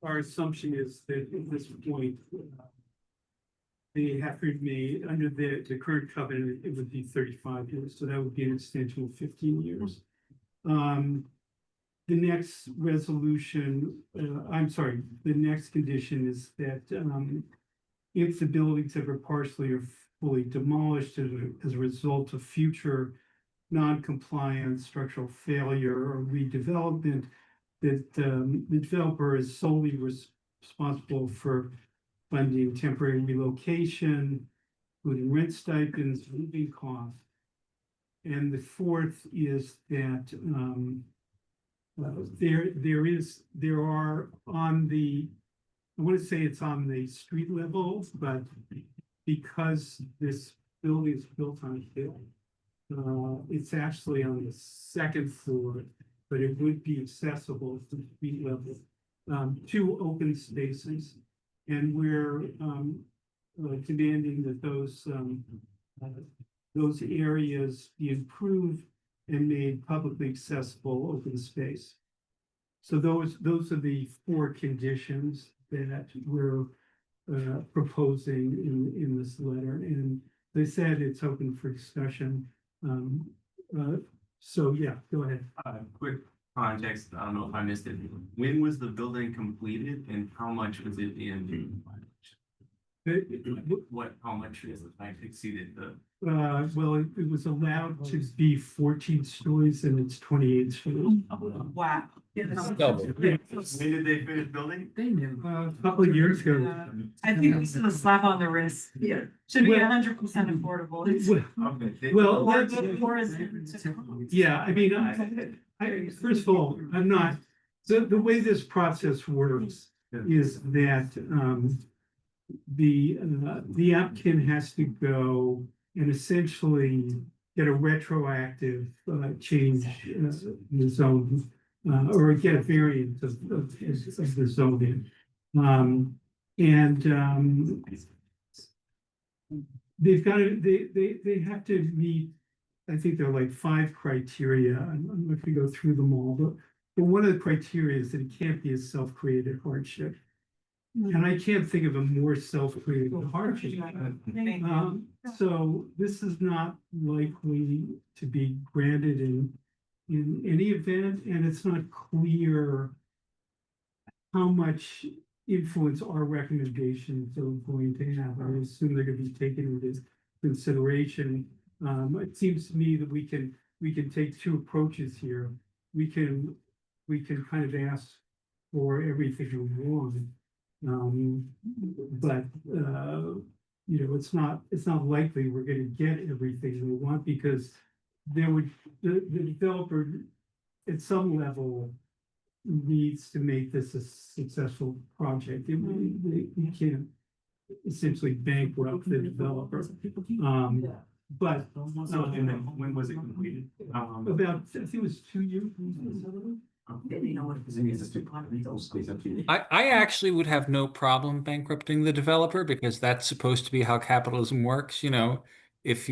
[SPEAKER 2] our assumption is that at this point, they have to remain under the current covenant, it would be 35 years. So that would be an extension of 15 years. The next resolution, the next condition is that if the buildings ever partially or fully demolished as a result of future non-compliance, structural failure, or redevelopment, that the developer is solely responsible for funding temporary relocation, including rent stipends, living costs. And the fourth is that there are on the, I want to say it's on the street level, but because this building is built on a hill, it's actually on the second floor, but it would be accessible from street level. 2 open spaces, and we're demanding that those areas be improved and made publicly accessible open space. So those are the 4 conditions that we're proposing in this letter, and they said it's open for discussion. So yeah, go ahead.
[SPEAKER 20] Quick context, I don't know if I missed it. When was the building completed and how much was it in? How much is it? I exceeded the.
[SPEAKER 2] Well, it was allowed to be 14 stories and it's 28 stories.
[SPEAKER 17] Wow.
[SPEAKER 1] Double.
[SPEAKER 2] Yeah.
[SPEAKER 20] When did they finish building?
[SPEAKER 17] They knew.
[SPEAKER 2] A couple of years ago.
[SPEAKER 17] I think this is a slap on the wrist. Yeah. Should be 100% affordable.
[SPEAKER 2] Well,
[SPEAKER 20] Okay.
[SPEAKER 2] yeah, I mean, I first of all, I'm not, the way this process works is that the applicant has to go and essentially get a retroactive change in the zone. or get a variance of the zoning. They've got to, they have to meet, I think there are like 5 criteria. I'm not gonna go through them all, but one of the criteria is that it can't be a self-created hardship. And I can't think of a more self-created hardship. So this is not likely to be granted in any event, and it's not clear how much influence our recommendations are going to have. I assume they're gonna be taken into consideration. It seems to me that we can take 2 approaches here. We can kind of ask for everything we want. But you know, it's not likely we're gonna get everything we want, because the developer at some level needs to make this a successful project. We can't essentially bankrupt the developer. But
[SPEAKER 20] when was it completed?
[SPEAKER 2] about, I think it was 2 years.
[SPEAKER 1] I actually would have no problem bankrupting the developer, because that's supposed to be how capitalism works. If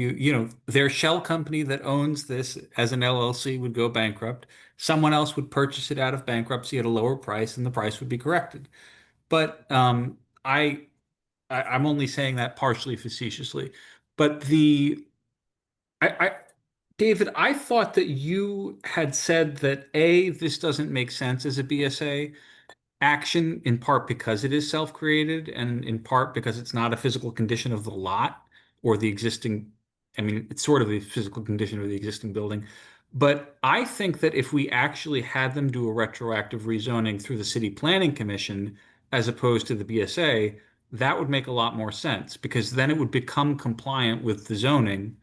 [SPEAKER 1] their shell company that owns this as an LLC would go bankrupt, someone else would purchase it out of bankruptcy at a lower price, and the price would be corrected. But I'm only saying that partially facetiously. But David, I thought that you had said that this doesn't make sense as a BSA action, in part because it is self-created, and in part because it's not a physical condition of the lot or the existing. I mean, it's sort of the physical condition of the existing building. But I think that if we actually had them do a retroactive rezoning through the City Planning Commission as opposed to the BSA, that would make a lot more sense, because then it would become compliant with the zoning,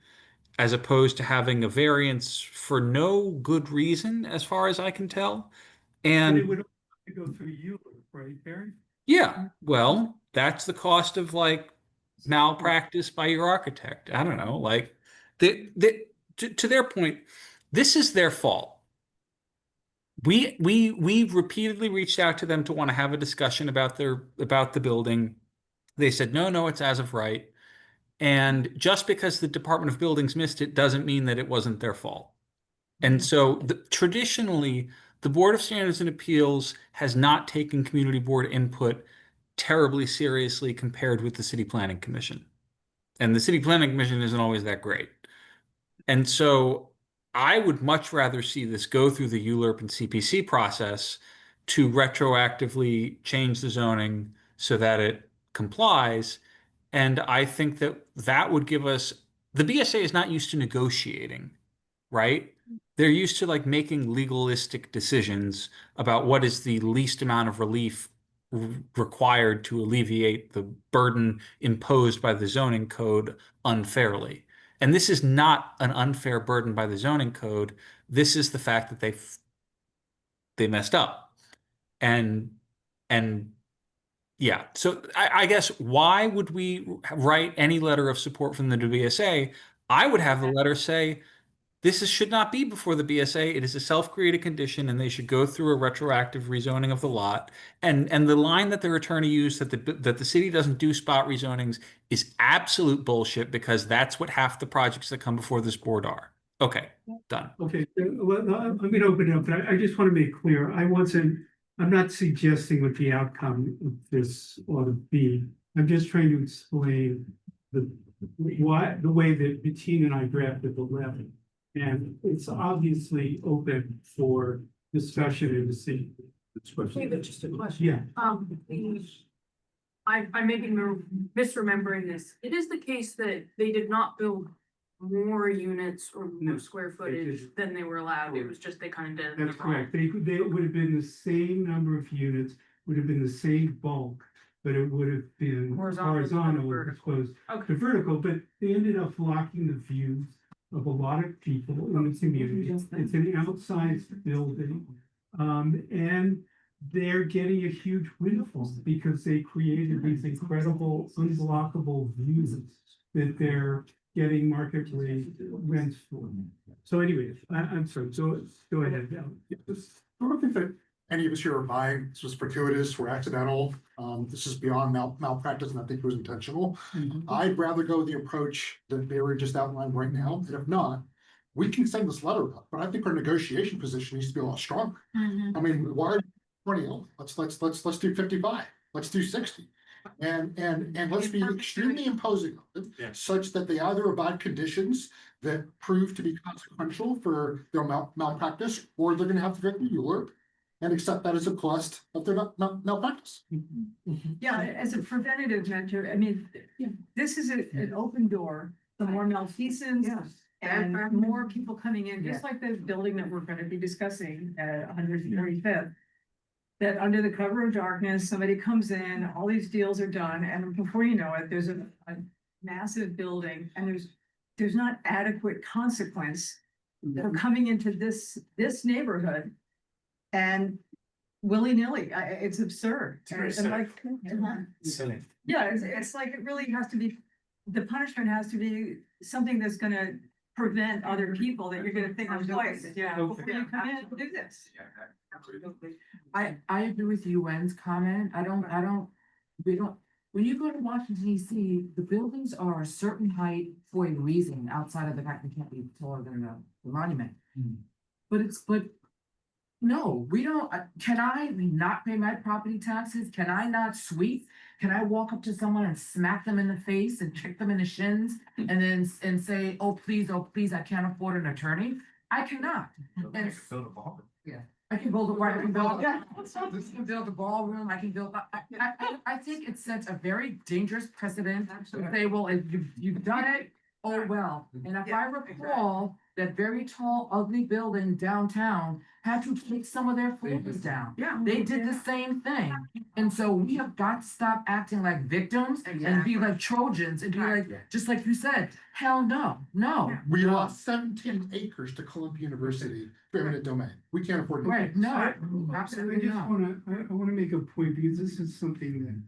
[SPEAKER 1] as opposed to having a variance for no good reason, as far as I can tell.
[SPEAKER 2] But
[SPEAKER 1] And
[SPEAKER 2] it would have to go through you, right, Barry?
[SPEAKER 1] yeah, well, that's the cost of like malpractice by your architect. I don't know, like to their point, this is their fault. We repeatedly reached out to them to want to have a discussion about the building. They said, no, it's as of right. And just because the Department of Buildings missed it doesn't mean that it wasn't their fault. And so traditionally, the Board of Standards and Appeals has not taken community board input terribly seriously compared with the City Planning Commission. And the City Planning Commission isn't always that great. And so I would much rather see this go through the ULURP and CPC process to retroactively change the zoning so that it complies. And I think that would give us, the BSA is not used to negotiating, right? They're used to like making legalistic decisions about what is the least amount of relief required to alleviate the burden imposed by the zoning code unfairly. And this is not an unfair burden by the zoning code. This is the fact that they messed up. And yeah, so I guess why would we write any letter of support from the BSA? I would have the letter say, should not be before the BSA. It is a self-created condition, and they should go through a retroactive rezoning of the lot. And the line that their attorney used, that the city doesn't do spot rezonings, is absolute bullshit, because that's what half the projects that come before this board are. Okay, done.
[SPEAKER 2] Okay, well, I'm gonna open it up, but I just want to make clear, I'm not suggesting what the outcome of this ought to be. I'm just trying to explain the way that Bettina and I drafted the letter. And it's obviously open for discussion in the city.
[SPEAKER 5] David, just a question.
[SPEAKER 2] Yeah.
[SPEAKER 5] I may be misremembering this. It is the case that they did not build more units or more square footage than they were allowed. It was just they kind of did.
[SPEAKER 2] That's correct. They would have been the same number of units, would have been the same bulk, but it would have been horizontal as opposed to vertical, but they ended up blocking the views of a lot of people in the community. It's an outside building. And they're getting a huge windfall because they created these incredible unblockable views that they're getting market rate rents for them. So anyway, I'm sorry, go ahead.
[SPEAKER 11] I don't think that any of us here are buying this was fortuitous or accidental. This is beyond malpractice, and I think it was intentional. I'd rather go the approach that they were just outlined right now, and if not, we can send this letter up, but I think our negotiation position needs to be a lot stronger. I mean, why are 20? Let's do 55. Let's do 60. And let's be extremely imposing on them, such that they either abide conditions that prove to be consequential for their malpractice, or they're gonna have to go to Europe and accept that as a cost of their malpractice.
[SPEAKER 9] Yeah, as a preventative measure, I mean, this is an open door, the more malfeasance. And more people coming in, just like the building that we're gonna be discussing at 135th. That under the cover of darkness, somebody comes in, all these deals are done, and before you know it, there's a massive building, and there's not adequate consequence for coming into this neighborhood. And willy-nilly, it's absurd. And like,
[SPEAKER 16] Silly.
[SPEAKER 9] yeah, it's like, it really has to be, the punishment has to be something that's gonna prevent other people that you're gonna think of twice, before you come in and do this.
[SPEAKER 15] I agree with Wen's comment. When you go to Washington DC, the buildings are a certain height for a reason, outside of the fact they can't be taller than the monument. But no, we don't, can I not pay my property taxes? Can I not sweep? Can I walk up to someone and smack them in the face and kick them in the shins and then say, oh, please, I can't afford an attorney? I cannot. And I can build I can build a ballroom, I can build, I think it sets a very dangerous precedent to say, well, if you've done it, oh, well. And if I recall, that very tall, ugly building downtown had to take some of their floors down.
[SPEAKER 9] Yeah.
[SPEAKER 15] They did the same thing. And so we have got to stop acting like victims and be like Trojans and be like, just like you said, hell no.
[SPEAKER 11] We lost 17 acres to Columbia University for eminent domain. We can't afford to.
[SPEAKER 15] Right, no,
[SPEAKER 2] I
[SPEAKER 15] absolutely
[SPEAKER 2] just
[SPEAKER 15] not.
[SPEAKER 2] I wanna make a point, because this is something that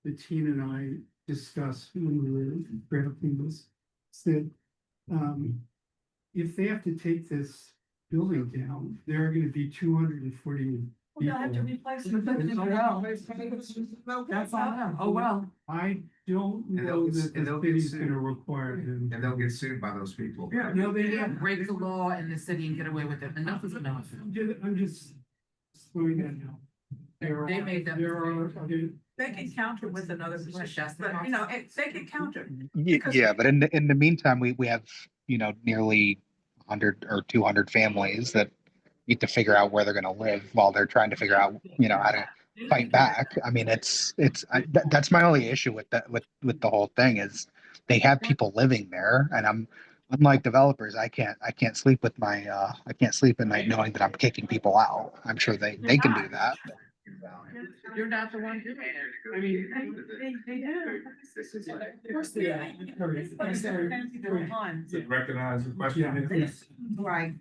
[SPEAKER 2] the team and I discussed when we were drafting this. That, if they have to take this building down, there are gonna be 240 people.
[SPEAKER 9] They'll have to replace it.
[SPEAKER 15] That's on them. Oh, well.
[SPEAKER 2] I don't know that the city's gonna require them.
[SPEAKER 12] And they'll get sued by those people.
[SPEAKER 2] No, they
[SPEAKER 15] They
[SPEAKER 2] have.
[SPEAKER 15] break the law in the city and get away with it. Enough is enough.
[SPEAKER 2] I'm just slowing that down.
[SPEAKER 15] They made them.
[SPEAKER 9] They can counter with another position, but they can counter.
[SPEAKER 8] Yeah, but in the meantime, we have, nearly 100 or 200 families that need to figure out where they're going to live while they're trying to figure out, how to fight back. I mean, that's my only issue with that, with the whole thing is they have people living there, and unlike developers, I can't sleep with I can't sleep at night knowing that I'm kicking people out. I'm sure they can do that.
[SPEAKER 15] You're not the one doing it.
[SPEAKER 2] I mean,
[SPEAKER 9] They do.
[SPEAKER 2] Of course they are.
[SPEAKER 16] Recognize the question.
[SPEAKER 18] Right.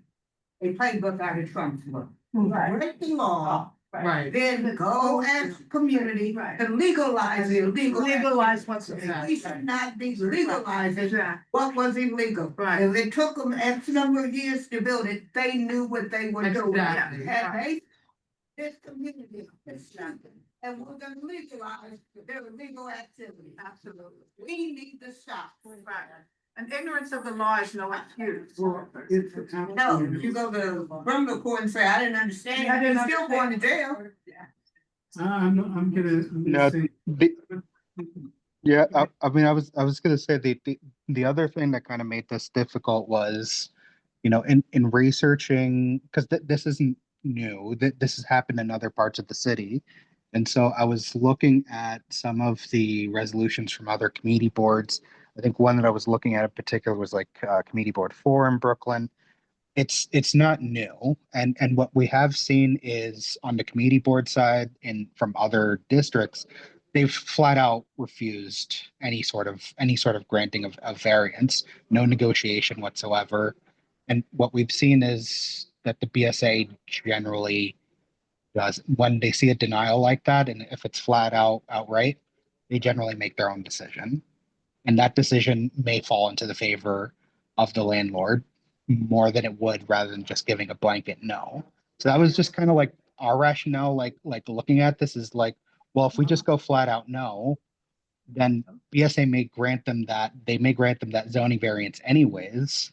[SPEAKER 18] A playbook out of Trump's book.
[SPEAKER 9] Right.
[SPEAKER 18] Break the law.
[SPEAKER 15] Right.
[SPEAKER 18] Then go as a community to legalize illegal.
[SPEAKER 9] Legalize what's.
[SPEAKER 18] We should not be legalizing
[SPEAKER 9] Exactly.
[SPEAKER 18] what was illegal.
[SPEAKER 9] Right.
[SPEAKER 18] If it took them X number of years to build it, they knew what they were doing.
[SPEAKER 15] Exactly.
[SPEAKER 18] And they, this community, is something, and we're gonna legalize their illegal activity. Absolutely. We need to stop.
[SPEAKER 9] And ignorance of the law is no excuse.
[SPEAKER 18] No, you go to criminal court and say, I didn't understand,
[SPEAKER 9] I didn't
[SPEAKER 18] you're still going to jail.
[SPEAKER 2] I'm gonna
[SPEAKER 8] No,
[SPEAKER 2] say.
[SPEAKER 8] Yeah, I mean, I was gonna say the other thing that kind of made this difficult was, in researching, because this isn't new, that this has happened in other parts of the city, and so I was looking at some of the resolutions from other community boards. I think one that I was looking at in particular was like Community Board 4 in Brooklyn. It's not new, and what we have seen is on the community board side and from other districts, they've flat out refused any sort of granting of variance, no negotiation whatsoever. And what we've seen is that the BSA generally does, when they see a denial like that, and if it's flat out outright, they generally make their own decision. And that decision may fall into the favor of the landlord more than it would rather than just giving a blanket no. So that was just kind of like our rationale, like looking at this is like, well, if we just go flat out no, then BSA may grant them that zoning variance anyways,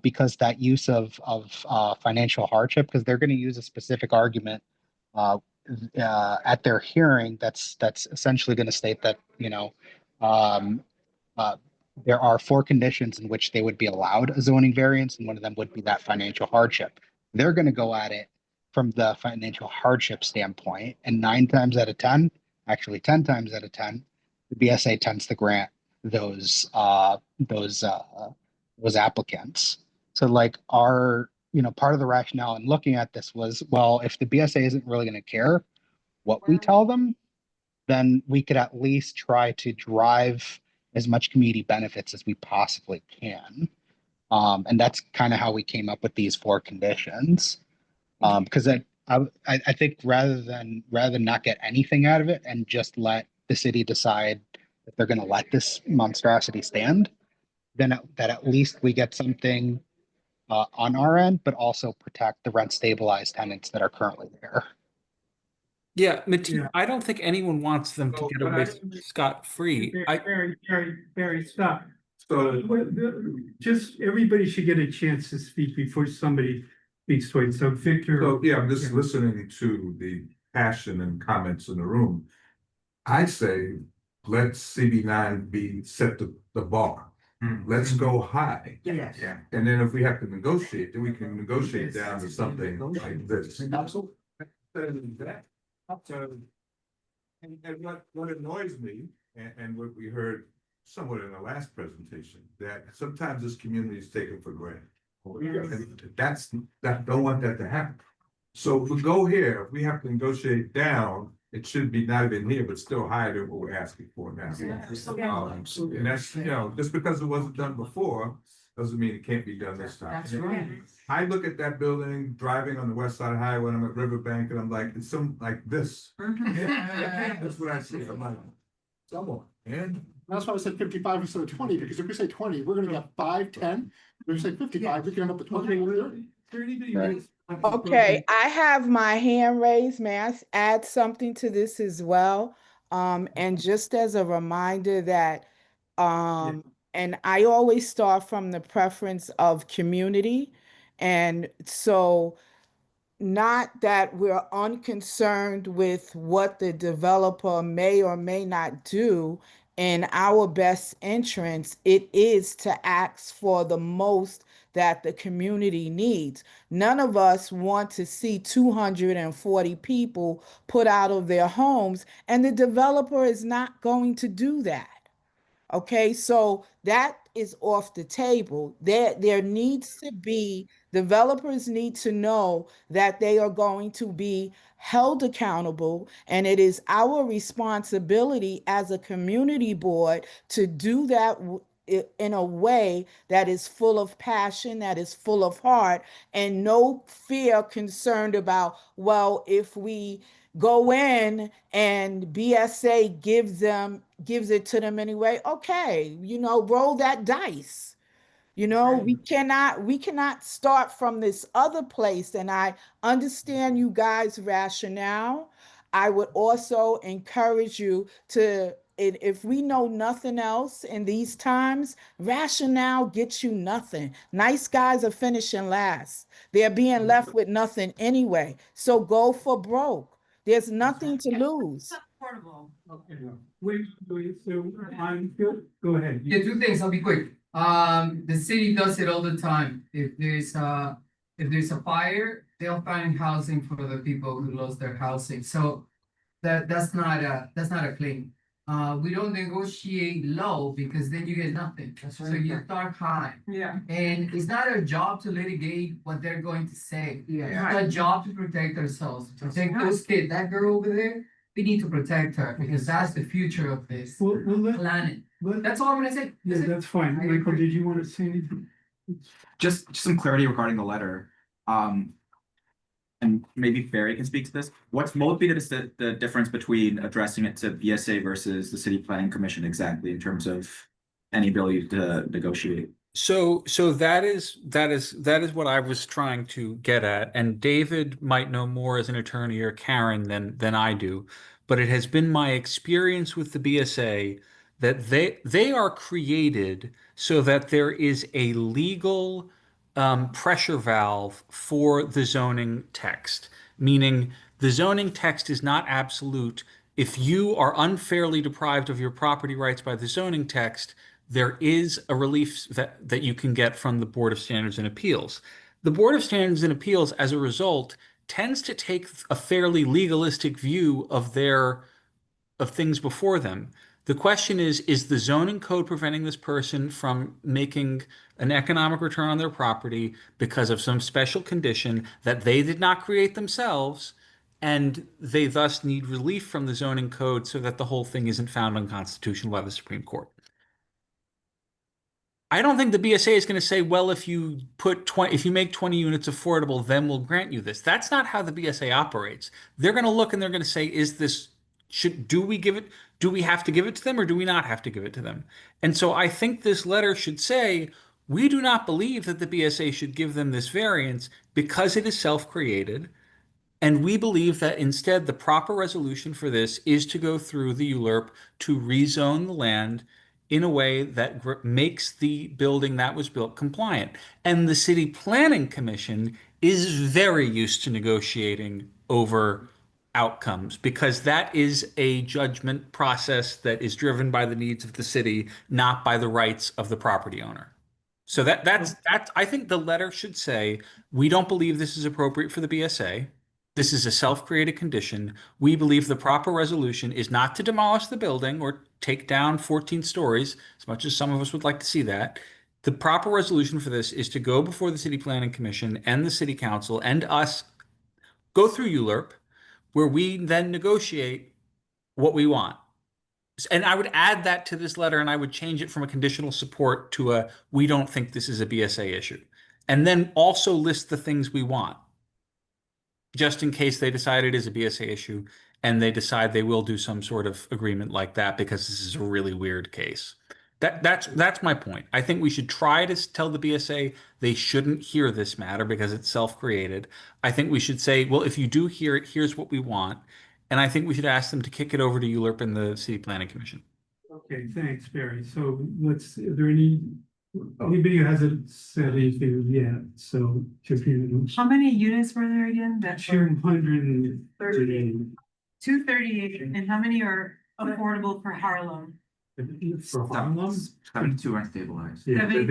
[SPEAKER 8] because that use of financial hardship, because they're going to use a specific argument uh, at their hearing that's essentially going to state that, um, uh, there are four conditions in which they would be allowed a zoning variance, and one of them would be that financial hardship. They're going to go at it from the financial hardship standpoint, and 9 times out of 10, actually 10 times out of 10, the BSA tends to grant those those applicants. So like part of the rationale in looking at this was, well, if the BSA isn't really going to care what we tell them, then we could at least try to drive as much community benefits as we possibly can. And that's kind of how we came up with these four conditions. Because I think rather than not get anything out of it and just let the city decide that they're going to let this monstrosity stand, then that at least we get something on our end, but also protect the rent stabilized tenants that are currently there.
[SPEAKER 1] Yeah, I don't think anyone wants them to get away scot-free.
[SPEAKER 2] Barry, stop.
[SPEAKER 16] So,
[SPEAKER 2] Just, everybody should get a chance to speak before somebody speaks twice. So Victor.
[SPEAKER 16] so yeah, I'm just listening to the passion and comments in the room. I say, let CB9 set the bar. Let's go high.
[SPEAKER 15] Yes.
[SPEAKER 16] Yeah. And then if we have to negotiate, then we can negotiate down to something like this.
[SPEAKER 11] Absolutely.
[SPEAKER 16] And what annoys me, and what we heard somewhat in the last presentation, that sometimes this community is taken for granted. And don't want that to happen. So if we go here, if we have to negotiate down, it should be not even here, but still higher than what we're asking for now. And that's, just because it wasn't done before, doesn't mean it can't be done this time.
[SPEAKER 15] That's right.
[SPEAKER 16] I look at that building driving on the west side highway when I'm at Riverbank, and I'm like, it's some like this. That's what I see. I'm like, someone. And
[SPEAKER 11] That's why I said 55 instead of 20, because if we say 20, we're gonna get 5, 10. If we say 55, we can end up with 20.
[SPEAKER 13] Okay, I have my hand raised. May I add something to this as well? And just as a reminder that, and I always start from the preference of community. And so not that we're unconcerned with what the developer may or may not do in our best interest, it is to ask for the most that the community needs. None of us want to see 240 people put out of their homes, and the developer is not going to do that. Okay, so that is off the table. There needs to be, developers need to know that they are going to be held accountable, and it is our responsibility as a community board to do that in a way that is full of passion, that is full of heart, and no fear concerned about, well, if we go in and BSA gives it to them anyway, okay, roll that dice. We cannot start from this other place. And I understand you guys' rationale. I would also encourage you to, if we know nothing else in these times, rationale gets you nothing. Nice guys are finishing last. They're being left with nothing anyway. So go for broke. There's nothing to lose.
[SPEAKER 15] Portable.
[SPEAKER 2] Okay, wait, so go ahead.
[SPEAKER 18] Yeah, two things, I'll be quick. The city does it all the time. If there's a fire, they'll find housing for the people who lost their housing. So that's not a claim. We don't negotiate low because then you get nothing. So you start high.
[SPEAKER 15] Yeah.
[SPEAKER 18] And it's not our job to litigate what they're going to say.
[SPEAKER 15] Yeah.
[SPEAKER 18] It's our job to protect ourselves, to protect those kids. That girl over there, we need to protect her because that's the future of this planet. That's all I'm gonna say.
[SPEAKER 2] Yeah, that's fine. Michael, did you want to say anything?
[SPEAKER 21] Just some clarity regarding the letter. And maybe Barry can speak to this. What's be the difference between addressing it to BSA versus the City Planning Commission exactly in terms of any ability to negotiate.
[SPEAKER 1] So that is what I was trying to get at, and David might know more as an attorney, or Karen, than I do, but it has been my experience with the BSA that they are created so that there is a legal pressure valve for the zoning text, meaning the zoning text is not absolute. If you are unfairly deprived of your property rights by the zoning text, there is a relief that you can get from the Board of Standards and Appeals. The Board of Standards and Appeals, as a result, tends to take a fairly legalistic view of things before them. The question is the zoning code preventing this person from making an economic return on their property because of some special condition that they did not create themselves, and they thus need relief from the zoning code so that the whole thing isn't found unconstitutional by the Supreme Court? I don't think the BSA is going to say, well, if you make 20 units affordable, then we'll grant you this. That's not how the BSA operates. They're going to look and they're going to say, do we have to give it to them, or do we not have to give it to them? And so I think this letter should say, we do not believe that the BSA should give them this variance because it is self-created. And we believe that instead the proper resolution for this is to go through the ULURP to rezone the land in a way that makes the building that was built compliant. And the City Planning Commission is very used to negotiating over outcomes, because that is a judgment process that is driven by the needs of the city, not by the rights of the property owner. So that's I think the letter should say, we don't believe this is appropriate for the BSA. This is a self-created condition. We believe the proper resolution is not to demolish the building or take down 14 stories, as much as some of us would like to see that. The proper resolution for this is to go before the City Planning Commission and the City Council and us, go through ULURP, where we then negotiate what we want. And I would add that to this letter, and I would change it from a conditional support to a, we don't think this is a BSA issue. And then also list the things we want, just in case they decide it is a BSA issue and they decide they will do some sort of agreement like that because this is a really weird case. That's my point. I think we should try to tell the BSA they shouldn't hear this matter because it's self-created. I think we should say, well, if you do hear it, here's what we want. And I think we should ask them to kick it over to ULURP and the City Planning Commission.
[SPEAKER 2] Okay, thanks, Barry. So is there anybody who hasn't said anything yet? So
[SPEAKER 17] How many units were there again? That
[SPEAKER 2] 238.
[SPEAKER 17] 238, and how many are affordable for Harlem?
[SPEAKER 2] For Harlem?
[SPEAKER 21] 72 are stabilized.
[SPEAKER 2] Yeah, but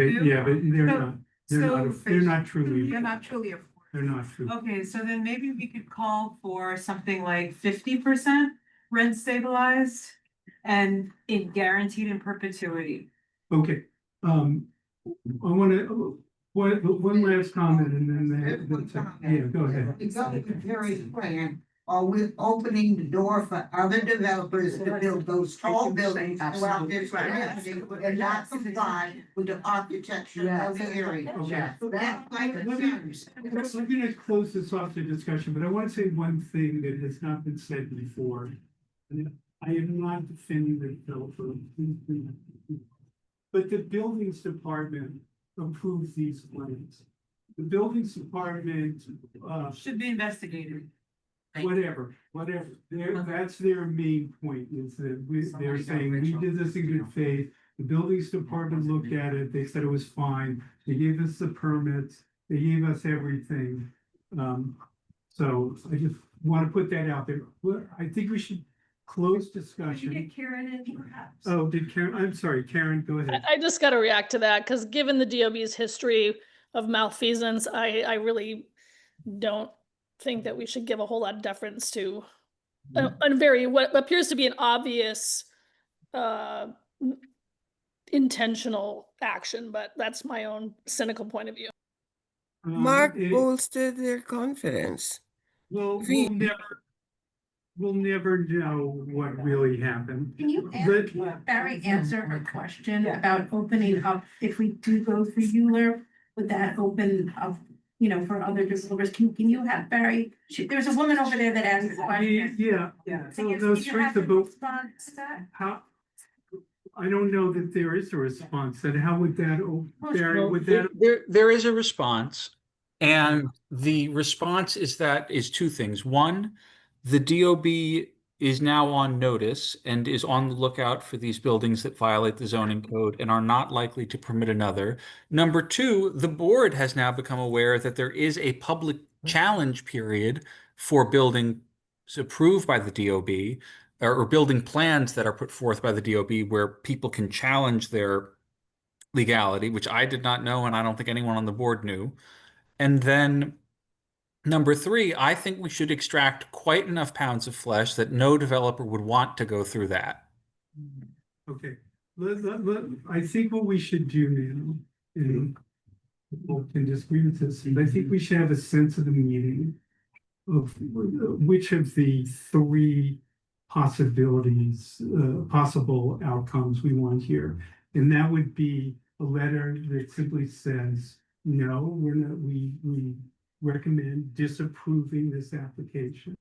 [SPEAKER 2] they're not truly.
[SPEAKER 17] They're not truly
[SPEAKER 2] They're not true.
[SPEAKER 17] Okay, so then maybe we could call for something like 50% rent stabilized and guaranteed in perpetuity.
[SPEAKER 2] Okay, I wanna, one last comment and then, go ahead.
[SPEAKER 7] Exactly, Jerry's plan, are we opening the door for other developers to build those tall buildings throughout this community and not comply with the architecture of the area?
[SPEAKER 2] Okay.
[SPEAKER 7] So that's my concerns.
[SPEAKER 2] I'm gonna close this off the discussion, but I want to say one thing that has not been said before. And I am not defending the developer, but the buildings department approves these plans. The buildings department,
[SPEAKER 17] Should be investigated.
[SPEAKER 2] whatever, that's their main point, is that they're saying, we did this in good faith. The buildings department looked at it, they said it was fine, they gave us the permits, they gave us everything. So I just want to put that out there. Well, I think we should close discussion.
[SPEAKER 5] Did you get Karen in perhaps?
[SPEAKER 2] Oh, did Karen, I'm sorry, Karen, go ahead.
[SPEAKER 19] I just got to react to that because given the DOB's history of malfeasance, I really don't think that we should give a whole lot of deference to a very, what appears to be an obvious intentional action, but that's my own cynical point of view.
[SPEAKER 22] Mark bolstered their confidence.
[SPEAKER 2] Well, we'll never know what really happened.
[SPEAKER 23] Can you Barry answer her question about opening up, if we do go through ULURP, would that open up, for other developers? Can you have Barry, there's a woman over there that asked a question.
[SPEAKER 2] Yeah.
[SPEAKER 23] So
[SPEAKER 2] Those strength of both.
[SPEAKER 23] respond to that?
[SPEAKER 2] I don't know that there is a response, then how would that, Barry,
[SPEAKER 1] Well,
[SPEAKER 2] would that?
[SPEAKER 1] there is a response, and the response is two things. One, the DOB is now on notice and is on the lookout for these buildings that violate the zoning code and are not likely to permit another. Number two, the board has now become aware that there is a public challenge period for buildings approved by the DOB or building plans that are put forth by the DOB where people can challenge their legality, which I did not know, and I don't think anyone on the board knew. And then number three, I think we should extract quite enough pounds of flesh that no developer would want to go through that.
[SPEAKER 2] Okay, I think what we should do now, and people can disagree with this, but I think we should have a sense of the meeting of which of the three possibilities, possible outcomes we want here. And that would be a letter that simply says, no, we're not, we recommend disapproving this application.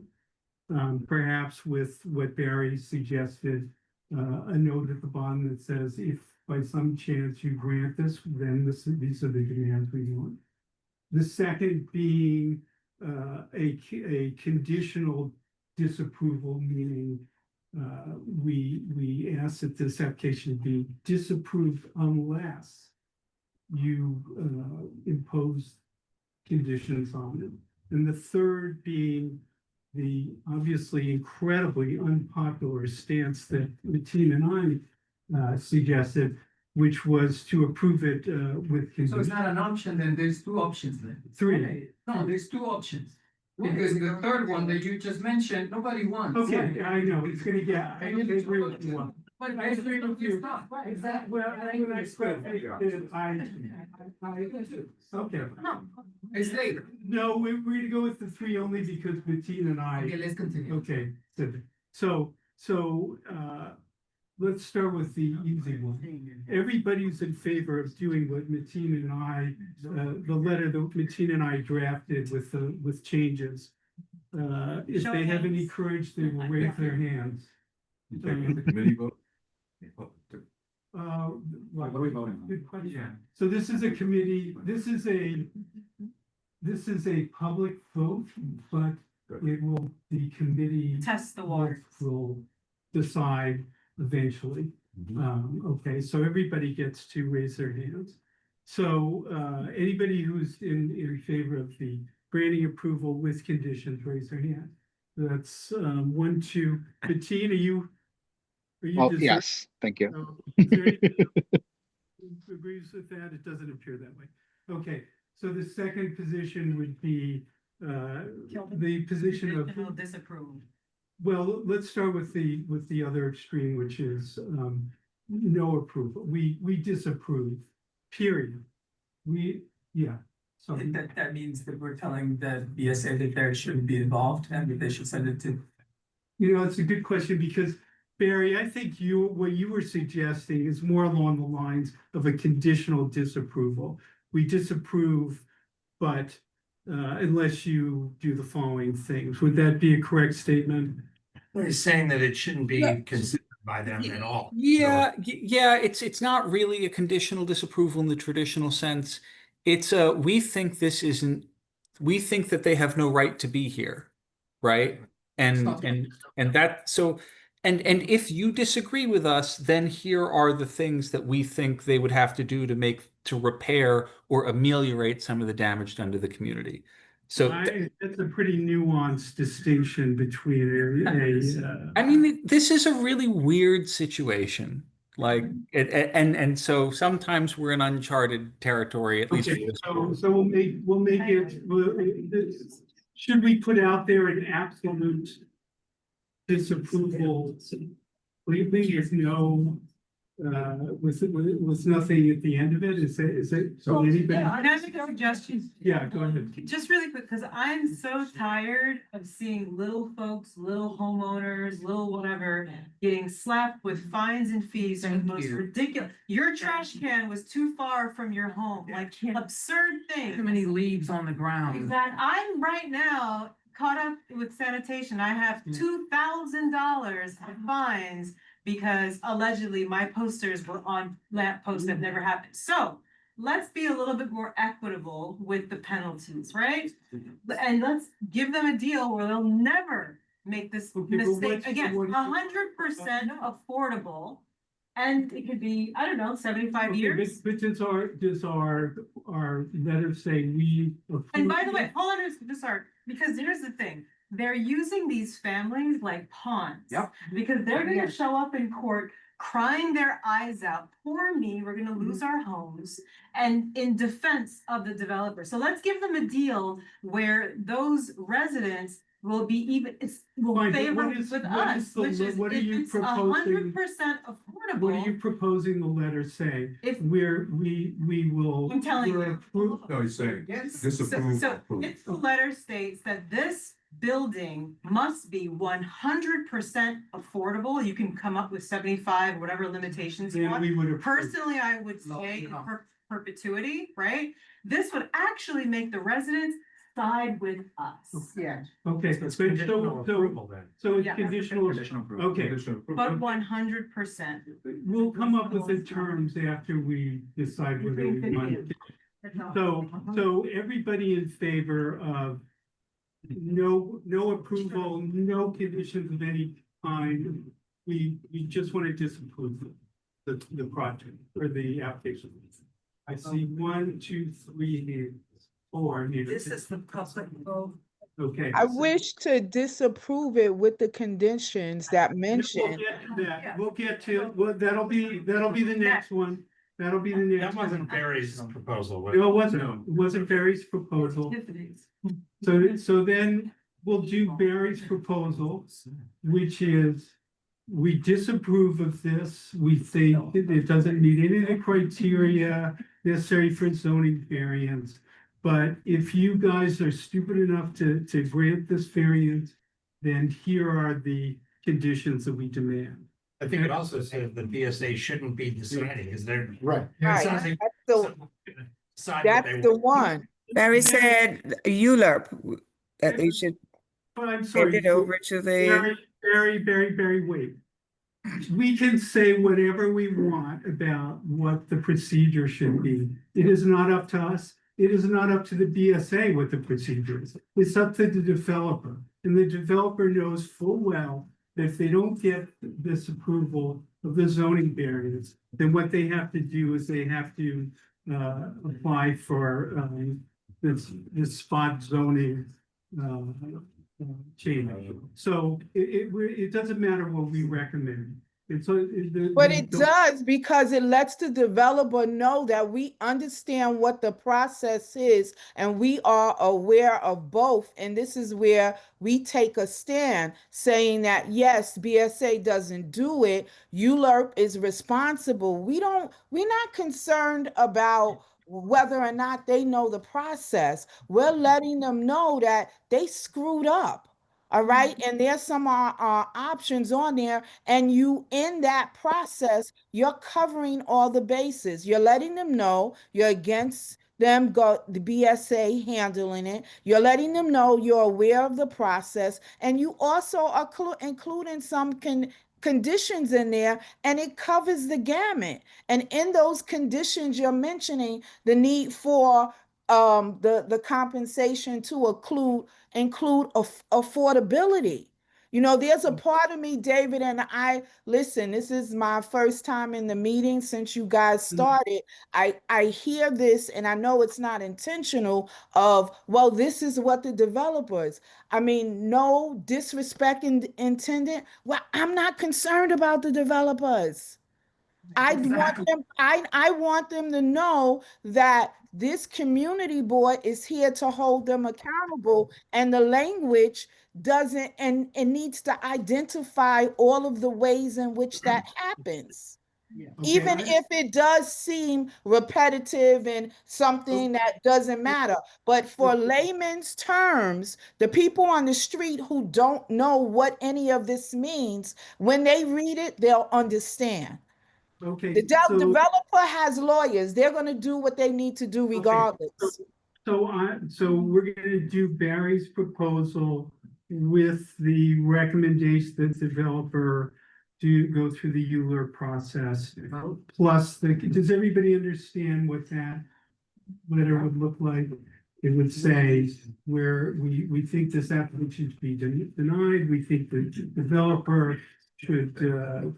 [SPEAKER 2] Perhaps with what Barry suggested, a note at the bottom that says, if by some chance you grant this, then these are the demands we want. The second being a conditional disapproval, meaning we ask that this application be disapproved unless you impose conditions on it. And the third being the obviously incredibly unpopular stance that Mateen and I suggested, which was to approve it with
[SPEAKER 18] So it's
[SPEAKER 2] conditions.
[SPEAKER 18] not an option, then there's two options then.
[SPEAKER 2] Three.
[SPEAKER 18] No, there's two options. Because the third one that you just mentioned, nobody wants.
[SPEAKER 2] Okay, I know, it's gonna get, I agree with you.
[SPEAKER 18] But I agree with you.
[SPEAKER 2] Exactly. Well, I said, okay.
[SPEAKER 18] It's later.
[SPEAKER 2] No, we're gonna go with the three only because Bettina and I.
[SPEAKER 18] Okay, let's continue.
[SPEAKER 2] Okay, so, let's start with the easy one. Everybody who's in favor of doing what Mateen and I, the letter that Mateen and I drafted with changes. If they have any courage, they will raise their hands.
[SPEAKER 16] You taking the committee vote?
[SPEAKER 2] What are we voting on? Good question. So this is a committee, this is a public vote, but it will, the committee.
[SPEAKER 17] Test the water.
[SPEAKER 2] Will decide eventually. Okay, so everybody gets to raise their hands. So, anybody who's in favor of the granting approval with conditions, raise their hand. That's, 1, 2, Bettine, are you?
[SPEAKER 8] Oh, yes, thank you.
[SPEAKER 2] Is there anyone who agrees with that? It doesn't appear that way. Okay, so the second position would be, the position of.
[SPEAKER 17] Disapprove.
[SPEAKER 2] Well, let's start with the other extreme, which is no approval. We disapprove, period. So
[SPEAKER 18] That means that we're telling the BSA that they shouldn't be involved and that they should send it to.
[SPEAKER 2] it's a good question because Barry, I think what you were suggesting is more along the lines of a conditional disapproval. We disapprove, but unless you do the following things. Would that be a correct statement?
[SPEAKER 18] He's saying that it shouldn't be considered by them at all.
[SPEAKER 1] Yeah, it's not really a conditional disapproval in the traditional sense. It's we think that they have no right to be here, right? And that so and if you disagree with us, then here are the things that we think they would have to do to repair or ameliorate some of the damage done to the community. So
[SPEAKER 2] that's a pretty nuanced distinction between
[SPEAKER 1] I mean, this is a really weird situation. Like and so sometimes we're in uncharted territory, at least.
[SPEAKER 2] Okay, so we'll make it, should we put out there an absolute disapproval? Completely, there's no, with nothing at the end of it, is it? So anybody?
[SPEAKER 17] Can I make a suggestion?
[SPEAKER 2] Yeah, go ahead.
[SPEAKER 17] Just really quick, because I'm so tired of seeing little folks, little homeowners, little whatever, getting slapped with fines and fees for the most ridiculous. Your trash can was too far from your home, like absurd things.
[SPEAKER 15] Too many leaves on the ground.
[SPEAKER 17] Exactly. I'm right now caught up with sanitation. I have $2,000 of fines because allegedly my posters were on lamp posts that never happened. So let's be a little bit more equitable with the penalties, right? And let's give them a deal where they'll never make this
[SPEAKER 2] Okay, but
[SPEAKER 17] mistake
[SPEAKER 2] what's-
[SPEAKER 17] again.
[SPEAKER 2] what-
[SPEAKER 17] 100% affordable. And it could be, I don't know, 75
[SPEAKER 2] Okay,
[SPEAKER 17] years.
[SPEAKER 2] But does our letter say we?
[SPEAKER 17] And by the
[SPEAKER 2] approve
[SPEAKER 17] way,
[SPEAKER 2] it?
[SPEAKER 17] hold on, just Art, because here's the thing, they're using these families like pawns.
[SPEAKER 12] Yep.
[SPEAKER 17] Because they're gonna show up in court crying their eyes out, poor me, we're gonna lose our homes. And in defense of the developer, so let's give them a deal where those residents will be even, will
[SPEAKER 2] Fine, but
[SPEAKER 17] favor
[SPEAKER 2] what is-
[SPEAKER 17] with
[SPEAKER 2] what is
[SPEAKER 17] us,
[SPEAKER 2] the-
[SPEAKER 17] which is,
[SPEAKER 2] what are
[SPEAKER 17] if
[SPEAKER 2] you
[SPEAKER 17] it's
[SPEAKER 2] proposing?
[SPEAKER 17] 100% affordable.
[SPEAKER 2] What are you proposing the letter say?
[SPEAKER 17] If-
[SPEAKER 2] we will.
[SPEAKER 17] I'm telling
[SPEAKER 2] we're
[SPEAKER 17] you.
[SPEAKER 2] approve-
[SPEAKER 16] No, he's saying
[SPEAKER 7] Yes.
[SPEAKER 16] disapprove.
[SPEAKER 17] So
[SPEAKER 16] approve.
[SPEAKER 17] if the letter states that this building must be 100% affordable, you can come up with 75, whatever limitations you
[SPEAKER 2] Then
[SPEAKER 17] want.
[SPEAKER 2] we would approve.
[SPEAKER 17] Personally, I would say perpetuity, right? This would actually make the residents side with us.
[SPEAKER 7] Yeah.
[SPEAKER 2] Okay, so it's conditional approval then. So it's
[SPEAKER 17] Yeah.
[SPEAKER 2] conditional.
[SPEAKER 12] Conditional approval.
[SPEAKER 2] Okay,
[SPEAKER 16] Conditional approval.
[SPEAKER 17] But 100%.
[SPEAKER 2] we'll come up with the terms after we decide whether we want. So everybody in favor of no approval, no conditions of any kind. We just want to disapprove the project or the application. I see 1, 2, 3 hands, 4.
[SPEAKER 5] This is the public vote.
[SPEAKER 2] Okay.
[SPEAKER 13] I wish to disapprove it with the conditions that
[SPEAKER 2] We'll
[SPEAKER 13] mentioned.
[SPEAKER 2] get to that. We'll get to, well, that'll be the next one. That'll be the next.
[SPEAKER 4] That wasn't Barry's proposal. was
[SPEAKER 2] No, it wasn't. It wasn't Barry's proposal.
[SPEAKER 17] Tiffany's.
[SPEAKER 2] So then we'll do Barry's proposal, which is we disapprove of this. We think it doesn't meet any of the criteria necessary for zoning variance. But if you guys are stupid enough to grant this variance, then here are the conditions that we demand.
[SPEAKER 4] I think it also says the BSA shouldn't be deciding, is there?
[SPEAKER 11] Right.
[SPEAKER 13] Right,
[SPEAKER 4] Sounds like
[SPEAKER 13] that's the,
[SPEAKER 4] someone's gonna decide what
[SPEAKER 13] that's
[SPEAKER 4] they
[SPEAKER 13] the
[SPEAKER 4] want.
[SPEAKER 13] one.
[SPEAKER 22] Barry said ULURP, that they should
[SPEAKER 2] But I'm
[SPEAKER 22] send
[SPEAKER 2] sorry.
[SPEAKER 22] it over to the,
[SPEAKER 2] Very, wait. We can say whatever we want about what the procedure should be. It is not up to us. It is not up to the BSA what the procedure is. It's up to the developer. And the developer knows full well that if they don't get this approval of the zoning variance, then what they have to do is they have to apply for this spot zoning change. So it doesn't matter what we recommend. It's
[SPEAKER 13] But it does, because it lets the developer know that we understand what the process is and we are aware of both. And this is where we take a stand saying that, yes, BSA doesn't do it. ULURP is responsible. We're not concerned about whether or not they know the process. We're letting them know that they screwed up. All right. And there's some options on there. And you, in that process, you're covering all the bases. You're letting them know you're against them, the BSA handling it. You're letting them know you're aware of the process. And you also are including some conditions in there, and it covers the gamut. And in those conditions, you're mentioning the need for the compensation to include affordability. You know, there's a part of me, David, and listen, this is my first time in the meeting since you guys started. I hear this and I know it's not intentional of, well, this is what the developers, I mean, no disrespect intended. Well, I'm not concerned about the developers. I want them to know that this community board is here to hold them accountable, and the language doesn't and needs to identify all of the ways in which that happens. Even if it does seem repetitive and something that doesn't matter. But for layman's terms, the people on the street who don't know what any of this means, when they read it, they'll understand.
[SPEAKER 2] Okay.
[SPEAKER 13] The developer has lawyers. They're going to do what they need to do regardless.
[SPEAKER 2] So we're going to do Barry's proposal with the recommendation that the developer go through the Euler process. Plus, does everybody understand what that letter would look like? It would say where we think this application should be denied, we think the developer should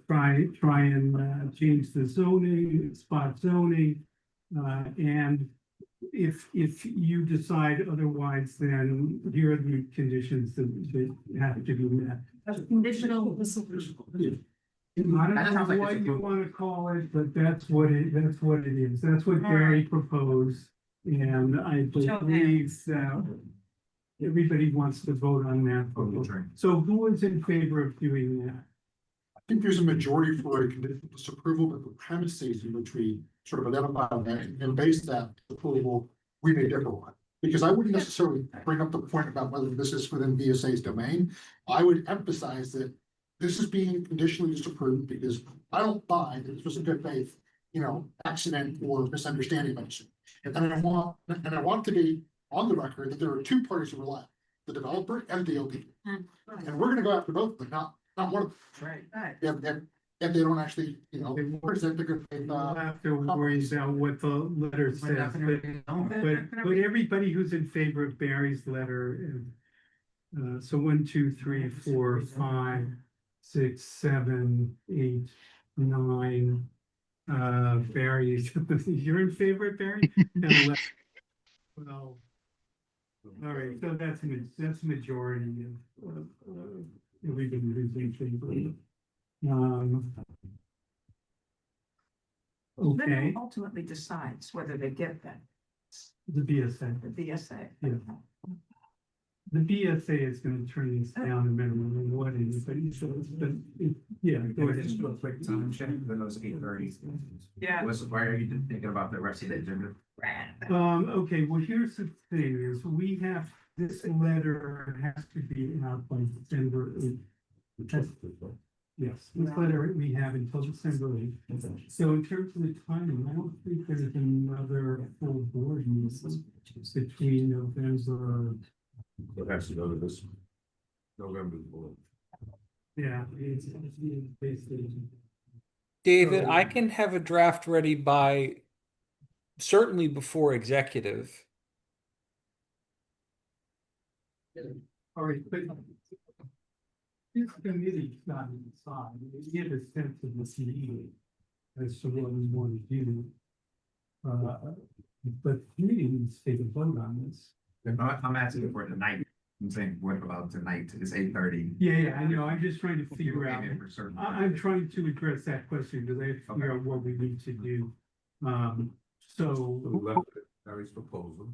[SPEAKER 2] try and change the zoning, spot zoning. And if you decide otherwise, then here are the conditions that have to be met.
[SPEAKER 23] A conditional.
[SPEAKER 2] I don't know what you want to call it, but that's what it is. That's what Barry proposed. And I believe that everybody wants to vote on that. So who is in favor of doing that?
[SPEAKER 11] I think there's a majority for a conditional disapproval, but the premises in which we sort of identify that and base that approval, we may differ on. Because I wouldn't necessarily bring up the point about whether this is within VSA's domain. I would emphasize that this is being conditionally disapproved because I don't buy that this was a good faith, accident or misunderstanding of it. And I want to be on the record that there are two parties who were left, the developer and the OP. And we're gonna go after both of them, not one of them.
[SPEAKER 23] Right.
[SPEAKER 11] And they don't actually, present the good faith.
[SPEAKER 2] We'll have to worry about what the letter says, but everybody who's in favor of Barry's letter. So 1, 2, 3, 4, 5, 6, 7, 8, 9. Barry, you're in favor, Barry? And 11. Well, all right, so that's majority of everybody who's in favor. Okay,
[SPEAKER 23] Ultimately decides whether they get that,
[SPEAKER 2] the BSA.
[SPEAKER 23] the BSA.
[SPEAKER 2] Yeah. The BSA is gonna turn this down no matter what it is, but yeah, go ahead.
[SPEAKER 12] Just do a quick time check, then it was 8:30.
[SPEAKER 23] Yeah.
[SPEAKER 12] Why are you thinking about the rest of the agenda?
[SPEAKER 2] Okay, well, here's the thing is we have, this letter has to be out by December 8th. Yes, this letter we have until December 8th. So in terms of the timing, I don't think there's another full board meeting between November.
[SPEAKER 16] It has to go to this November board.
[SPEAKER 2] Yeah, it's basically.
[SPEAKER 1] David, I can have a draft ready by certainly before executive.
[SPEAKER 2] All right, but this committee's not inside, we get a sense of the CE as to what we want to do. But committee needs to take a vote on this.
[SPEAKER 12] I'm asking for tonight. I'm saying, what about tonight? It's 8:30.
[SPEAKER 2] Yeah, I know, I'm just trying to figure out,
[SPEAKER 12] For certain.
[SPEAKER 2] I'm trying to address that question, because I have to figure out what we need to do. So,
[SPEAKER 16] We left it, Barry's proposal.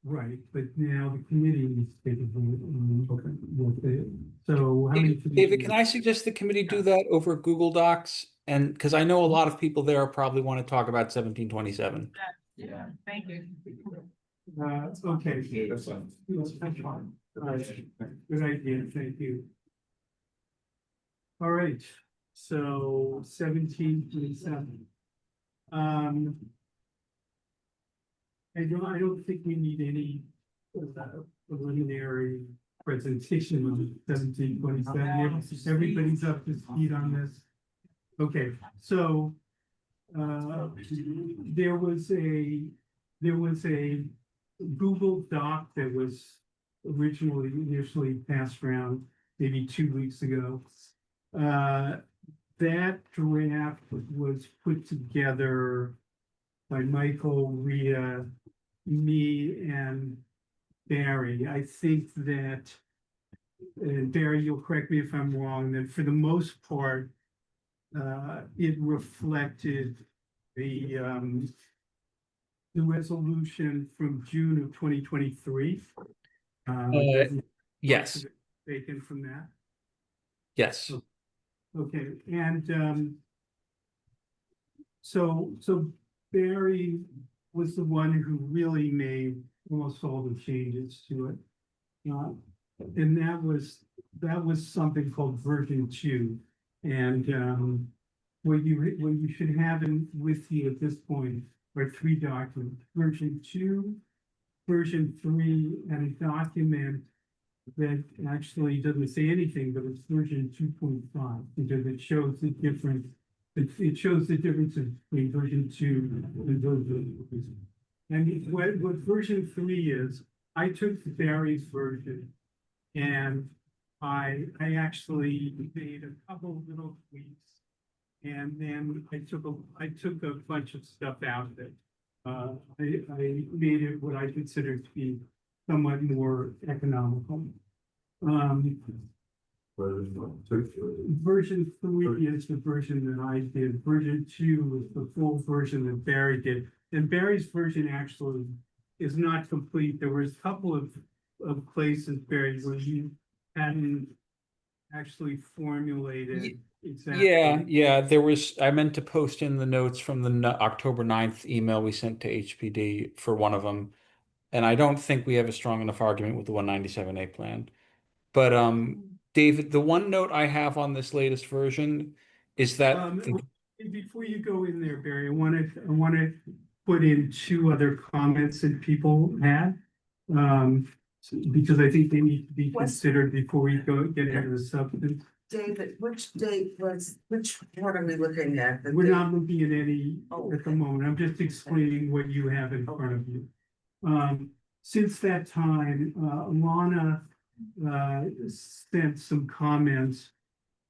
[SPEAKER 2] right, but now the committee needs to take a vote on what they, so how many?
[SPEAKER 1] David, can I suggest the committee do that over Google Docs? And because I know a lot of people there probably want to talk about 1727.
[SPEAKER 17] Yeah, thank you.
[SPEAKER 2] Okay.
[SPEAKER 16] That's fine.
[SPEAKER 2] All right, good idea, thank you. All right, so 1727. I don't think we need any preliminary presentation on 1727. Everybody's up to speed on this. Okay, so there was a Google Doc that was initially passed around maybe 2 weeks ago. That draft was put together by Michael, Rhea, me, and Barry. I think that, Barry, you'll correct me if I'm wrong, that for the most part, it reflected the resolution from June of 2023.
[SPEAKER 1] Yes.
[SPEAKER 2] Taken from that.
[SPEAKER 1] Yes.
[SPEAKER 2] Okay, and so Barry was the one who really made almost all the changes to it. And that was something called version 2. And what you should have with you at this point are 3 documents: version 2, version 3, and a document that actually doesn't say anything, but it's version 2.5 because it shows the difference. It shows the differences between version 2 and version 3. And what version 3 is, I took Barry's version and I actually made a couple of little tweaks. And then I took a bunch of stuff out of it. I made it what I consider to be somewhat more economical. Version 3 is the version that I did. Version 2 is the full version that Barry did. And Barry's version actually is not complete. There was a couple of places, Barry, where you hadn't actually formulated exactly.
[SPEAKER 1] Yeah, there was, I meant to post in the notes from the October 9th email we sent to HPD for one of them. And I don't think we have a strong enough argument with the 197A plan. But David, the one note I have on this latest version is that
[SPEAKER 2] Before you go in there, Barry, I want to put in two other comments that people had. Because I think they need to be considered before we get into the substance.
[SPEAKER 7] David, which one are we looking at?
[SPEAKER 2] We're not looking at any at the moment. I'm just explaining what you have in front of you. Since that time, Alana sent some comments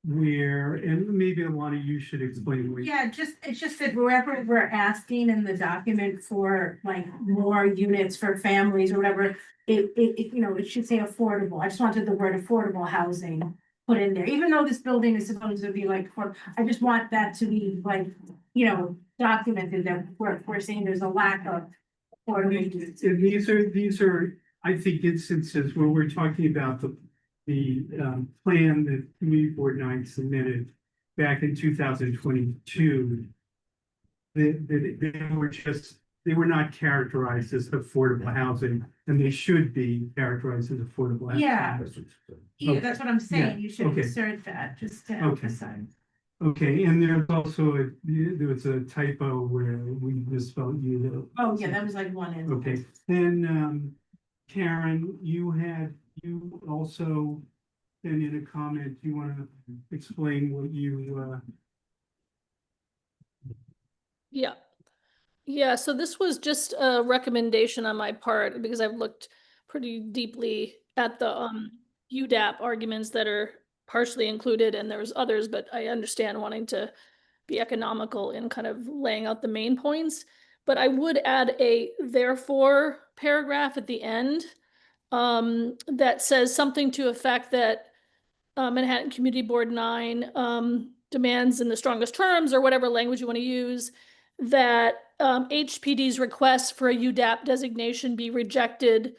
[SPEAKER 2] where, and maybe Alana, you should explain.
[SPEAKER 23] Yeah, it's just that wherever we're asking in the document for like more units for families or whatever, it should say affordable. I just wanted the word affordable housing put in there, even though this building is supposed to be like, I just want that to be like, documented that we're saying there's a lack of affordable units.
[SPEAKER 2] And these are, I think, instances where we're talking about the plan that Community Board 9 submitted back in 2022. They were not characterized as affordable housing, and they should be characterized as affordable housing.
[SPEAKER 23] Yeah, that's what I'm saying. You should
[SPEAKER 2] Okay.
[SPEAKER 23] insert that just to
[SPEAKER 2] Okay.
[SPEAKER 23] emphasize.
[SPEAKER 2] Okay, and there's also there was a typo where we misspelled you.
[SPEAKER 23] Oh, yeah, that was like one in.
[SPEAKER 2] Okay, then Karen, you also sent in a comment. Do you want to explain what you
[SPEAKER 19] Yeah, so this was just a recommendation on my part because I've looked pretty deeply at the UDAP arguments that are partially included, and there's others, but I understand wanting to be economical in kind of laying out the main points. But I would add a therefore paragraph at the end that says something to effect that Manhattan Community Board 9 demands in the strongest terms, or whatever language you want to use, that HPD's request for a UDAP designation be rejected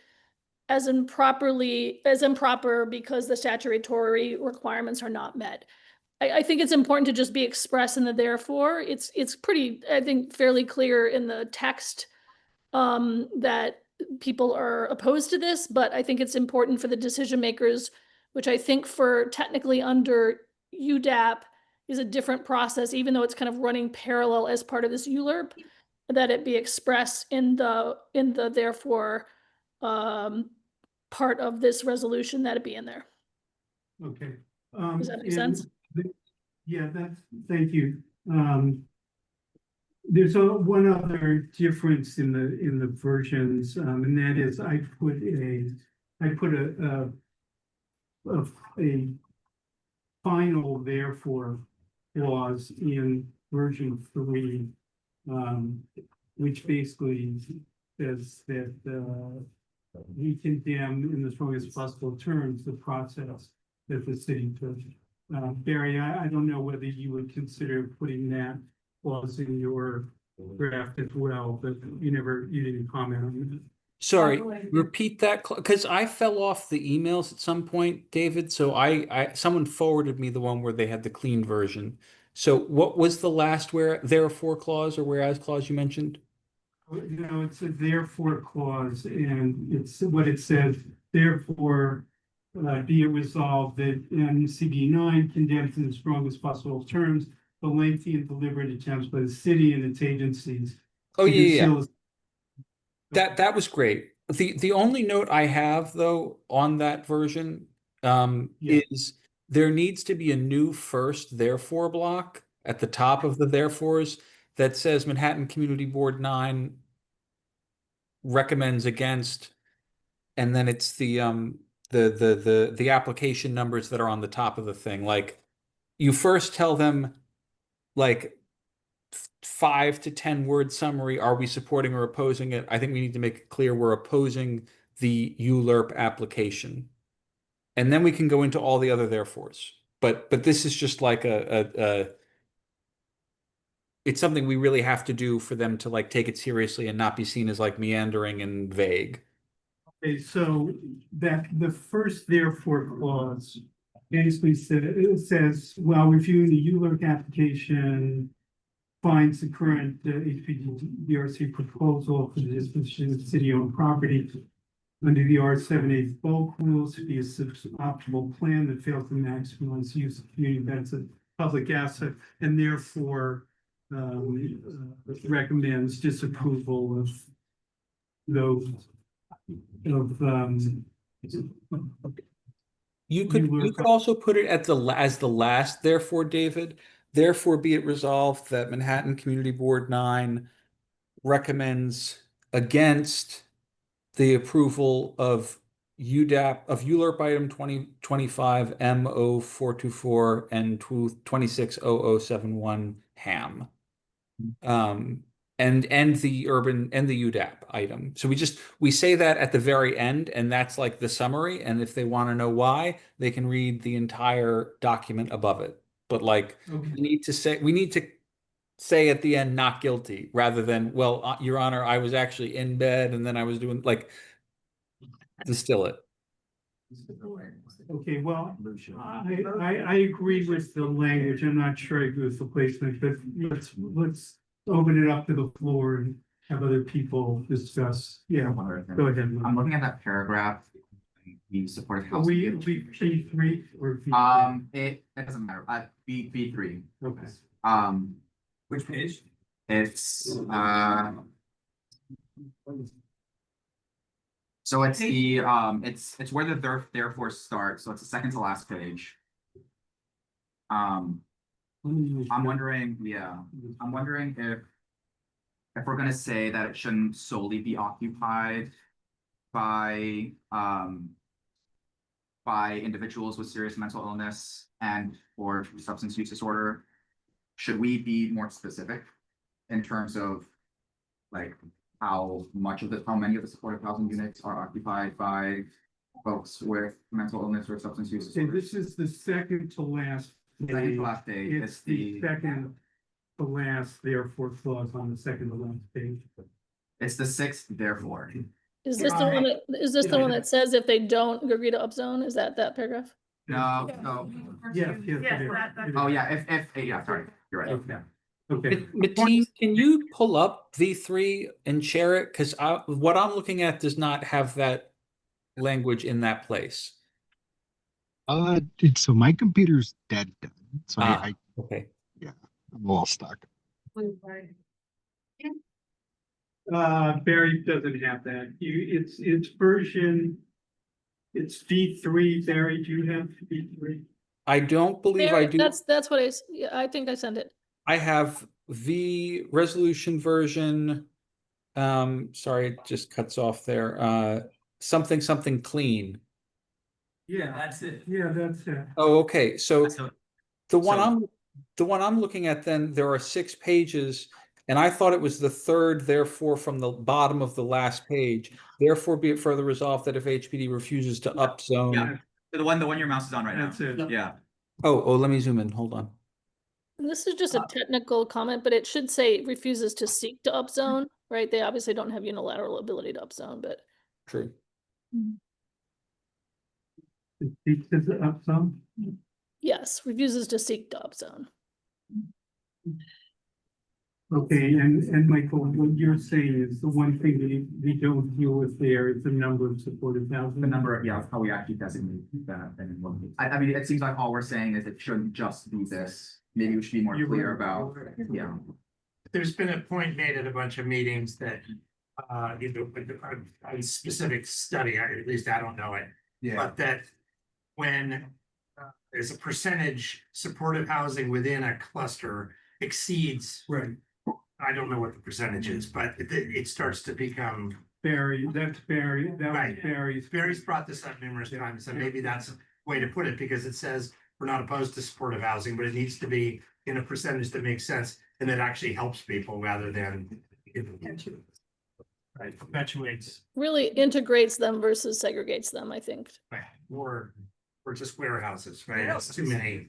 [SPEAKER 19] as improper because the statutory requirements are not met. I think it's important to just be expressed in the therefore. It's pretty, I think, fairly clear in the text that people are opposed to this, but I think it's important for the decision makers, which I think for technically under UDAP is a different process, even though it's kind of running parallel as part of this ULURP, that it be expressed in the therefore part of this resolution, that it be in there.
[SPEAKER 2] okay.
[SPEAKER 19] Does that make sense?
[SPEAKER 2] Yeah, thank you. There's one other difference in the versions, and that is I put a final therefore clause in version 3, which basically says that we condemn in the strongest possible terms the process that the city took. Barry, I don't know whether you would consider putting that clause in your draft as well, but you didn't comment on it.
[SPEAKER 1] Sorry, repeat that, because I fell off the emails at some point, David. So someone forwarded me the one where they had the clean version. So what was the last therefore clause or whereas clause you mentioned?
[SPEAKER 2] No, it's a therefore clause, and it's what it says. Therefore, be it resolved that MCB9 condemns in the strongest possible terms the lengthy and deliberate attempts by the city and its agencies.
[SPEAKER 1] Oh, yeah. That was great. The only note I have though on that version
[SPEAKER 2] Yeah.
[SPEAKER 1] is there needs to be a new first therefore block at the top of the therefores that says Manhattan Community Board 9 recommends against, and then it's the application numbers that are on the top of the thing. Like you first tell them like 5 to 10 word summary. Are we supporting or opposing it? I think we need to make it clear we're opposing the ULURP application. And then we can go into all the other therefores. But this is just like it's something we really have to do for them to like take it seriously and not be seen as like meandering and vague.
[SPEAKER 2] Okay, so that the first therefore clause basically says, while reviewing the ULURP application, finds the current HPDRC proposal for the disposition of city-owned property under the R78 bulk rules to be a suboptimal plan that fails to maximize use of community benefit public asset, and therefore recommends disapproval of those of
[SPEAKER 1] You could also put it at as the last, therefore, David. Therefore, be it resolved that Manhattan Community Board 9 recommends against the approval of ULURP item 2025 M0424 and 260071 HAM. And the urban and the UDAP item. So we say that at the very end, and that's like the summary. And if they want to know why, they can read the entire document above it. But like we need to say at the end, not guilty, rather than, well, Your Honor, I was actually in bed and then I was doing like distill it.
[SPEAKER 2] okay, well, I agree with the language. I'm not sure I agree with the placement, but let's open it up to the floor and have other people discuss. Yeah, go ahead.
[SPEAKER 3] I'm looking at that paragraph. We supported house.
[SPEAKER 2] We B3 or
[SPEAKER 3] It doesn't matter. B3.
[SPEAKER 2] Okay.
[SPEAKER 3] Which page? It's so it's the it's where the therefore starts. So it's the second to last page. I'm wondering, I'm wondering if we're gonna say that it shouldn't solely be occupied by individuals with serious mental illness and or substance use disorder, should we be more specific in terms of like how many of the supportive housing units are occupied by folks with mental illness or substance use disorder?
[SPEAKER 2] This is the second to last.
[SPEAKER 3] Second to last page.
[SPEAKER 2] It's the second to last therefore clause on the second to last page.
[SPEAKER 3] It's the sixth therefore.
[SPEAKER 19] Is this the one the one that says if they don't agree to upzone? Is that paragraph?
[SPEAKER 3] No.
[SPEAKER 2] Yes.
[SPEAKER 3] Oh, yeah, yeah, sorry, you're right, yeah.
[SPEAKER 2] Okay.
[SPEAKER 1] Mateen, can you pull up V3 and share it? Because what I'm looking at does not have that language in that place.
[SPEAKER 8] So my computer's dead. So
[SPEAKER 1] okay.
[SPEAKER 8] Yeah, I'm all stuck.
[SPEAKER 2] Barry doesn't have that. It's version. It's V3. Barry, do you have V3?
[SPEAKER 1] I don't believe I do.
[SPEAKER 19] That's what I think I sent it.
[SPEAKER 1] I have the resolution version. Sorry, it just cuts off there. Something clean.
[SPEAKER 2] Yeah, that's it. Yeah, that's it.
[SPEAKER 1] Oh, okay. So the one I'm looking at, then there are 6 pages, and I thought it was the third, therefore, from the bottom of the last page. Therefore, be it further resolved that if HPD refuses to upzone.
[SPEAKER 3] Yeah, the one your mouse is on right now.
[SPEAKER 2] That's it.
[SPEAKER 3] Yeah.
[SPEAKER 1] Oh, let me zoom in. Hold on.
[SPEAKER 19] This is just a technical comment, but it should say refuses to seek to upzone, right? They obviously don't have unilateral ability to upzone, but.
[SPEAKER 1] True.
[SPEAKER 2] It seeks to upzone?
[SPEAKER 19] Yes, refuses to seek to upzone.
[SPEAKER 2] Okay, and Michael, what you're saying is the one thing we don't deal with there is the number of supportive housing.
[SPEAKER 3] The number, yeah, how we actually designate that. I mean, it seems like all we're saying is it shouldn't just be this. Maybe we should be more clear about, yeah.
[SPEAKER 4] There's been a point made at a bunch of meetings that a specific study, or at least I don't know it.
[SPEAKER 12] Yeah.
[SPEAKER 4] But that when there's a percentage supportive housing within a cluster exceeds,
[SPEAKER 2] Right,
[SPEAKER 4] I don't know what the percentage is, but it starts to become.
[SPEAKER 2] Barry, that's Barry, that was
[SPEAKER 4] Right.
[SPEAKER 2] Barry's.
[SPEAKER 4] Barry's brought this up numerous times, and maybe that's a way to put it, because it says we're not opposed to supportive housing, but it needs to be in a percentage that makes sense and that actually helps people rather than. Right, perpetuates,
[SPEAKER 19] Really integrates them versus segregates them, I think.
[SPEAKER 4] right, or just warehouses, right? It's too many.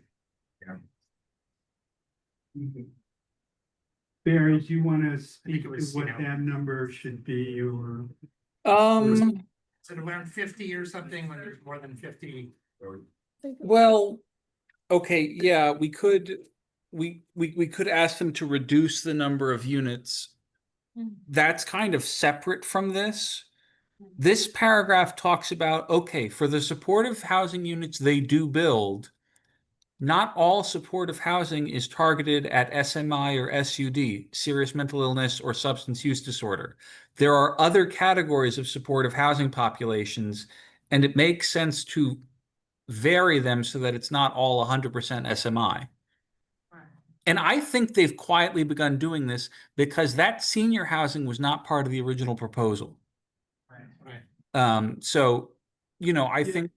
[SPEAKER 2] Barry, do you want to
[SPEAKER 4] I think
[SPEAKER 2] speak
[SPEAKER 4] it
[SPEAKER 2] to
[SPEAKER 4] was,
[SPEAKER 2] what that number should be or?
[SPEAKER 4] Is it around 50 or something when there's more than 50?
[SPEAKER 1] Well, okay, yeah, we could ask them to reduce the number of units. That's kind of separate from this. This paragraph talks about, okay, for the supportive housing units they do build, not all supportive housing is targeted at SMI or SUD, serious mental illness or substance use disorder. There are other categories of supportive housing populations, and it makes sense to vary them so that it's not all 100% SMI. And I think they've quietly begun doing this because that senior housing was not part of the original proposal.
[SPEAKER 4] Right.
[SPEAKER 1] So, I
[SPEAKER 2] Yeah,
[SPEAKER 1] think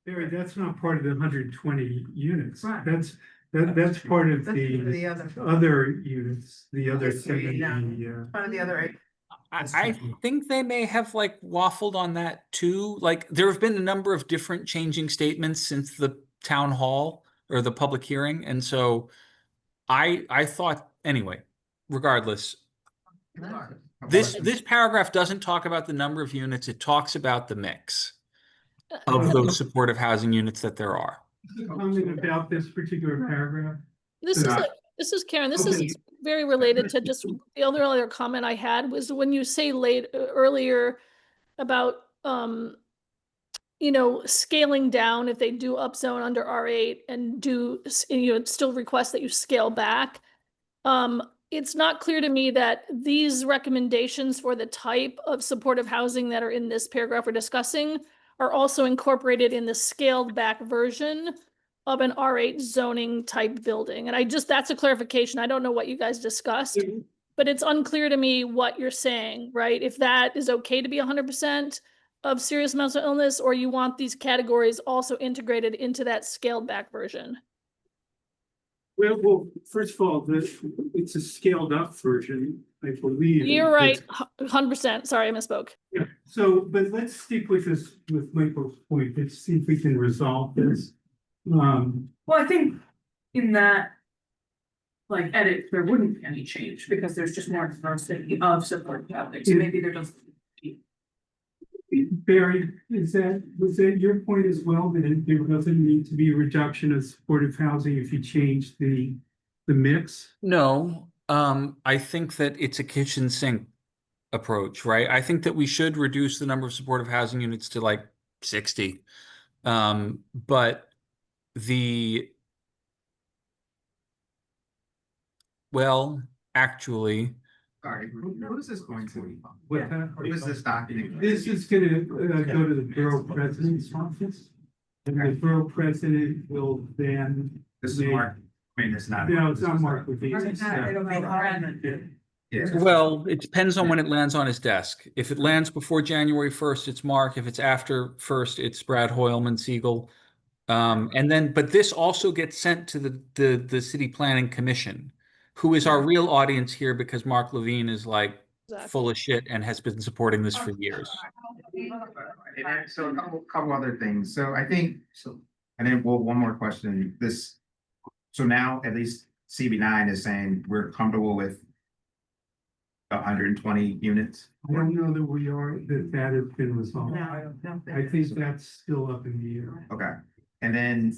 [SPEAKER 2] Barry, that's not part of the 120 units.
[SPEAKER 23] Right.
[SPEAKER 2] That's part of the
[SPEAKER 23] The other,
[SPEAKER 2] other units, the other
[SPEAKER 23] Yes,
[SPEAKER 2] 70,
[SPEAKER 23] one of the other eight.
[SPEAKER 1] I think they may have like waffled on that too. Like there have been a number of different changing statements since the town hall or the public hearing. And so I thought anyway, regardless, this paragraph doesn't talk about the number of units. It talks about the mix of those supportive housing units that there are.
[SPEAKER 2] comment about this particular paragraph.
[SPEAKER 19] This is Karen. This
[SPEAKER 2] Okay.
[SPEAKER 19] is very related to just the other comment I had was when you say earlier about scaling down if they do upzone under R8 and still request that you scale back. It's not clear to me that these recommendations for the type of supportive housing that are in this paragraph we're discussing are also incorporated in the scaled back version of an R8 zoning type building. And that's a clarification. I don't know what you guys discussed, but it's unclear to me what you're saying, right? If that is okay to be 100% of serious mental illness, or you want these categories also integrated into that scaled back version.
[SPEAKER 2] Well, first of all, it's a scaled up version, I believe.
[SPEAKER 19] You're right, 100%. Sorry, I misspoke.
[SPEAKER 2] Yeah, so, but let's stick with this, with Michael's point. Let's see if we can resolve this.
[SPEAKER 5] Well, I think in that edit, there wouldn't be any change because there's just more diversity of support housing. So maybe there doesn't.
[SPEAKER 2] Barry, was that your point as well, that there doesn't need to be a reduction of supportive housing if you change the mix?
[SPEAKER 1] No, I think that it's a kitchen sink approach, right? I think that we should reduce the number of supportive housing units to like 60. But actually,
[SPEAKER 12] Sorry, who is this going to?
[SPEAKER 2] What that?
[SPEAKER 12] Who is this document?
[SPEAKER 2] This is gonna go to the borough president's office. And the borough president will then.
[SPEAKER 12] This is Mark, it's not.
[SPEAKER 2] No, it's not Mark Levine.
[SPEAKER 12] Yeah.
[SPEAKER 1] well, it depends on when it lands on his desk. If it lands before January 1st, it's Mark. If it's after 1st, it's Brad Hoylman Siegel. But this also gets sent to the City Planning Commission, who is our real audience here because Mark Levine is like full of shit and has been supporting this for years.
[SPEAKER 12] So a couple other things. So I think, and then one more question. So now at least CB9 is saying we're comfortable with 120 units.
[SPEAKER 2] I don't know that we are, that has been resolved.
[SPEAKER 23] No, I don't know.
[SPEAKER 2] I think that's still up in the air.
[SPEAKER 12] Okay. And then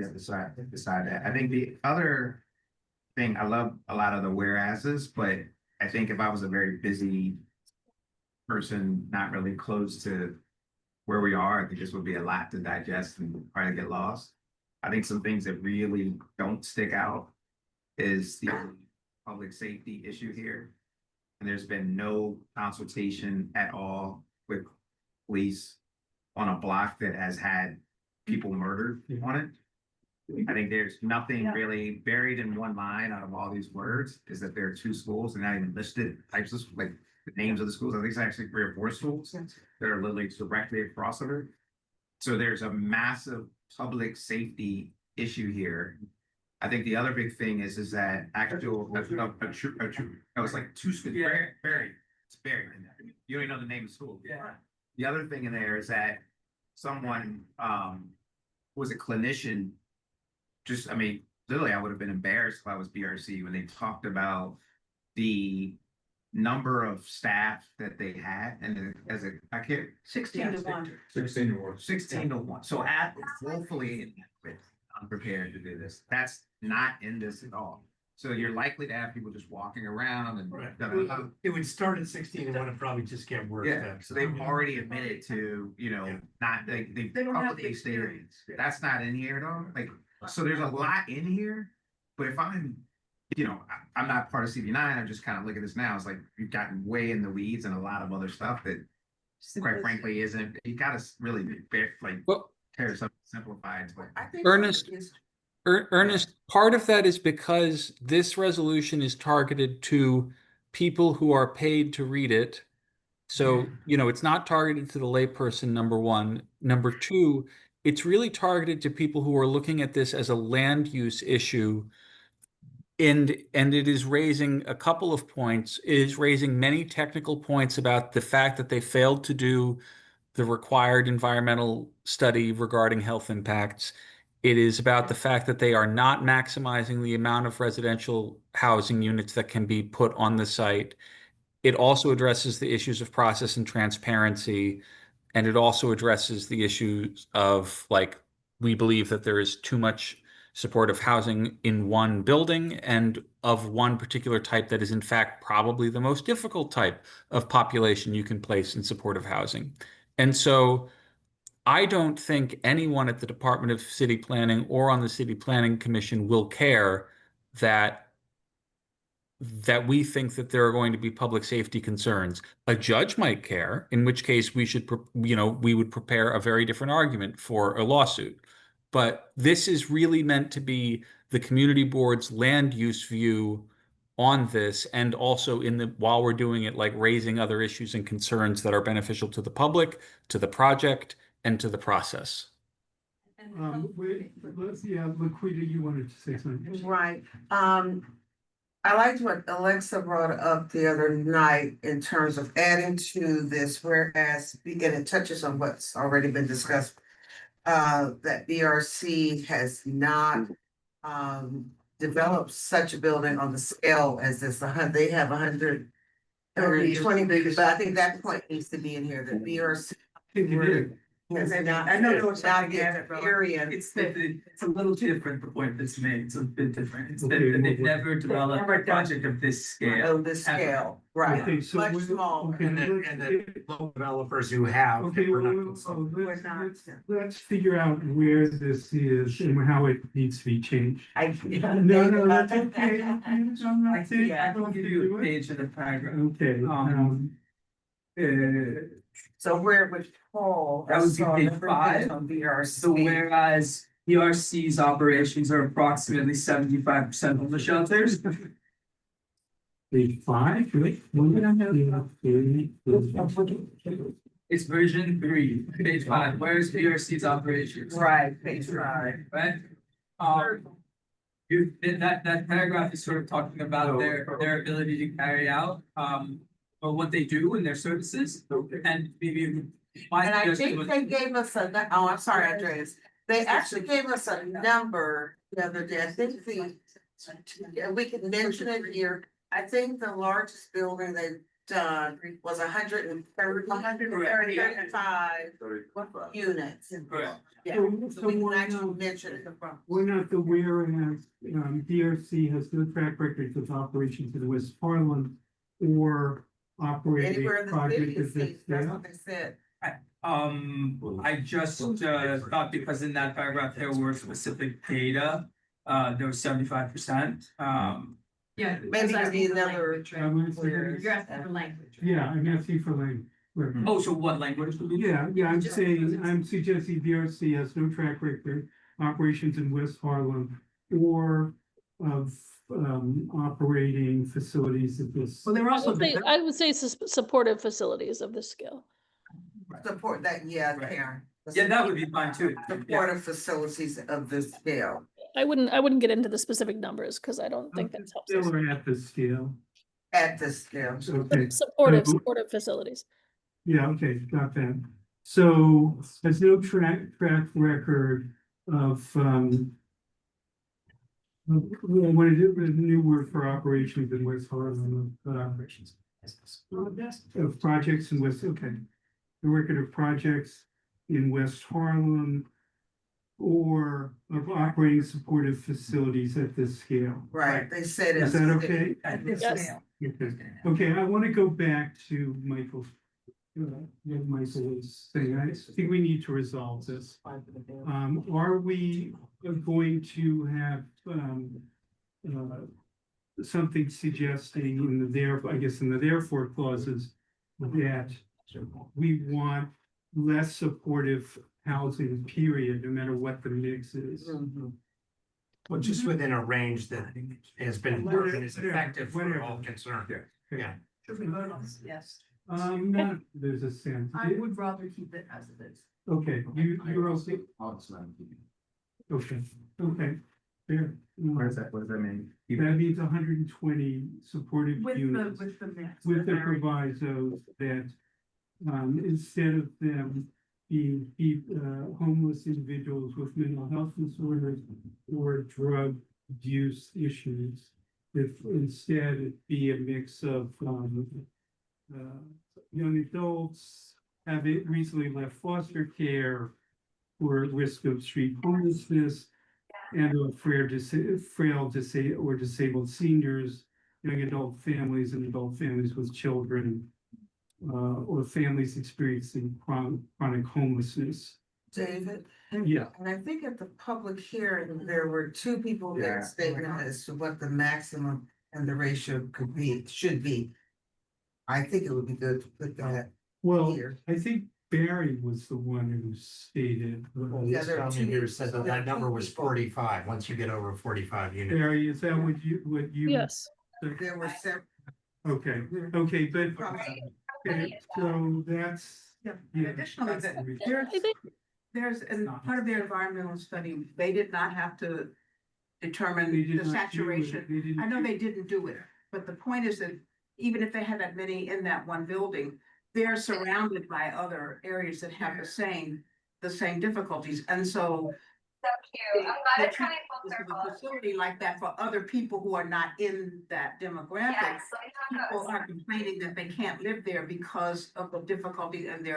[SPEAKER 12] beside that, I think the other thing, I love a lot of the whereases, but I think if I was a very busy person, not really close to where we are, I think this would be a lot to digest and probably get lost. I think some things that really don't stick out is the public safety issue here. And there's been no consultation at all with police on a block that has had people murdered on it. I think there's nothing really buried in one line out of all these words, is that there are two schools and not even listed types of, like, the names of the schools. I think it's actually 3 or 4 schools that are literally directly across of it. So there's a massive public safety issue here. I think the other big thing is that actual, it was like 2 schools, buried, it's buried in there. You don't even know the name of the school.
[SPEAKER 15] Yeah.
[SPEAKER 12] The other thing in there is that someone, was a clinician, just, I mean, literally, I would have been embarrassed if I was BRC when they talked about the number of staff that they had, and as a, I can't.
[SPEAKER 23] 16 to 1.
[SPEAKER 16] 16 to 1.
[SPEAKER 12] 16 to 1. So woefully unprepared to do this. That's not in this at all. So you're likely to have people just walking around and.
[SPEAKER 4] It would start at 16 and 1 and probably just get worse.
[SPEAKER 12] Yeah,
[SPEAKER 4] then.
[SPEAKER 12] so they've already admitted to, not, they've
[SPEAKER 23] They don't have the
[SPEAKER 12] publicly stated,
[SPEAKER 23] experience.
[SPEAKER 12] that's not in here at all, like, so there's a lot in here. But if I'm, I'm not part of CB9, I'm just kind of looking at this now, it's like, you've gotten way in the weeds and a lot of other stuff that quite frankly isn't, you gotta really tear something simplified.
[SPEAKER 1] Ernest, part of that is because this resolution is targeted to people who are paid to read it. So, it's not targeted to the layperson, number one. Number two, it's really targeted to people who are looking at this as a land use issue. And it is raising a couple of points. It is raising many technical points about the fact that they failed to do the required environmental study regarding health impacts. It is about the fact that they are not maximizing the amount of residential housing units that can be put on the site. It also addresses the issues of process and transparency. And it also addresses the issues of, like, we believe that there is too much supportive housing in one building and of one particular type that is in fact probably the most difficult type of population you can place in supportive housing. And so I don't think anyone at the Department of City Planning or on the City Planning Commission will care that we think that there are going to be public safety concerns. A judge might care, in which case we should, we would prepare a very different argument for a lawsuit. But this is really meant to be the community board's land use view on this, and also while we're doing it, like raising other issues and concerns that are beneficial to the public, to the project, and to the process.
[SPEAKER 2] Let's see, Laquita, you wanted to say something.
[SPEAKER 7] Right, I liked what Alexa brought up the other night in terms of adding to this, whereas, and it touches on what's already been discussed. That BRC has not, developed such a building on the scale as this, they have 120 babies, but I think that point needs to be in here, that BRC. Because they're not,
[SPEAKER 18] I know
[SPEAKER 7] it's not the experience.
[SPEAKER 18] It's a little different, the point that's made, it's a bit different, it's that
[SPEAKER 2] Okay,
[SPEAKER 18] they've never developed a project of this scale.
[SPEAKER 7] Of this scale, right,
[SPEAKER 2] Okay, so
[SPEAKER 7] much
[SPEAKER 2] we're-
[SPEAKER 7] smaller.
[SPEAKER 2] okay,
[SPEAKER 4] And the local developers who have.
[SPEAKER 2] Okay,
[SPEAKER 4] we're not
[SPEAKER 2] well,
[SPEAKER 4] consulting.
[SPEAKER 2] let's figure out where this is and how it needs to be changed.
[SPEAKER 7] No,
[SPEAKER 2] that's okay.
[SPEAKER 18] I can give you a page and a paragraph.
[SPEAKER 2] Okay,
[SPEAKER 7] So where it would fall.
[SPEAKER 18] That would be page 5.
[SPEAKER 7] On BRC.
[SPEAKER 18] So whereas BRC's operations are approximately 75% of the shelters.
[SPEAKER 2] Page 5, right?
[SPEAKER 18] It's version 3, page 5, where's BRC's operations?
[SPEAKER 7] Right, page 5.
[SPEAKER 18] Right? That paragraph is sort of talking about their ability to carry out, or what they do in their services, and maybe.
[SPEAKER 7] And I think they gave us I'm sorry, Andreas, they actually gave us a number the other day, I think we can mention it here. I think the largest building they've done was 135 units. Yeah, so we can actually mention it.
[SPEAKER 2] We're not aware of, DRC has no track record of operations in West Harlem or operating
[SPEAKER 7] Anywhere in the
[SPEAKER 2] project
[SPEAKER 7] city,
[SPEAKER 2] of this
[SPEAKER 7] that's
[SPEAKER 2] scale.
[SPEAKER 7] what they said.
[SPEAKER 18] I just thought because in that paragraph there were specific data, there was 75%.
[SPEAKER 23] Yeah.
[SPEAKER 7] Maybe
[SPEAKER 23] that's
[SPEAKER 7] you need
[SPEAKER 23] asking for
[SPEAKER 7] another-
[SPEAKER 23] language, right?
[SPEAKER 2] I'm asking-
[SPEAKER 23] You're asking for language.
[SPEAKER 2] Yeah, I'm asking for language. Right.
[SPEAKER 23] Oh, so what language?
[SPEAKER 2] Yeah, I'm saying, I'm suggesting DRC has no track record operations in West Harlem or of operating facilities at this.
[SPEAKER 23] Well, they're also.
[SPEAKER 19] I would say supportive facilities of this scale.
[SPEAKER 7] Support that, yeah, Karen.
[SPEAKER 23] Yeah, that would be fine too.
[SPEAKER 7] Supportive facilities of this scale.
[SPEAKER 19] I wouldn't get into the specific numbers because I don't think that's helpful.
[SPEAKER 2] Still are at this scale.
[SPEAKER 7] At this scale.
[SPEAKER 2] Okay.
[SPEAKER 19] Supportive facilities.
[SPEAKER 2] Yeah, okay, got that. So there's no track record of what is it, the new word for operations in West Harlem, operations. Of projects in West, okay. The record of projects in West Harlem or of operating supportive facilities at this scale.
[SPEAKER 7] Right, they said.
[SPEAKER 2] Is that okay?
[SPEAKER 7] At this
[SPEAKER 19] Yes.
[SPEAKER 7] scale.
[SPEAKER 2] Okay, I want to go back to Michael's. Michael's thing. I think we need to resolve this. Are we going to have something suggesting in the therefore clauses that we want less supportive housing, period, no matter what the mix is?
[SPEAKER 4] Well, just within a range that has been,
[SPEAKER 2] Whatever,
[SPEAKER 4] and is effective for
[SPEAKER 2] whatever.
[SPEAKER 4] all concerned. Yeah.
[SPEAKER 23] Should we vote on this? Yes.
[SPEAKER 2] Not, there's a sense.
[SPEAKER 23] I would rather keep it as it is.
[SPEAKER 2] Okay, you're also,
[SPEAKER 3] I'll just let them keep it.
[SPEAKER 2] okay, fair.
[SPEAKER 12] What does that mean?
[SPEAKER 2] That means 120 supportive units
[SPEAKER 23] With the mix.
[SPEAKER 2] with the provisos that instead of them being homeless individuals with mental health disorders or drug abuse issues, if instead it be a mix of young adults have it recently left foster care or at risk of street homelessness and of frail, or disabled seniors, young adult families and adult families with children, or families experiencing chronic homelessness.
[SPEAKER 7] David?
[SPEAKER 2] Yeah.
[SPEAKER 7] And I think at the public hearing, there were two people that
[SPEAKER 12] Yeah.
[SPEAKER 7] stated as to what the maximum and the ratio should be. I think it would be good to put that
[SPEAKER 2] Well,
[SPEAKER 7] here.
[SPEAKER 2] I think Barry was the one who stated.
[SPEAKER 7] Yeah, there are two-
[SPEAKER 4] Here said that that number was 45, once you get over 45 units.
[SPEAKER 2] Barry, is that what you?
[SPEAKER 19] Yes.
[SPEAKER 7] There were several.
[SPEAKER 2] Okay, but, okay, so that's.
[SPEAKER 23] Yeah.
[SPEAKER 2] Yeah.
[SPEAKER 23] Additionally,
[SPEAKER 2] that's the reason.
[SPEAKER 23] there's, as part of their environmental study, they did not have to determine
[SPEAKER 2] They did
[SPEAKER 23] the
[SPEAKER 2] not do it.
[SPEAKER 23] saturation.
[SPEAKER 2] They didn't
[SPEAKER 23] I know
[SPEAKER 2] do-
[SPEAKER 23] they didn't do it, but the point is that even if they had that many in that one building, they're surrounded by other areas that have the same difficulties, and so. They're trying to build a facility like that for other people who are not in that demographic. People are complaining that they can't live there because of the difficulty and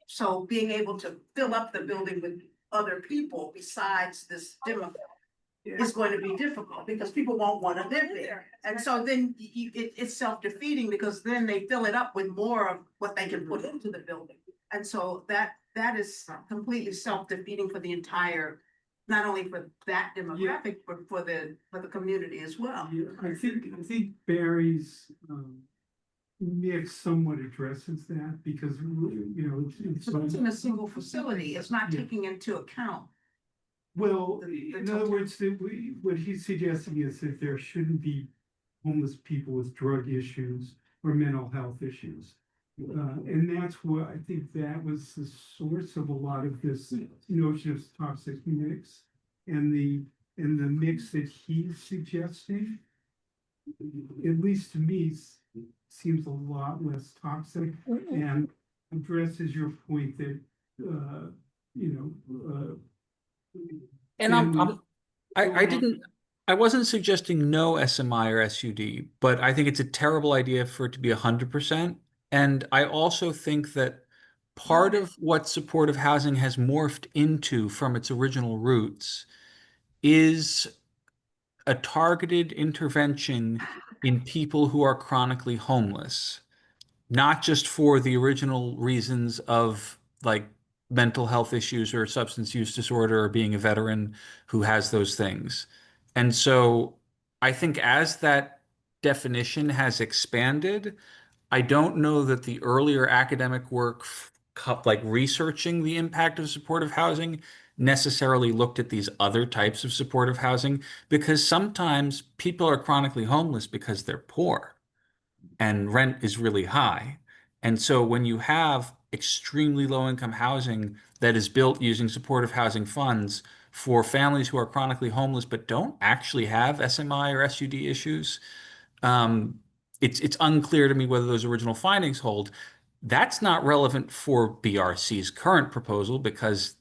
[SPEAKER 23] so being able to fill up the building with other people besides this demographic is going to be difficult because people won't want to live there. And so then it's self-defeating because then they fill it up with more of what they can put into the building. And so that is completely self-defeating for the entire, not only for that demographic, but for the community as well.
[SPEAKER 2] Yeah, I think Barry's mix somewhat addresses that because, it's.
[SPEAKER 23] So it's in a single facility, it's not
[SPEAKER 2] Yeah.
[SPEAKER 23] taking into account.
[SPEAKER 2] Well,
[SPEAKER 23] the
[SPEAKER 2] in other words, what he's suggesting is that there shouldn't be homeless people with drug issues or mental health issues. And that's what I think that was the source of a lot of this notion of toxic mix. And the mix that he's suggesting, at least to me, seems a lot less toxic and addresses your point that,
[SPEAKER 1] And I wasn't suggesting no SMI or SUD, but I think it's a terrible idea for it to be 100%. And I also think that part of what supportive housing has morphed into from its original roots is a targeted intervention in people who are chronically homeless, not just for the original reasons of like mental health issues or substance use disorder or being a veteran who has those things. And so I think as that definition has expanded. I don't know that the earlier academic work, like researching the impact of supportive housing, necessarily looked at these other types of supportive housing, because sometimes people are chronically homeless because they're poor and rent is really high. And so when you have extremely low income housing that is built using supportive housing funds for families who are chronically homeless but don't actually have SMI or SUD issues, it's unclear to me whether those original findings hold. That's not relevant for BRC's current proposal because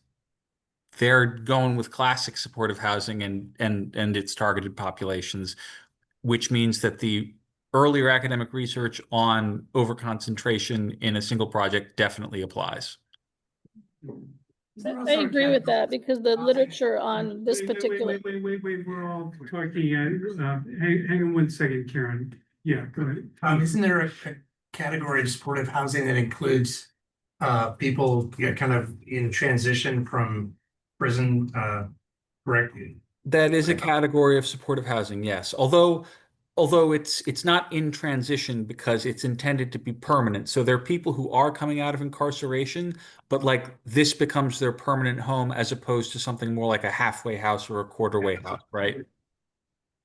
[SPEAKER 1] they're going with classic supportive housing and its targeted populations, which means that the earlier academic research on overconcentration in a single project definitely applies.
[SPEAKER 19] I agree with that because the literature on this particular.
[SPEAKER 2] Wait, we're all talking, hang on one second, Karen. Yeah, go ahead.
[SPEAKER 4] Isn't there a category of supportive housing that includes people kind of in transition from prison, correct?
[SPEAKER 1] That is a category of supportive housing, yes. Although it's not in transition because it's intended to be permanent. So there are people who are coming out of incarceration, but like this becomes their permanent home as opposed to something more like a halfway house or a quarter-way house, right?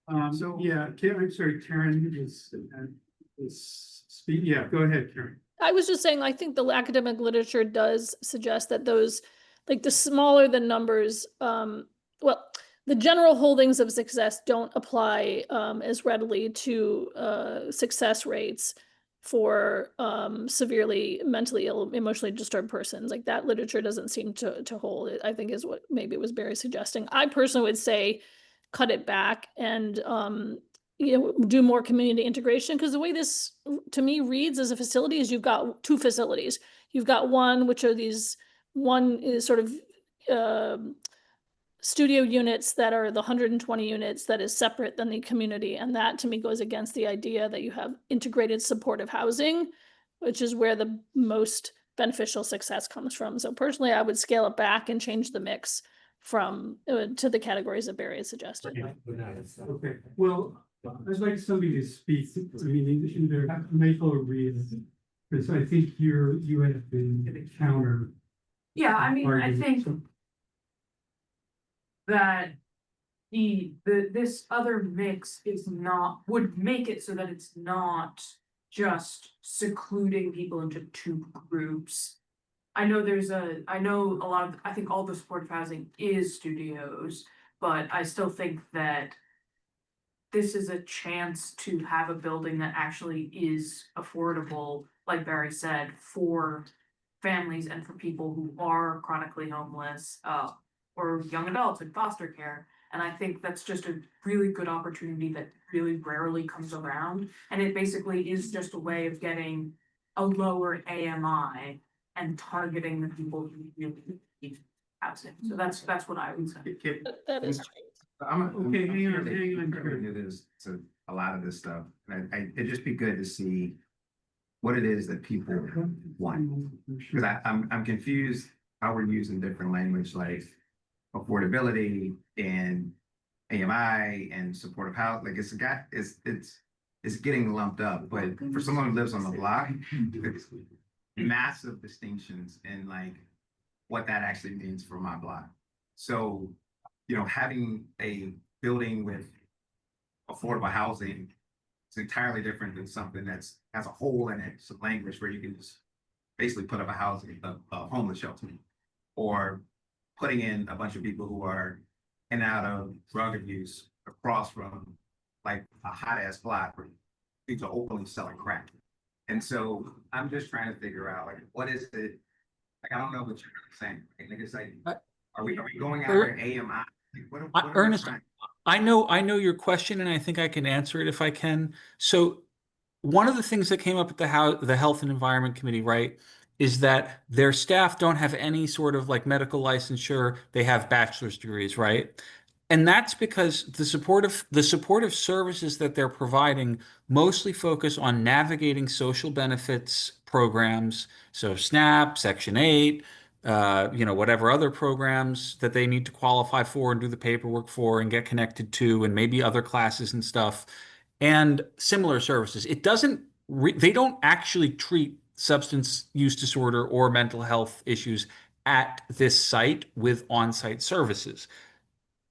[SPEAKER 2] Yeah, I'm sorry, Karen speak. Yeah, go ahead, Karen.
[SPEAKER 19] I was just saying, I think the academic literature does suggest that those, like the smaller the numbers, well, the general holdings of success don't apply as readily to success rates for severely mentally ill, emotionally disturbed persons. Like that literature doesn't seem to hold. I think is what maybe it was Barry suggesting. I personally would say cut it back and do more community integration, because the way this to me reads as a facility is you've got two facilities. You've got one which are these, one is sort of studio units that are the 120 units that is separate than the community, and that to me goes against the idea that you have integrated supportive housing, which is where the most beneficial success comes from. So personally, I would scale it back and change the mix from to the categories that Barry has suggested.
[SPEAKER 2] Okay, well, I'd like somebody to speak. I mean, either Michael or Reed, because I think you have been counter.
[SPEAKER 15] Yeah, I mean, I think that this other mix would make it so that it's not just secluding people into two groups. I know a lot of, I think all the supportive housing is studios, but I still think that this is a chance to have a building that actually is affordable, like Barry said, for families and for people who are chronically homeless, or young adults in foster care. And I think that's just a really good opportunity that really rarely comes around. And it basically is just a way of getting a lower AMI and targeting the people who really need housing. So that's what I would say.
[SPEAKER 19] That is true.
[SPEAKER 2] Okay, hang on.
[SPEAKER 12] It is to a lot of this stuff. It'd just be good to see what it is that people want. Because I'm confused how we're using different language like affordability and AMI and supportive house. Like it's getting lumped up. But for someone who lives on the block, it's massive distinctions in like what that actually means for my block. So, having a building with affordable housing is entirely different than something has a hole in it, some language where you can just basically put up a homeless shelter, or putting in a bunch of people who are in and out of drug abuse across from like a hot ass block where people are openly selling crack. And so I'm just trying to figure out like what is it? Like I don't know what you're saying. Like it's like, are we going after AMI?
[SPEAKER 1] Ernest, I know your question, and I think I can answer it if I can. So one of the things that came up at the Health and Environment Committee, right, is that their staff don't have any sort of like medical licensure. They have bachelor's degrees, right? And that's because the supportive services that they're providing mostly focus on navigating social benefits programs. So SNAP, Section 8, whatever other programs that they need to qualify for and do the paperwork for and get connected to, and maybe other classes and stuff. and similar services. It doesn't, they don't actually treat substance use disorder or mental health issues at this site with on-site services.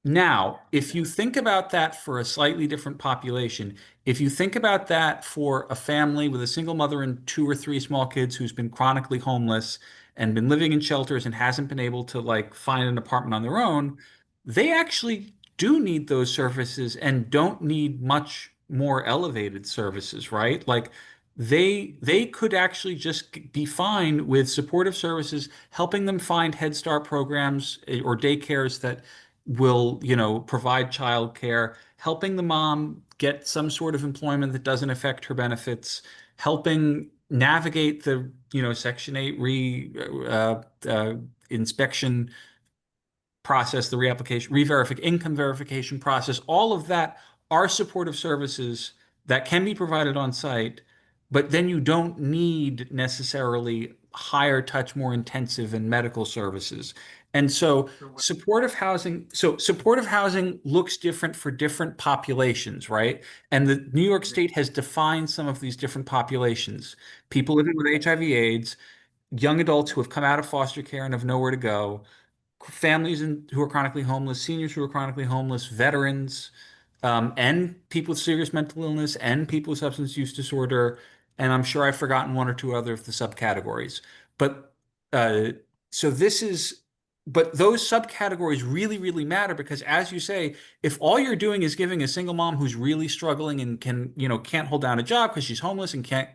[SPEAKER 1] Now, if you think about that for a slightly different population, if you think about that for a family with a single mother and 2 or 3 small kids who's been chronically homeless and been living in shelters and hasn't been able to like find an apartment on their own, they actually do need those services and don't need much more elevated services, right? Like they could actually just be fine with supportive services, helping them find Head Start programs or daycares that will, provide childcare, helping the mom get some sort of employment that doesn't affect her benefits, helping navigate the, Section 8 inspection process, the income verification process, all of that are supportive services that can be provided on site, but then you don't need necessarily higher touch, more intensive and medical services. And so supportive housing looks different for different populations, right? And the New York State has defined some of these different populations. People living with HIV/AIDS, young adults who have come out of foster care and have nowhere to go, families who are chronically homeless, seniors who are chronically homeless, veterans, and people with serious mental illness, and people with substance use disorder. And I'm sure I've forgotten 1 or 2 other of the subcategories. But uh, so this is, but those subcategories really, really matter because, as you say, if all you're doing is giving a single mom who's really struggling and can't hold down a job because she's homeless and can't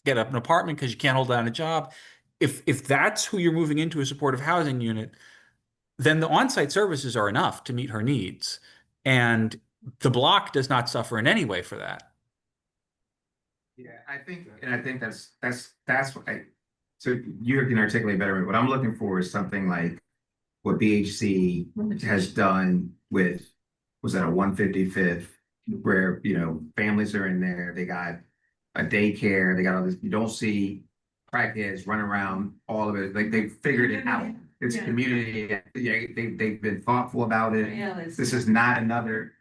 [SPEAKER 1] get up an apartment because she can't hold down a job, if that's who you're moving into a supportive housing unit, then the on-site services are enough to meet her needs. And the block does not suffer in any way for that.
[SPEAKER 12] Yeah, I think that's what so you can articulate better. What I'm looking for is something like what BHC has done with, was that a 155th, where, families are in there, they got a daycare, they got all this, you don't see crackheads running around, all of it, like they figured it out. It's community, they've been thoughtful about it. This is not another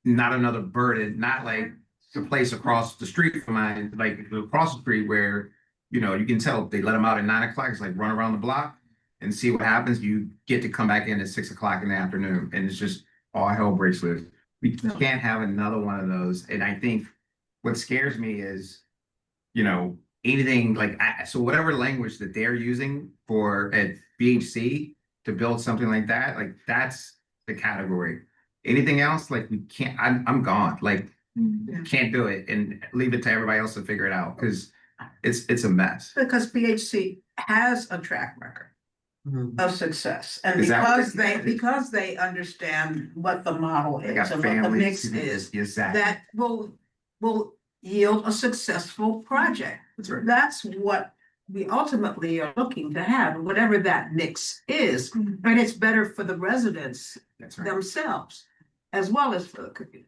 [SPEAKER 12] burden, not like the place across the street from mine, like across the street where, you can tell they let them out at 9 o'clock, it's like run around the block and see what happens. You get to come back in at 6 o'clock in the afternoon and it's just all hell breaks loose. We can't have another one of those. And I think what scares me is, anything like, so whatever language that they're using for at BHC to build something like that, like that's the category. Anything else, like we can't, I'm gone, like can't do it and leave it to everybody else to figure it out because it's a mess.
[SPEAKER 23] Because BHC has a track record of success, and
[SPEAKER 12] Is that-
[SPEAKER 23] because they understand what the model
[SPEAKER 12] They
[SPEAKER 23] is
[SPEAKER 12] got
[SPEAKER 23] and what the
[SPEAKER 12] families.
[SPEAKER 23] mix is,
[SPEAKER 12] Exactly.
[SPEAKER 23] that will yield a successful project.
[SPEAKER 12] That's right.
[SPEAKER 23] That's what we ultimately are looking to have, whatever that mix is, and it's better for the residents
[SPEAKER 12] That's right.
[SPEAKER 23] themselves as well as for the community.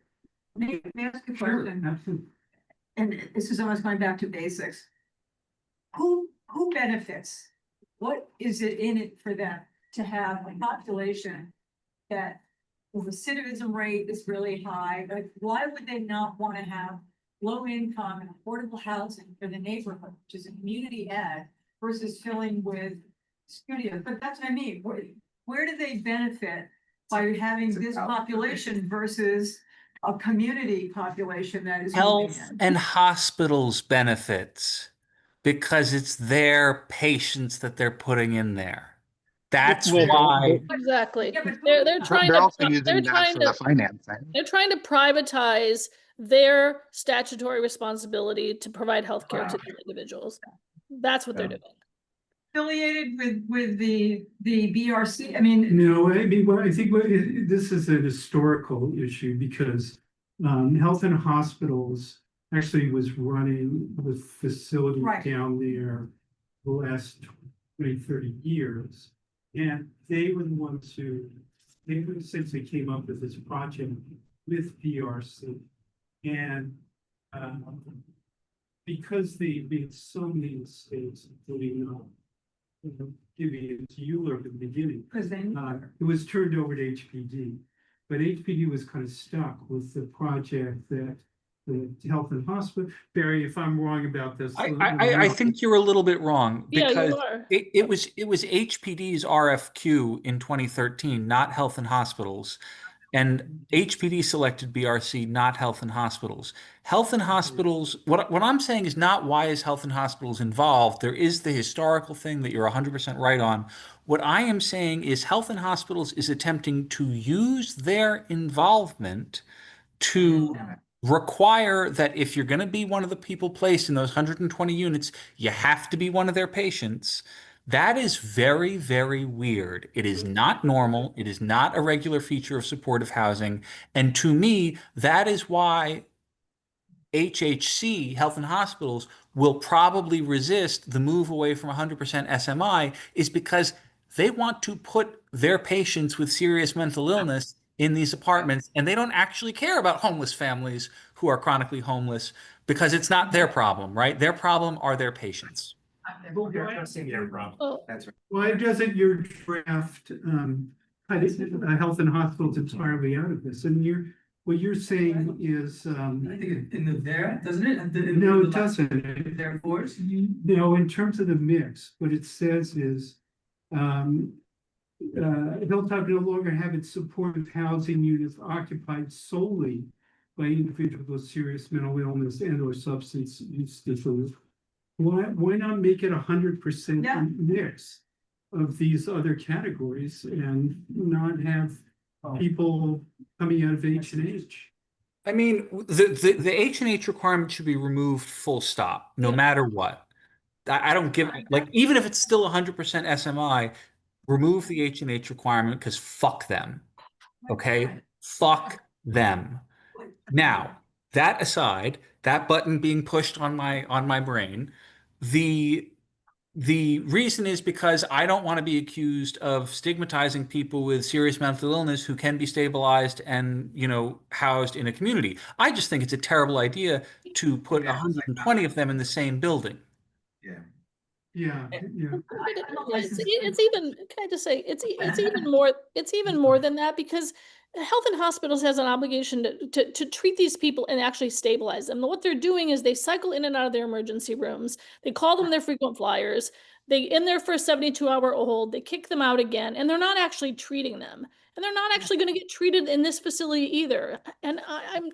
[SPEAKER 6] May I ask a question?
[SPEAKER 2] Absolutely.
[SPEAKER 6] And this is almost going back to basics. Who benefits? What is it in it for them to have a population that the recidivism rate is really high? Like, why would they not want to have low income and affordable housing for the neighborhood, which is a community ed, versus filling with studios? But that's what I mean. Where do they benefit by having this population versus a community population that is moving
[SPEAKER 1] Health
[SPEAKER 6] in?
[SPEAKER 1] and hospitals benefits because it's their patients that they're putting in there. That's
[SPEAKER 8] Well,
[SPEAKER 1] why.
[SPEAKER 19] Exactly.
[SPEAKER 6] Yeah, but
[SPEAKER 19] They're trying
[SPEAKER 8] they're
[SPEAKER 19] to,
[SPEAKER 8] also
[SPEAKER 19] they're
[SPEAKER 8] using that
[SPEAKER 19] trying
[SPEAKER 8] for
[SPEAKER 19] to,
[SPEAKER 8] the financing.
[SPEAKER 19] they're trying to privatize their statutory responsibility to provide healthcare to these individuals. That's what they're doing.
[SPEAKER 6] Affiliated with the BRC, I mean.
[SPEAKER 2] No, I think this is a historical issue because Health and Hospitals actually was running the facility
[SPEAKER 6] Right.
[SPEAKER 2] down there the last 20, 30 years. And they were the ones they essentially came up with this project with PRC. And because they made so many mistakes, including giving it to Euler at the beginning,
[SPEAKER 6] Because then.
[SPEAKER 2] it was turned over to HPD. But HPD was kind of stuck with the project that the Health and Hospital, Barry, if I'm wrong about this.
[SPEAKER 1] I think you're a little bit wrong
[SPEAKER 19] Yeah, you
[SPEAKER 1] because
[SPEAKER 19] are.
[SPEAKER 1] it was HPD's RFQ in 2013, not Health and Hospitals. And HPD selected BRC, not Health and Hospitals. Health and Hospitals, what I'm saying is not why is Health and Hospitals involved. There is the historical thing that you're 100% right on. What I am saying is Health and Hospitals is attempting to use their involvement to require that if you're going to be one of the people placed in those 120 units, you have to be one of their patients. That is very, very weird. It is not normal. It is not a regular feature of supportive housing. And to me, that is why HHC, Health and Hospitals, will probably resist the move away from 100% SMI is because they want to put their patients with serious mental illness in these apartments, and they don't actually care about homeless families who are chronically homeless because it's not their problem, right? Their problem are their patients.
[SPEAKER 19] Oh,
[SPEAKER 12] That's right.
[SPEAKER 2] Why doesn't your draft, Health and Hospitals entirely out of this? And what you're saying is,
[SPEAKER 18] I think in the there, doesn't it?
[SPEAKER 2] no, it doesn't.
[SPEAKER 18] Therefore.
[SPEAKER 2] No, in terms of the mix, what it says is, Hilltop no longer have its supportive housing units occupied solely by individuals with serious mental illness and or substance use disorder. Why not make it 100%
[SPEAKER 6] Yeah.
[SPEAKER 2] mix of these other categories and not have people coming out of H&H?
[SPEAKER 1] I mean, the H&H requirement should be removed full stop, no matter what. I don't give, like, even if it's still 100% SMI, remove the H&H requirement because fuck them. Okay? Fuck them. Now, that aside, that button being pushed on my brain, the the reason is because I don't want to be accused of stigmatizing people with serious mental illness who can be stabilized and, housed in a community. I just think it's a terrible idea to put 120 of them in the same building.
[SPEAKER 12] Yeah.
[SPEAKER 2] Yeah, yeah.
[SPEAKER 19] It's even, can I just say, it's even more than that because Health and Hospitals has an obligation to treat these people and actually stabilize them. What they're doing is they cycle in and out of their emergency rooms. They call them their frequent flyers. They in there for a 72-hour hold. They kick them out again, and they're not actually treating them. And they're not actually going to get treated in this facility either. And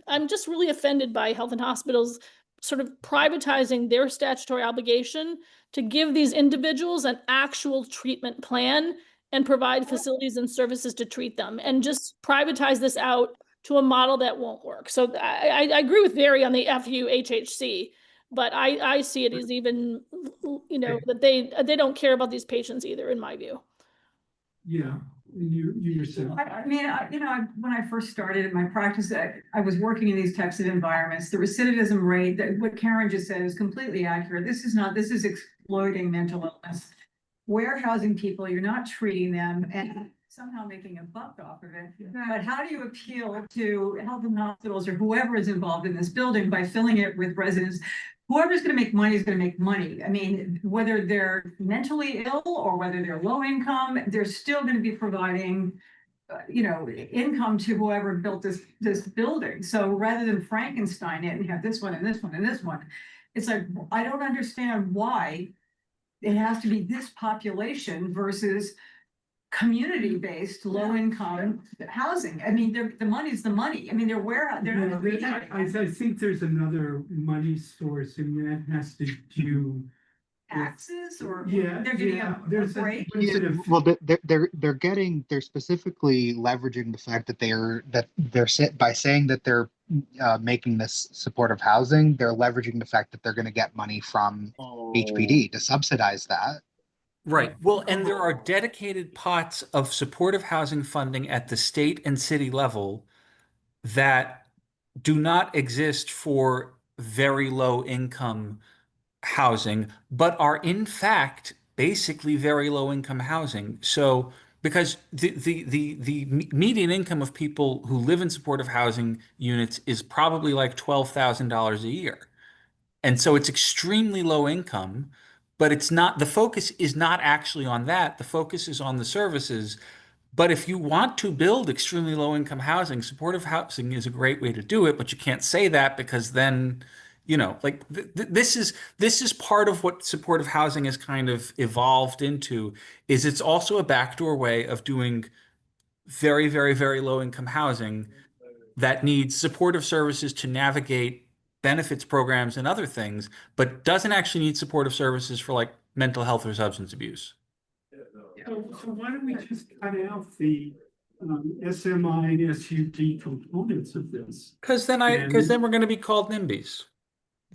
[SPEAKER 19] I'm just really offended by Health and Hospitals sort of privatizing their statutory obligation to give these individuals an actual treatment plan and provide facilities and services to treat them and just privatize this out to a model that won't work. So I agree with Barry on the FUHHC, but I see it as even, that they don't care about these patients either, in my view.
[SPEAKER 2] Yeah, you yourself.
[SPEAKER 6] When I first started in my practice, I was working in these types of environments. The recidivism rate, that what Karen just said is completely accurate. This is exploiting mental illness. Warehousing people, you're not treating them and somehow making a buck off of it. But how do you appeal to Health and Hospitals or whoever is involved in this building by filling it with residents? Whoever's going to make money is going to make money. I mean, whether they're mentally ill or whether they're low income, they're still going to be providing, income to whoever built this building. So rather than Frankenstein it and have this one and this one and this one, it's like, I don't understand why it has to be this population versus community-based, low-income housing. I mean, the money's the money. I mean, they're not.
[SPEAKER 2] I think there's another money source, and that has to do
[SPEAKER 6] taxes or
[SPEAKER 2] yeah,
[SPEAKER 6] they're getting
[SPEAKER 2] yeah.
[SPEAKER 6] a
[SPEAKER 2] There's
[SPEAKER 6] break.
[SPEAKER 8] Well, they're specifically leveraging the fact that by saying that they're making this supportive housing, they're leveraging the fact that they're going to get money from HPD to subsidize that.
[SPEAKER 1] Right. Well, and there are dedicated pots of supportive housing funding at the state and city level that do not exist for very low income housing, but are in fact basically very low income housing. So because the median income of people who live in supportive housing units is probably like $12,000 a year. And so it's extremely low income, but it's not, the focus is not actually on that. The focus is on the services. But if you want to build extremely low income housing, supportive housing is a great way to do it, but you can't say that because then, like this is part of what supportive housing has kind of evolved into, is it's also a backdoor way of doing very, very, very low income housing that needs supportive services to navigate benefits programs and other things, but doesn't actually need supportive services for like mental health or substance abuse.
[SPEAKER 2] So why don't we just cut out the SMI and SUD components of this?
[SPEAKER 1] Because then we're going to be called NIMBYs,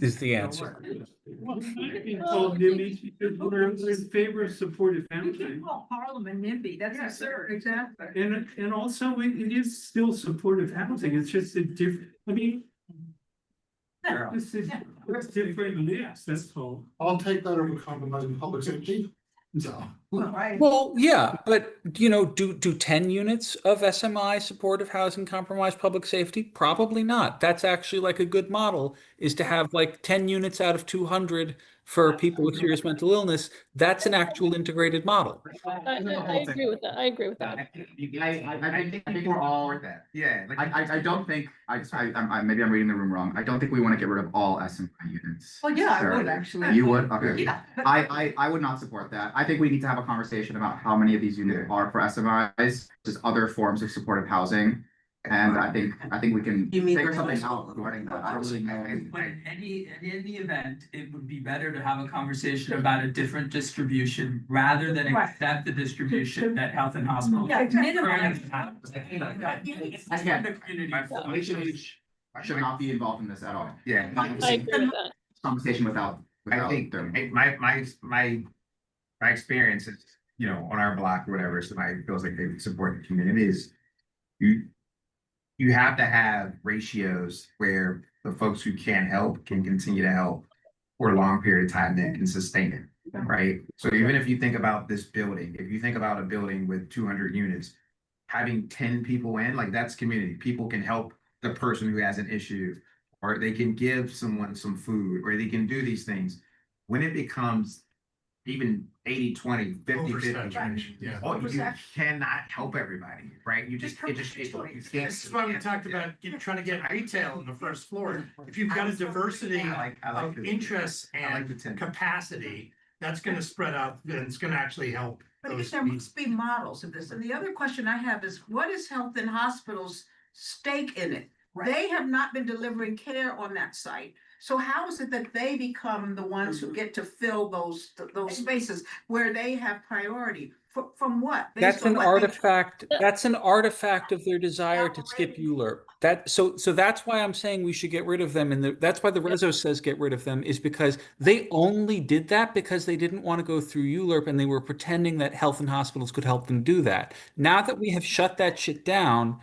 [SPEAKER 1] is the answer.
[SPEAKER 2] Well, it might be called NIMBYs because we're in favor of supportive
[SPEAKER 6] You
[SPEAKER 2] housing.
[SPEAKER 6] can't call Harlem a NIMBY, that's absurd. Exactly.
[SPEAKER 2] And also it is still supportive housing. It's just a different, I mean. This is different mix, that's all.
[SPEAKER 11] I'll take that over compromising public safety. So.
[SPEAKER 1] Well, yeah, but do 10 units of SMI supportive housing compromise public safety? Probably not. That's actually like a good model, is to have like 10 units out of 200 for people with serious mental illness. That's an actual integrated model.
[SPEAKER 19] I agree with that. I agree with that.
[SPEAKER 3] I think we're all
[SPEAKER 12] Support that. Yeah. Like,
[SPEAKER 3] I don't think, maybe I'm reading the room wrong. I don't think we want to get rid of all SMI units.
[SPEAKER 6] Well, yeah, I
[SPEAKER 3] Sarah.
[SPEAKER 6] would actually.
[SPEAKER 3] You would? Okay.
[SPEAKER 6] Yeah.
[SPEAKER 3] I would not support that. I think we need to have a conversation about how many of these units are for SMIs, just other forms of supportive housing. And I think we can figure something out regarding that. I don't really know.
[SPEAKER 10] But in any event, it would be better to have a conversation about a different distribution rather than
[SPEAKER 6] Right.
[SPEAKER 10] accept the distribution that health and hospitals.
[SPEAKER 6] Yeah, minimize.
[SPEAKER 3] Should not be involved in this at all.
[SPEAKER 12] Yeah.
[SPEAKER 19] I agree with that.
[SPEAKER 3] Conversation without
[SPEAKER 12] I think
[SPEAKER 3] them.
[SPEAKER 12] my experience is, on our block or whatever, somebody feels like they support the community is you have to have ratios where the folks who can help can continue to help for a long period of time and can sustain it, right? So even if you think about this building, if you think about a building with 200 units, having 10 people in, like that's community. People can help the person who has an issue, or they can give someone some food, or they can do these things. When it becomes even 80-20, 50-50,
[SPEAKER 4] Yeah.
[SPEAKER 12] you cannot help everybody, right? You can't.
[SPEAKER 4] This is why we talked about trying to get retail on the first floor. If you've got a diversity of interests and capacity, that's gonna spread out and it's gonna actually help.
[SPEAKER 7] But
[SPEAKER 4] those
[SPEAKER 7] there
[SPEAKER 4] needs.
[SPEAKER 7] must be models of this. And the other question I have is, what is Health and Hospital's stake in it? They have not been delivering care on that site. So how is it that they become the ones who get to fill those spaces where they have priority? From what?
[SPEAKER 1] That's an artifact. That's an artifact of their desire to skip ULURP. So that's why I'm saying we should get rid of them. And that's why the Reso says get rid of them, is because they only did that because they didn't want to go through ULURP and they were pretending that health and hospitals could help them do that. Now that we have shut that shit down,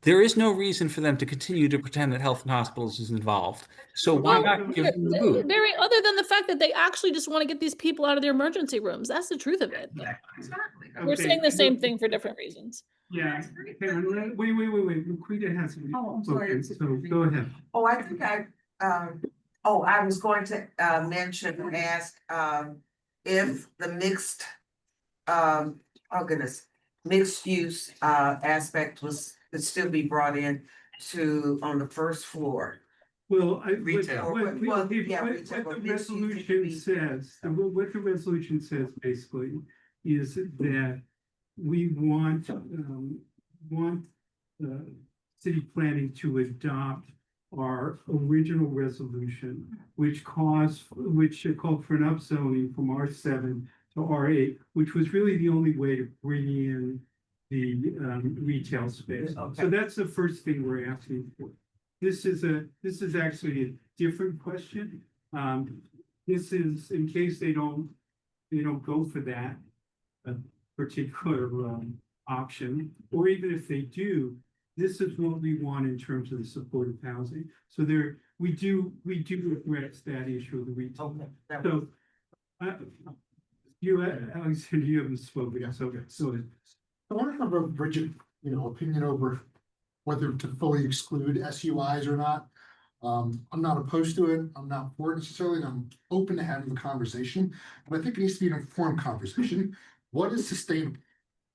[SPEAKER 1] there is no reason for them to continue to pretend that health and hospitals is involved. So why not give them the boot?
[SPEAKER 19] Very, other than the fact that they actually just want to get these people out of their emergency rooms. That's the truth of it. We're saying the same thing for different reasons.
[SPEAKER 2] Yeah, wait, Laquita has.
[SPEAKER 7] Oh, I'm sorry.
[SPEAKER 2] So go ahead.
[SPEAKER 7] Oh, I think I was going to mention and ask if the mixed mixed use aspect could still be brought in on the first floor.
[SPEAKER 2] Well,
[SPEAKER 4] Retail.
[SPEAKER 2] what the resolution says, what the resolution says basically is that we want city planning to adopt our original resolution, which called for an upzoning from R7 to R8, which was really the only way to bring in the retail space. So that's the first thing we're asking for. This is actually a different question. This is in case they don't go for that particular option, or even if they do, this is what we want in terms of the supportive housing. So we do address that issue of the retail. So Alexander, you haven't spoken, so
[SPEAKER 11] I want to have a rigid, opinion over whether to fully exclude SUIs or not. I'm not opposed to it. I'm not for it necessarily. And I'm open to having the conversation, but I think it needs to be an informed conversation. What is sustainable?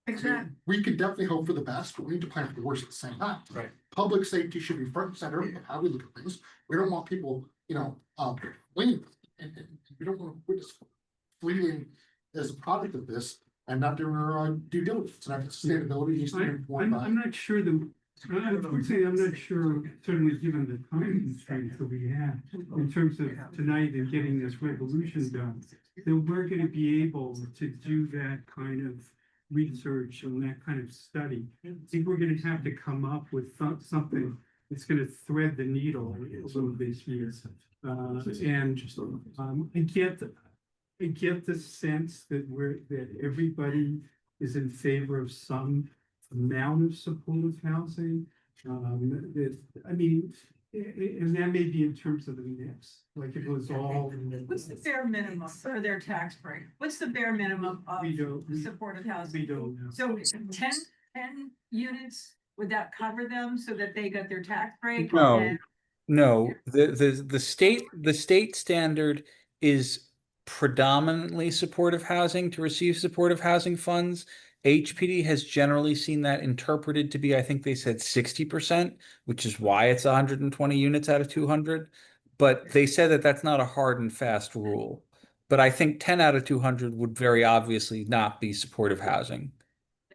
[SPEAKER 23] Exactly.
[SPEAKER 11] We could definitely hope for the best, but we need to plan for the worst at the same time.
[SPEAKER 1] Right.
[SPEAKER 11] Public safety should be front and center of how we look at things. We don't want people, fleeing. And we don't want to witness fleeing as a product of this and not doing our due diligence. And I think sustainability needs to be informed by.
[SPEAKER 2] I'm not sure unfortunately, I'm not sure, certainly given the time constraints that we have in terms of tonight and getting this resolution done, that we're gonna be able to do that kind of research and that kind of study. I think we're gonna have to come up with something that's gonna thread the needle a little bit here. I get the sense that everybody is in favor of some amount of supportive housing. And that may be in terms of the mix, like it was all.
[SPEAKER 6] What's the bare minimum for their tax break? What's the bare minimum of supportive housing?
[SPEAKER 2] We don't know.
[SPEAKER 6] So 10 units, would that cover them so that they got their tax break?
[SPEAKER 1] No,
[SPEAKER 6] And-
[SPEAKER 1] no, the state standard is predominantly supportive housing to receive supportive housing funds. HPD has generally seen that interpreted to be, I think they said 60%, which is why it's 120 units out of 200. But they said that that's not a hard and fast rule. But I think 10 out of 200 would very obviously not be supportive housing.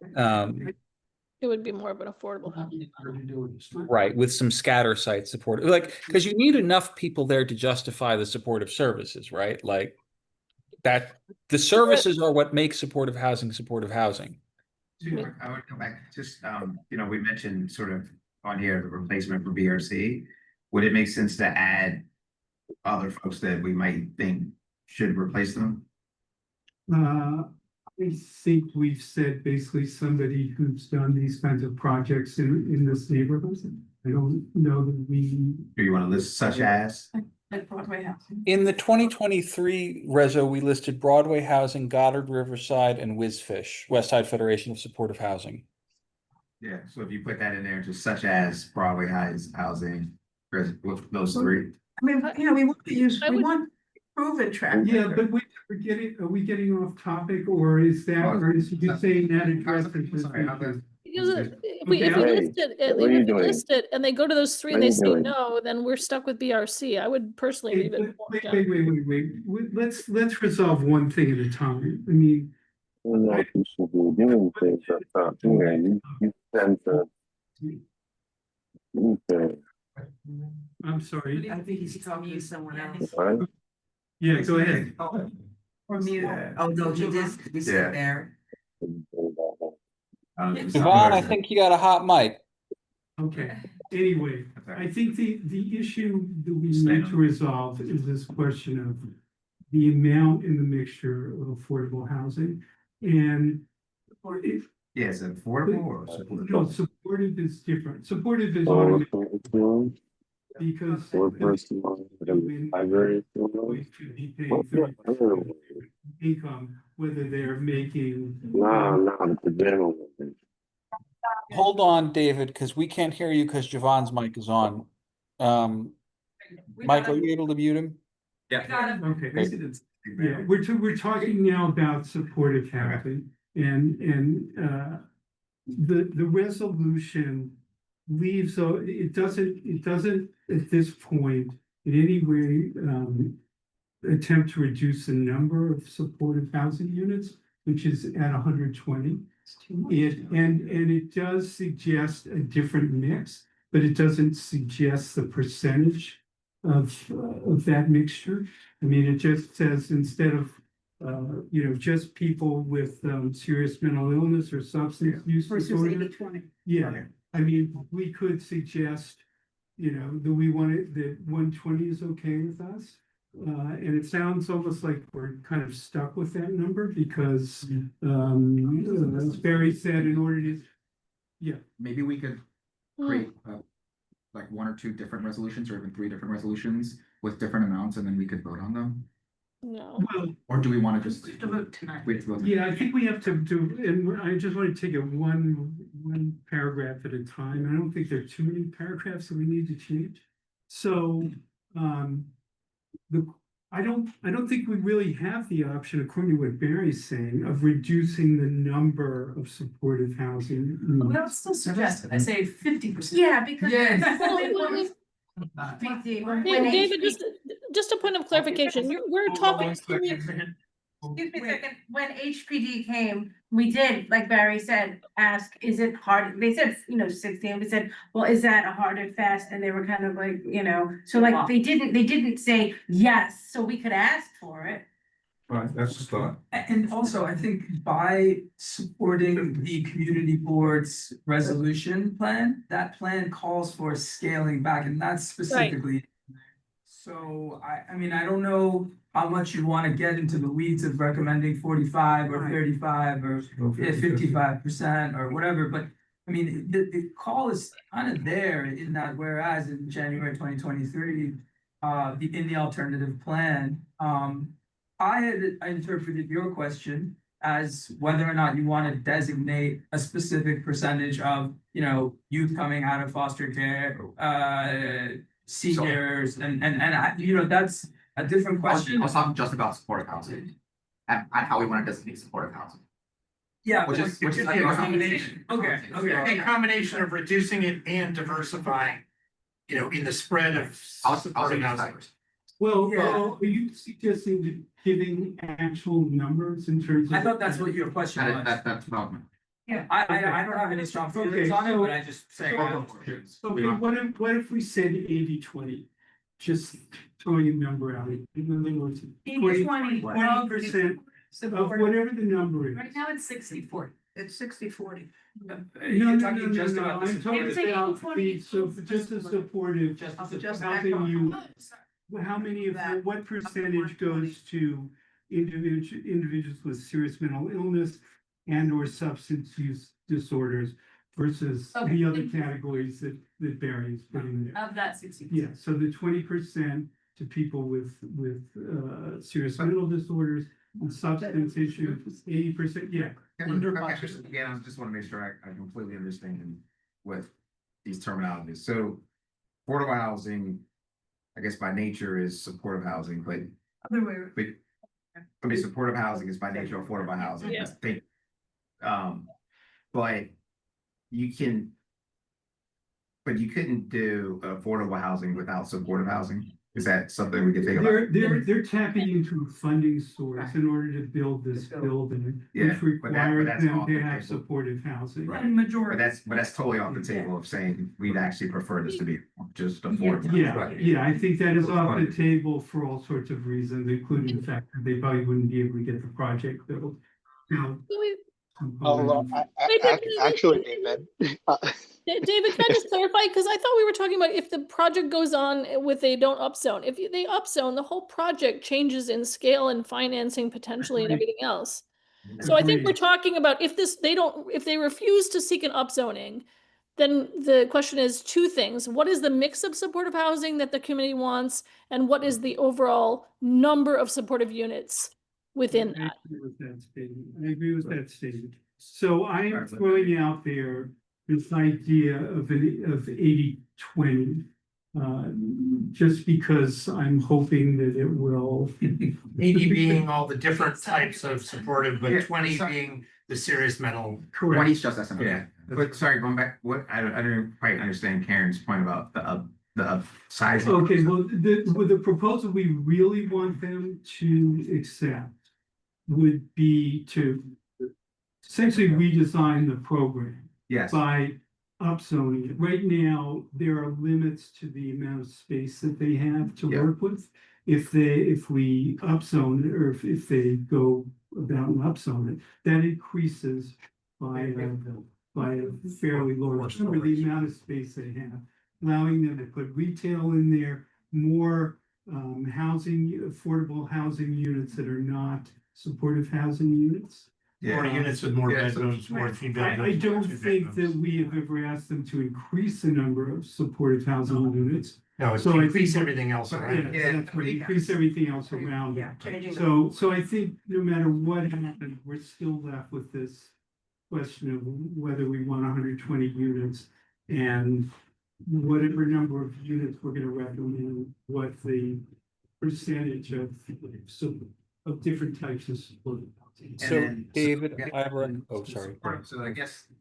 [SPEAKER 19] It would be more of an affordable housing.
[SPEAKER 1] Right, with some scatter site support, like, because you need enough people there to justify the supportive services, right? Like that, the services are what makes supportive housing supportive housing.
[SPEAKER 12] I would go back, just, we mentioned sort of on here, the replacement for BRC. Would it make sense to add other folks that we might think should replace them?
[SPEAKER 2] I think we've said basically somebody who's done these kinds of projects in this neighborhood. I don't know that we.
[SPEAKER 12] Do you want to list such as?
[SPEAKER 23] Like Broadway housing.
[SPEAKER 1] In the 2023 reso, we listed Broadway Housing, Goddard Riverside, and Whizfish, West Side Federation of Supportive Housing.
[SPEAKER 12] Yeah, so if you put that in there, just such as Broadway Housing, those three.
[SPEAKER 23] I mean, we want to use, we want proven track.
[SPEAKER 2] Yeah, but are we getting off topic, or is you saying that addresses this issue?
[SPEAKER 19] Because if we list it and they go to those three and they say no, then we're stuck with BRC. I would personally leave it.
[SPEAKER 2] Wait. Let's resolve one thing at a time. I mean. I'm sorry.
[SPEAKER 7] I think he's talking to someone else.
[SPEAKER 2] Yeah, go ahead.
[SPEAKER 7] Or mute. Oh, no, he just, we said there.
[SPEAKER 1] Yvonne, I think you got a hot mic.
[SPEAKER 2] Okay, anyway, I think the issue that we need to resolve is this question of the amount in the mixture of affordable housing. And
[SPEAKER 12] Yeah, is it affordable or supportive?
[SPEAKER 2] no, supportive is different. Supportive is automatic because income, whether they're making.
[SPEAKER 1] Hold on, David, because we can't hear you because Javon's mic is on. Mike, are you able to mute him?
[SPEAKER 12] Yeah.
[SPEAKER 2] Okay.
[SPEAKER 1] Great.
[SPEAKER 2] Yeah, we're talking now about supportive housing and the resolution leaves, so it doesn't at this point in any way attempt to reduce the number of supportive housing units, which is at 120. It does suggest a different mix, but it doesn't suggest the percentage of that mixture. I mean, it just says instead of just people with serious mental illness or substance use disorder.
[SPEAKER 23] 80-20.
[SPEAKER 2] Yeah, I mean, we could suggest, that we want it, that 120 is okay with us. And it sounds almost like we're kind of stuck with that number because, as Barry said, in order to,
[SPEAKER 3] Maybe we could create like one or two different resolutions or even 3 different resolutions with different amounts and then we could vote on them.
[SPEAKER 19] No.
[SPEAKER 2] well,
[SPEAKER 3] Or do we want to just?
[SPEAKER 23] We have to vote tonight.
[SPEAKER 3] We have to vote
[SPEAKER 2] yeah, I think we have to do, and I just want to take it one paragraph at a time. I don't think there are too many paragraphs that we need to change. So, I don't think we really have the option, according to what Barry's saying, of reducing the number of supportive housing.
[SPEAKER 5] Well,
[SPEAKER 2] units.
[SPEAKER 5] that's still suggested, I say 50%.
[SPEAKER 23] Yeah, because.
[SPEAKER 19] David, just a point of clarification, we're talking.
[SPEAKER 23] Excuse me a second, when HPD came, we did, like Barry said, ask, is it hard, they said, 60, and we said, well, is that a hard and fast, and they were kind of like, so like, they didn't say yes, so we could ask for it.
[SPEAKER 16] Right, that's a start.
[SPEAKER 10] And also, I think by supporting the community board's resolution plan, that plan calls for scaling back, and that's specifically. So I mean, I don't know how much you want to get into the weeds of recommending 45 or 35 or 55% or whatever, but I mean, the call is kind of there in that whereas in January 2023, in the alternative plan, I interpreted your question as whether or not you want to designate a specific percentage of, youth coming out of foster care, seniors, and that's a different
[SPEAKER 3] I
[SPEAKER 10] question.
[SPEAKER 3] was talking just about supportive housing and how we want to designate supportive housing.
[SPEAKER 10] Yeah,
[SPEAKER 3] Which is
[SPEAKER 4] a combination.
[SPEAKER 10] Okay.
[SPEAKER 4] A combination of reducing it and diversifying, in the spread of supportive housing.
[SPEAKER 2] Well,
[SPEAKER 10] Yeah.
[SPEAKER 2] are you suggesting that giving actual numbers in terms of?
[SPEAKER 10] I thought that's what your question was.
[SPEAKER 3] That's development.
[SPEAKER 10] I don't have any strong feelings on it, but I just say.
[SPEAKER 2] Okay, what if we said 80-20? Just throwing a number out. 20% of whatever the number is.
[SPEAKER 5] Right now it's 60-40.
[SPEAKER 23] It's 60-40.
[SPEAKER 2] No,
[SPEAKER 10] You're talking just about the
[SPEAKER 2] I'm talking
[SPEAKER 10] supportive.
[SPEAKER 2] about just a supportive housing you. How many of, what percentage goes to individuals with serious mental illness and or substance use disorders versus the other categories that Barry is putting there?
[SPEAKER 5] Of that 60%.
[SPEAKER 2] Yeah, so the 20% to people with serious mental disorders and substance issues, 80%, yeah.
[SPEAKER 12] Again, I just want to make sure I completely understand with these terminologies. So affordable housing, I guess by nature is supportive housing, but
[SPEAKER 23] Other way.
[SPEAKER 12] I mean, supportive housing is by nature affordable housing.
[SPEAKER 19] Yeah.
[SPEAKER 12] I think, but you couldn't do affordable housing without supportive housing. Is that something we could think about?
[SPEAKER 2] They're tapping into a funding source in order to build this building,
[SPEAKER 12] Yeah,
[SPEAKER 2] which
[SPEAKER 12] but
[SPEAKER 2] requires
[SPEAKER 12] that's
[SPEAKER 2] them
[SPEAKER 12] off
[SPEAKER 2] to
[SPEAKER 12] the
[SPEAKER 2] have
[SPEAKER 12] table.
[SPEAKER 2] supportive housing.
[SPEAKER 12] Right.
[SPEAKER 23] Majority.
[SPEAKER 12] But that's totally off the table of saying we'd actually prefer this to be just affordable.
[SPEAKER 2] Yeah, I think that is off the table for all sorts of reasons, including the fact that they probably wouldn't be able to get the project built. Now,
[SPEAKER 8] Actually, David.
[SPEAKER 19] David, can I just clarify? Because I thought we were talking about if the project goes on with they don't upzone. If they upzone, the whole project changes in scale and financing potentially and everything else. So I think we're talking about if they refuse to seek an upzoning, then the question is two things. What is the mix of supportive housing that the community wants? And what is the overall number of supportive units within that?
[SPEAKER 2] I agree with that statement. So I am throwing out there this idea of 80-20. Just because I'm hoping that it will.
[SPEAKER 4] 80 being all the different types of supportive, but 20 being the serious mental.
[SPEAKER 2] Correct.
[SPEAKER 3] 20 is just SMO.
[SPEAKER 12] Yeah, but sorry, going back, I don't quite understand Karen's point about the size.
[SPEAKER 2] Okay, well, the proposal we really want them to accept would be to essentially redesign the program.
[SPEAKER 12] Yes.
[SPEAKER 2] By upzoning it. Right now, there are limits to the amount of space that they have to work with. If we upzone it, or if they go about and upzone it, that increases by a fairly large number, the amount of space they have, allowing them to put retail in there, more affordable housing units that are not supportive housing units.
[SPEAKER 4] More units with more bedrooms, more female.
[SPEAKER 2] I don't think that we have ever asked them to increase the number of supportive housing units.
[SPEAKER 4] No, it's
[SPEAKER 2] So I
[SPEAKER 4] increase
[SPEAKER 2] think-
[SPEAKER 4] everything else around.
[SPEAKER 2] Yeah, that's right, increase everything else around it. So I think no matter what happens, we're still left with this question of whether we want 120 units and whatever number of units we're gonna recommend, what the percentage of, so, of different types of supportive housing.
[SPEAKER 1] So
[SPEAKER 12] then-
[SPEAKER 1] David,
[SPEAKER 12] yeah,
[SPEAKER 1] I have a, oh, sorry.
[SPEAKER 12] So I guess, I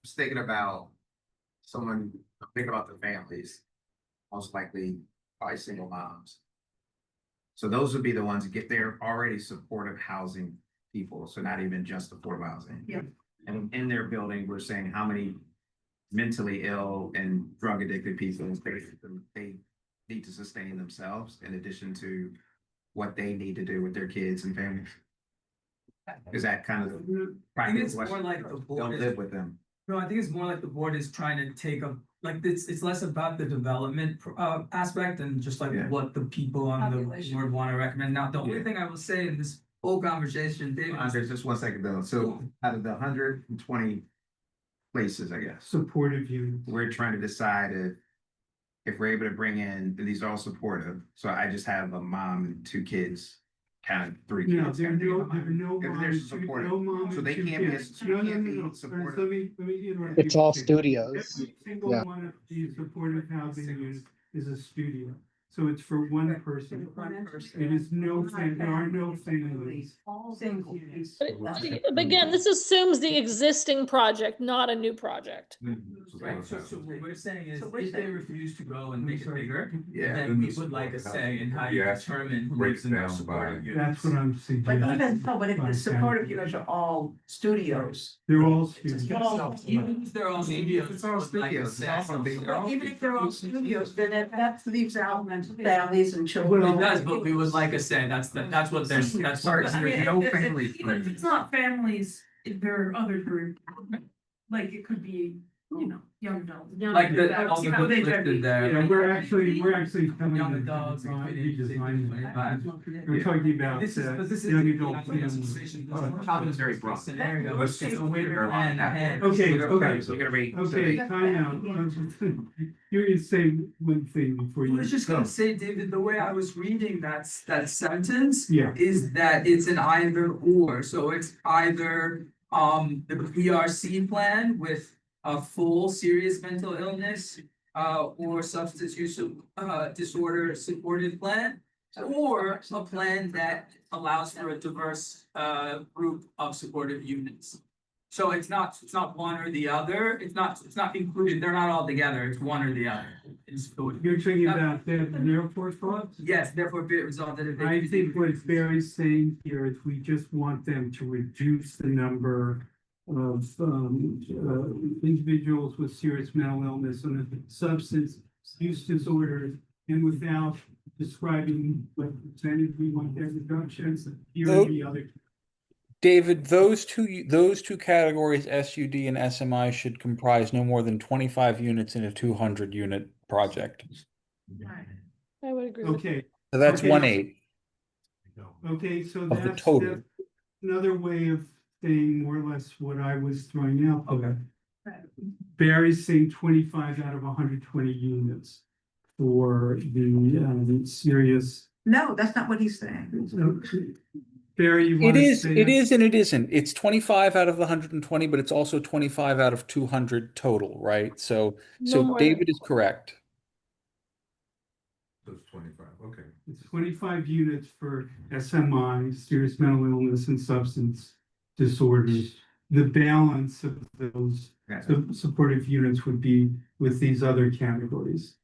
[SPEAKER 12] was thinking about someone, think about the families, most likely probably single moms. So those would be the ones that get there already supportive housing people, so not even just affordable housing.
[SPEAKER 23] Yeah.
[SPEAKER 12] And in their building, we're saying how many mentally ill and drug addicted people they need to sustain themselves in addition to what they need to do with their kids and families. Is that kind of
[SPEAKER 10] I think
[SPEAKER 12] practical
[SPEAKER 10] it's more
[SPEAKER 12] question?
[SPEAKER 10] like the board
[SPEAKER 12] Don't
[SPEAKER 10] is,
[SPEAKER 12] live with them.
[SPEAKER 10] no, I think it's more like the board is trying to take a, like, it's less about the development aspect and just like
[SPEAKER 12] Yeah.
[SPEAKER 10] what the people on the
[SPEAKER 5] Population.
[SPEAKER 10] board want to recommend. Now, the only
[SPEAKER 12] Yeah.
[SPEAKER 10] thing I will say in this whole conversation, David,
[SPEAKER 12] Andre, just 1 second though. So out of the 120 places, I guess,
[SPEAKER 2] Supportive units.
[SPEAKER 12] we're trying to decide if we're able to bring in, these are all supportive. So I just have a mom and 2 kids, kind of 3
[SPEAKER 2] No,
[SPEAKER 12] kids.
[SPEAKER 2] there are no
[SPEAKER 12] If
[SPEAKER 2] mom
[SPEAKER 12] they're
[SPEAKER 2] and two,
[SPEAKER 12] supportive,
[SPEAKER 2] no mom
[SPEAKER 12] so
[SPEAKER 2] and
[SPEAKER 12] they
[SPEAKER 2] two
[SPEAKER 12] can't be a-
[SPEAKER 2] kids.
[SPEAKER 12] so
[SPEAKER 2] No,
[SPEAKER 12] they
[SPEAKER 2] no,
[SPEAKER 12] can't
[SPEAKER 2] no,
[SPEAKER 12] be
[SPEAKER 2] no. Ernest,
[SPEAKER 12] supportive.
[SPEAKER 2] let me interrupt.
[SPEAKER 8] It's
[SPEAKER 2] you
[SPEAKER 8] all
[SPEAKER 2] for a second.
[SPEAKER 8] studios.
[SPEAKER 2] Every single
[SPEAKER 8] Yeah.
[SPEAKER 2] one of these supportive housing units is a studio, so it's for one person. It is no, there are no families.
[SPEAKER 23] All single units.
[SPEAKER 19] But again, this assumes the existing project, not a new project.
[SPEAKER 10] right, so what we're saying is,
[SPEAKER 23] So we're
[SPEAKER 10] if they
[SPEAKER 23] saying-
[SPEAKER 10] refuse to grow and make it bigger,
[SPEAKER 12] Yeah.
[SPEAKER 10] then we would like a say in how you
[SPEAKER 16] Yeah.
[SPEAKER 10] determine who
[SPEAKER 16] Breaks
[SPEAKER 10] lives in those
[SPEAKER 16] down
[SPEAKER 10] supportive
[SPEAKER 16] by-
[SPEAKER 10] units.
[SPEAKER 2] That's what I'm
[SPEAKER 23] But
[SPEAKER 2] suggesting.
[SPEAKER 23] even so, but if the supportive units are all studios,
[SPEAKER 2] They're all studios.
[SPEAKER 10] Even if they're all studios,
[SPEAKER 12] It's all
[SPEAKER 10] would like a
[SPEAKER 12] studios,
[SPEAKER 10] say.
[SPEAKER 12] it's all big-
[SPEAKER 23] well, even if they're all studios, then that leaves out families and children.
[SPEAKER 10] It does, but we would like a say, that's what they're, that's.
[SPEAKER 12] Sorry,
[SPEAKER 10] what-
[SPEAKER 12] so there's no families.
[SPEAKER 23] Even if it's not families, if there are other groups, like it could be, you know, young adults.
[SPEAKER 10] Like all the groups listed there.
[SPEAKER 2] Yeah, we're actually coming
[SPEAKER 10] Young
[SPEAKER 2] to
[SPEAKER 10] adults,
[SPEAKER 2] redesign that. We're talking about
[SPEAKER 10] This is, but this is.
[SPEAKER 2] young adult
[SPEAKER 10] I think
[SPEAKER 2] families.
[SPEAKER 10] it's conversation, this
[SPEAKER 12] Oh,
[SPEAKER 10] is
[SPEAKER 12] how is very
[SPEAKER 10] a
[SPEAKER 12] broad.
[SPEAKER 10] Scenario.
[SPEAKER 23] Let's
[SPEAKER 10] It's
[SPEAKER 23] take
[SPEAKER 10] a way to
[SPEAKER 12] a
[SPEAKER 10] plan
[SPEAKER 12] lot.
[SPEAKER 10] ahead.
[SPEAKER 2] Okay,
[SPEAKER 12] You're
[SPEAKER 2] okay.
[SPEAKER 12] gonna be.
[SPEAKER 2] Okay, time out. You're gonna say one thing before
[SPEAKER 10] I
[SPEAKER 2] you.
[SPEAKER 10] was just gonna say, David, the way I was reading that sentence.
[SPEAKER 2] Yeah.
[SPEAKER 10] Is that it's an either or, so it's either the PRC plan with a full serious mental illness. Or substance use disorder supported plan. Or a plan that allows for a diverse group of supportive units. So it's not one or the other, it's not included, they're not all together, it's one or the other.
[SPEAKER 2] You're talking about the airport clubs?
[SPEAKER 10] Yes, therefore be it resolved that if they.
[SPEAKER 2] I think what Barry's saying here is we just want them to reduce the number of individuals with serious mental illness and substance use disorders, and without describing what percentage we want their reductions, here are the other.
[SPEAKER 1] David, those two categories, SUD and SMI, should comprise no more than 25 units in a 200 unit project.
[SPEAKER 19] I would agree with
[SPEAKER 2] Okay,
[SPEAKER 1] So that's
[SPEAKER 2] Okay.
[SPEAKER 1] 1/8
[SPEAKER 2] okay, so
[SPEAKER 1] of the
[SPEAKER 2] that's
[SPEAKER 1] total.
[SPEAKER 2] another way of saying more or less what I was throwing out.
[SPEAKER 10] Okay.
[SPEAKER 2] Barry's saying 25 out of 120 units for the serious.
[SPEAKER 23] No, that's not what he's saying.
[SPEAKER 2] Barry, you
[SPEAKER 1] It
[SPEAKER 2] want to
[SPEAKER 1] is,
[SPEAKER 2] say?
[SPEAKER 1] it is, and it isn't. It's 25 out of the 120, but it's also 25 out of 200 total, right? So,
[SPEAKER 19] No more.
[SPEAKER 1] David is correct.
[SPEAKER 16] So it's 25, okay.
[SPEAKER 2] It's 25 units for SMI, serious mental illness and substance disorders. The balance of those supportive units would be with these other categories.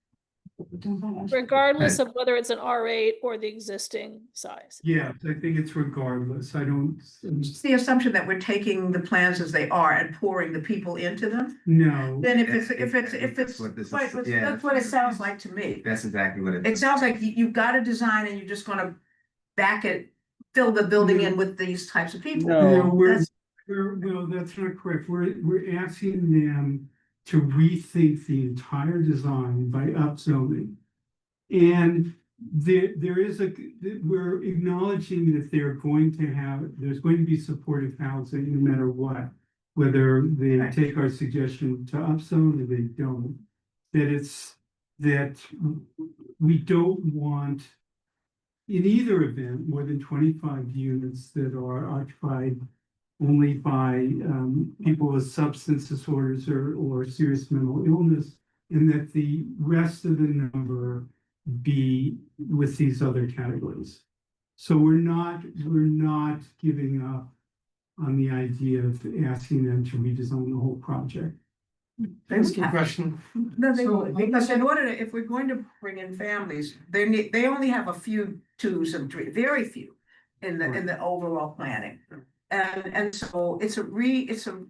[SPEAKER 19] regardless of whether it's an R8 or the existing size.
[SPEAKER 2] Yes, I think it's regardless. I don't,
[SPEAKER 23] It's the assumption that we're taking the plans as they are and pouring the people into them.
[SPEAKER 2] no.
[SPEAKER 23] Then if
[SPEAKER 12] That's
[SPEAKER 23] it's,
[SPEAKER 12] what this is-
[SPEAKER 23] right,
[SPEAKER 12] yeah.
[SPEAKER 23] that's what it sounds like to me.
[SPEAKER 12] That's exactly what it
[SPEAKER 23] It
[SPEAKER 12] is.
[SPEAKER 23] sounds like you've got a design and you're just gonna back it, fill the building in with these types of people.
[SPEAKER 1] No.
[SPEAKER 2] No, no, that's not correct. We're asking them to rethink the entire design by upzoning. And there is we're acknowledging that there's going to be supportive housing no matter what. Whether they
[SPEAKER 23] Right.
[SPEAKER 2] take our suggestion to upzone or they don't. That we don't want in either event, more than 25 units that are occupied only by people with substance disorders or serious mental illness, and that the rest of the number be with these other categories. So we're not giving up on the idea of asking them to redesign the whole project.
[SPEAKER 4] That's a good question.
[SPEAKER 7] No, they
[SPEAKER 18] So,
[SPEAKER 7] would, because in order to, if we're going to bring in families, they only have a few twos and three, very few in the overall planning. And so it's a redesign.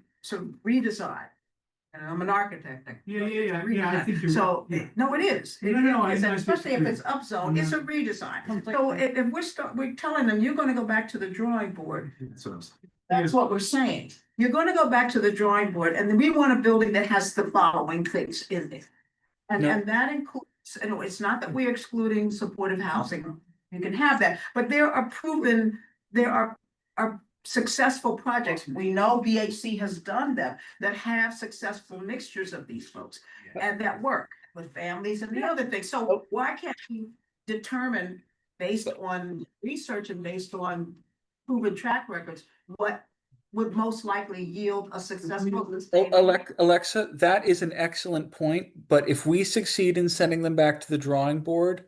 [SPEAKER 7] And I'm an architect.
[SPEAKER 2] Yeah, I think you're.
[SPEAKER 7] So,
[SPEAKER 2] yeah.
[SPEAKER 7] no, it is. It
[SPEAKER 2] No,
[SPEAKER 7] is,
[SPEAKER 2] I
[SPEAKER 7] and especially if it's
[SPEAKER 2] disagree.
[SPEAKER 7] upzone, it's a redesign. So if we're telling them, you're gonna go back to the drawing board.
[SPEAKER 3] That's what I'm saying.
[SPEAKER 7] That's what we're saying. You're gonna go back to the drawing board, and then we want a building that has the following things in it. And
[SPEAKER 1] No.
[SPEAKER 7] and that includes, and it's not that we're excluding supportive housing, you can have that, but there are successful projects. We know BHC has done them that have successful mixtures of these folks and that work with families and the other things. So why can't we determine based on research and based on proven track records, what would most likely yield a successful?
[SPEAKER 1] Alexa, that is an excellent point, but if we succeed in sending them back to the drawing board,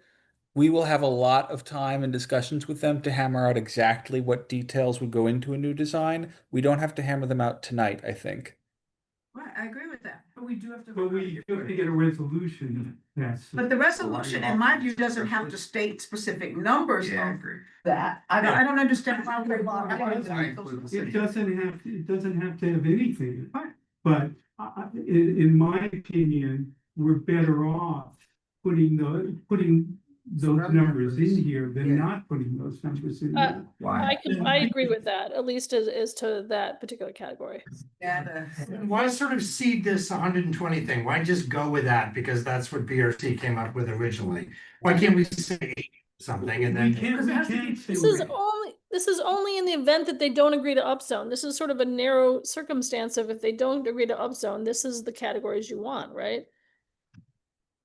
[SPEAKER 1] we will have a lot of time and discussions with them to hammer out exactly what details would go into a new design. We don't have to hammer them out tonight, I think.
[SPEAKER 7] Right, I agree with that.
[SPEAKER 10] But we do have to.
[SPEAKER 2] But we have to get a resolution. That's.
[SPEAKER 7] But the resolution, in my view, doesn't have to state specific numbers
[SPEAKER 3] Yeah, I
[SPEAKER 7] of
[SPEAKER 3] agree.
[SPEAKER 7] that. I don't understand why we're.
[SPEAKER 2] It doesn't have to have anything.
[SPEAKER 7] Right.
[SPEAKER 2] But in my opinion, we're better off putting those numbers in here than not putting those numbers in here.
[SPEAKER 19] I agree with that, at least as to that particular category.
[SPEAKER 4] Why sort of seed this hundred and twenty thing? Why just go with that? Because that's what BRC came up with originally. Why can't we say something and then?
[SPEAKER 19] This is only in the event that they don't agree to upzone. This is sort of a narrow circumstance of if they don't agree to upzone, this is the categories you want, right?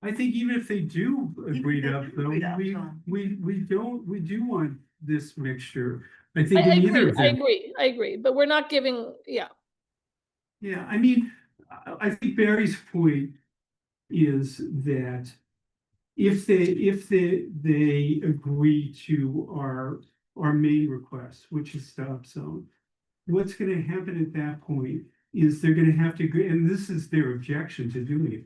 [SPEAKER 2] I think even if they do agree to upzone, we do want this mixture. I think in either event.
[SPEAKER 19] I agree, but we're not giving, yeah.
[SPEAKER 2] Yeah, I mean, I think Barry's point is that if they agree to our main request, which is to upzone, what's gonna happen at that point is they're gonna have to agree, and this is their objection to doing it,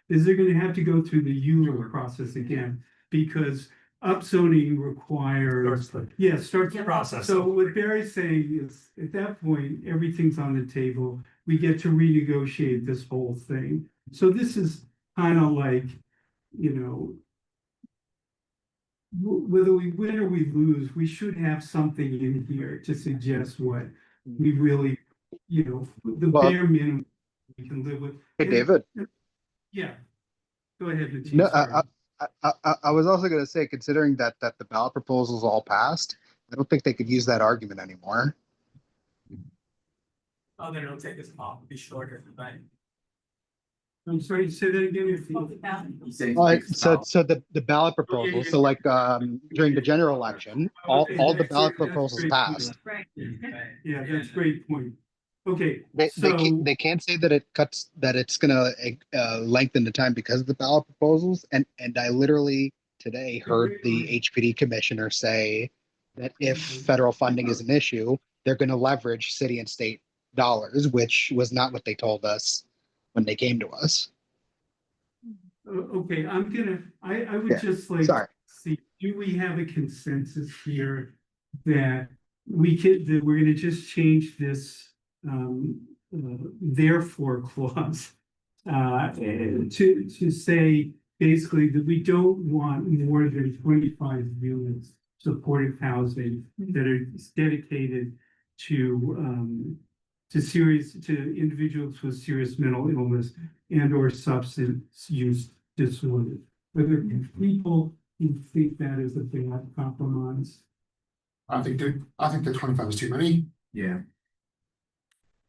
[SPEAKER 2] is they're gonna have to go through the ULURP process again, because upzoning requires. Starts
[SPEAKER 4] the process.
[SPEAKER 2] So what Barry's saying is, at that point, everything's on the table, we get to renegotiate this whole thing. So this is kind of like, whether we win or we lose, we should have something in here to suggest what we really, the bare minimum we can live with.
[SPEAKER 8] Hey, David.
[SPEAKER 2] Yeah. Go ahead, Nateem,
[SPEAKER 8] No,
[SPEAKER 2] sorry.
[SPEAKER 8] I was also going to say, considering that the ballot proposals all passed, I don't think they could use that argument anymore.
[SPEAKER 10] Oh, then it'll take us off, be shorter, right?
[SPEAKER 2] I'm sorry, say that again.
[SPEAKER 8] So the ballot proposals, so like during the general election, all the ballot proposals passed.
[SPEAKER 2] Yeah, that's a great point. Okay,
[SPEAKER 8] They can't say that it's gonna lengthen the time because of the ballot proposals. And I literally today heard the HPD commissioner say that if federal funding is an issue, they're gonna leverage city and state dollars, which was not what they told us when they came to us.
[SPEAKER 2] Okay, I would just like
[SPEAKER 8] sorry.
[SPEAKER 2] see, do we have a consensus here that that we're gonna just change this therefore clause to say basically that we don't want more than 25 units supportive housing that are dedicated to individuals with serious mental illness and or substance use disorder. Whether people who think that is a bad compromise.
[SPEAKER 11] I think the 25 is too many.
[SPEAKER 12] Yeah.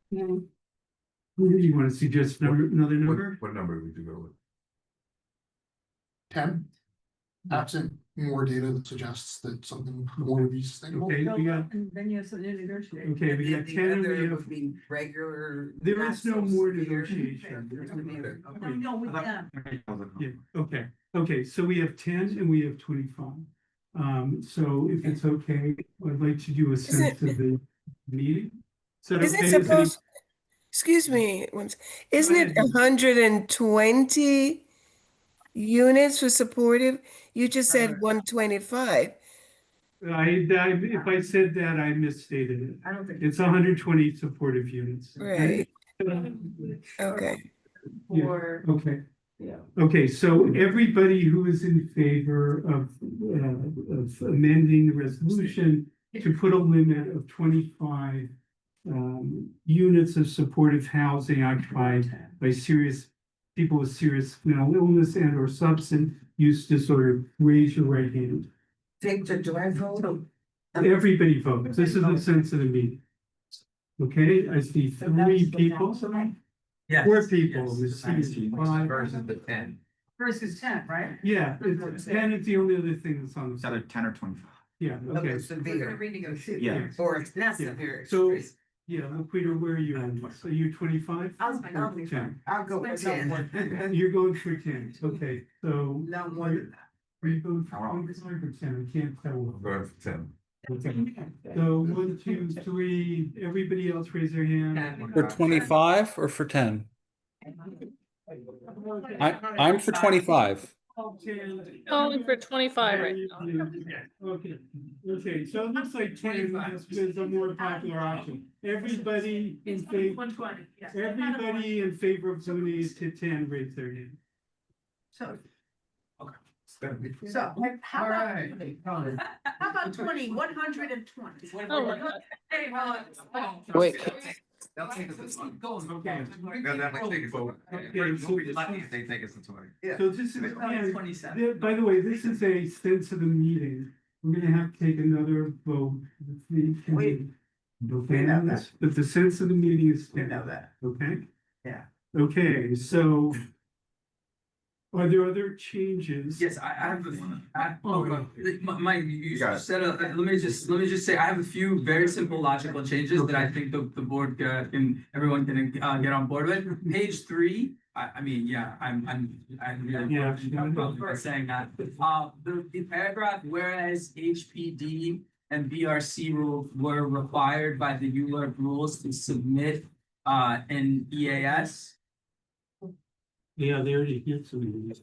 [SPEAKER 2] Who do you want to suggest another number?
[SPEAKER 16] What number would you go with?
[SPEAKER 11] 10. Absent more data that suggests that something more would be sustainable.
[SPEAKER 2] Okay, we got,
[SPEAKER 6] And then you have something to negotiate.
[SPEAKER 2] okay, we got 10 and we have,
[SPEAKER 7] Regular.
[SPEAKER 2] there is no more negotiation.
[SPEAKER 23] No, with them.
[SPEAKER 2] Yeah, okay, so we have 10 and we have 25. So if it's okay, I'd like to do a sense of the meeting. Is that
[SPEAKER 9] Isn't
[SPEAKER 2] okay?
[SPEAKER 9] it
[SPEAKER 2] Is any-
[SPEAKER 9] supposed, excuse me, isn't it
[SPEAKER 2] ahead.
[SPEAKER 9] 120 units for supportive? You just said 125.
[SPEAKER 2] If I said that, I misstated it.
[SPEAKER 7] I don't think.
[SPEAKER 2] It's 120 supportive units.
[SPEAKER 9] Right. Okay.
[SPEAKER 2] Yeah,
[SPEAKER 6] Or,
[SPEAKER 2] okay.
[SPEAKER 6] yeah.
[SPEAKER 2] Okay, so everybody who is in favor of amending the resolution to put a limit of 25 units of supportive housing occupied by people with serious mental illness and or substance use disorder, raise your right hand.
[SPEAKER 7] Victor, do I vote?
[SPEAKER 2] Everybody votes. This is the sense of the meeting. Okay, I see 3 people.
[SPEAKER 10] Yes.
[SPEAKER 2] 4 people.
[SPEAKER 10] Yes.
[SPEAKER 2] Let's see, 5.
[SPEAKER 12] Versus the 10.
[SPEAKER 6] First is 10, right?
[SPEAKER 2] Yeah, it's 10 is the only other thing that's on the
[SPEAKER 3] It's either 10 or 25.
[SPEAKER 2] Yeah, okay.
[SPEAKER 7] Okay, severe,
[SPEAKER 6] Renegotiate.
[SPEAKER 12] Yeah.
[SPEAKER 7] or it's not
[SPEAKER 2] Yeah.
[SPEAKER 7] severe.
[SPEAKER 2] So, yeah, Peter, where are you on this? So you're 25?
[SPEAKER 7] I'll
[SPEAKER 2] Or 10?
[SPEAKER 7] I'll go with 10.
[SPEAKER 2] You're going for 10, okay, so.
[SPEAKER 7] No more than that.
[SPEAKER 2] Are you going for 25 or 10? I can't tell.
[SPEAKER 16] I'm going for 10.
[SPEAKER 2] Okay. So 1, 2, 3, everybody else raise their hand.
[SPEAKER 1] For 25 or for 10? I'm for 25.
[SPEAKER 2] 10.
[SPEAKER 19] Calling for 25 right now.
[SPEAKER 2] Okay, so it looks like 10 is a more popular option. Everybody in favor,
[SPEAKER 23] 120, yes.
[SPEAKER 2] everybody in favor of zoning it to 10, raise their hand.
[SPEAKER 23] So,
[SPEAKER 16] So,
[SPEAKER 23] how
[SPEAKER 9] All
[SPEAKER 23] about,
[SPEAKER 9] right.
[SPEAKER 23] how about 120?
[SPEAKER 19] Oh my God.
[SPEAKER 23] Hey,
[SPEAKER 1] Wait,
[SPEAKER 12] They'll take us this one.
[SPEAKER 2] Okay.
[SPEAKER 12] They'll definitely take it forward.
[SPEAKER 2] Okay,
[SPEAKER 12] We'll
[SPEAKER 2] so-
[SPEAKER 12] be lucky if they take us to 20.
[SPEAKER 2] So this is, yeah,
[SPEAKER 10] 27.
[SPEAKER 2] by the way, this is a sense of the meeting. We're gonna have to take another vote.
[SPEAKER 7] Wait.
[SPEAKER 2] Okay,
[SPEAKER 7] know that.
[SPEAKER 2] but the sense of the meeting is 10,
[SPEAKER 7] that.
[SPEAKER 2] okay?
[SPEAKER 7] Yeah.
[SPEAKER 2] Okay, so are there other changes?
[SPEAKER 10] Yes, I have you
[SPEAKER 12] got it.
[SPEAKER 10] said, let me just say, I have a few very simple logical changes that I think the board everyone can get on board with. Page 3, I mean, yeah, I'm really by saying that. The paragraph, whereas HPD and BRC rules were required by the ULURP rules to submit an EAS.
[SPEAKER 2] Yeah, they already did some of these.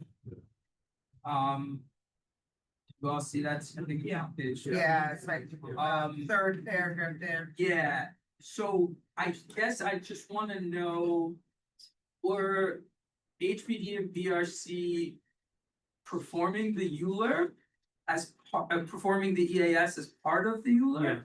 [SPEAKER 10] You all see that? I think, yeah. Page,
[SPEAKER 7] Yeah, it's like,
[SPEAKER 10] Um,
[SPEAKER 7] third paragraph there.
[SPEAKER 10] Yeah, so I guess I just wanna know, were HPD and BRC performing the ULURP as performing the EAS as part of the ULURP?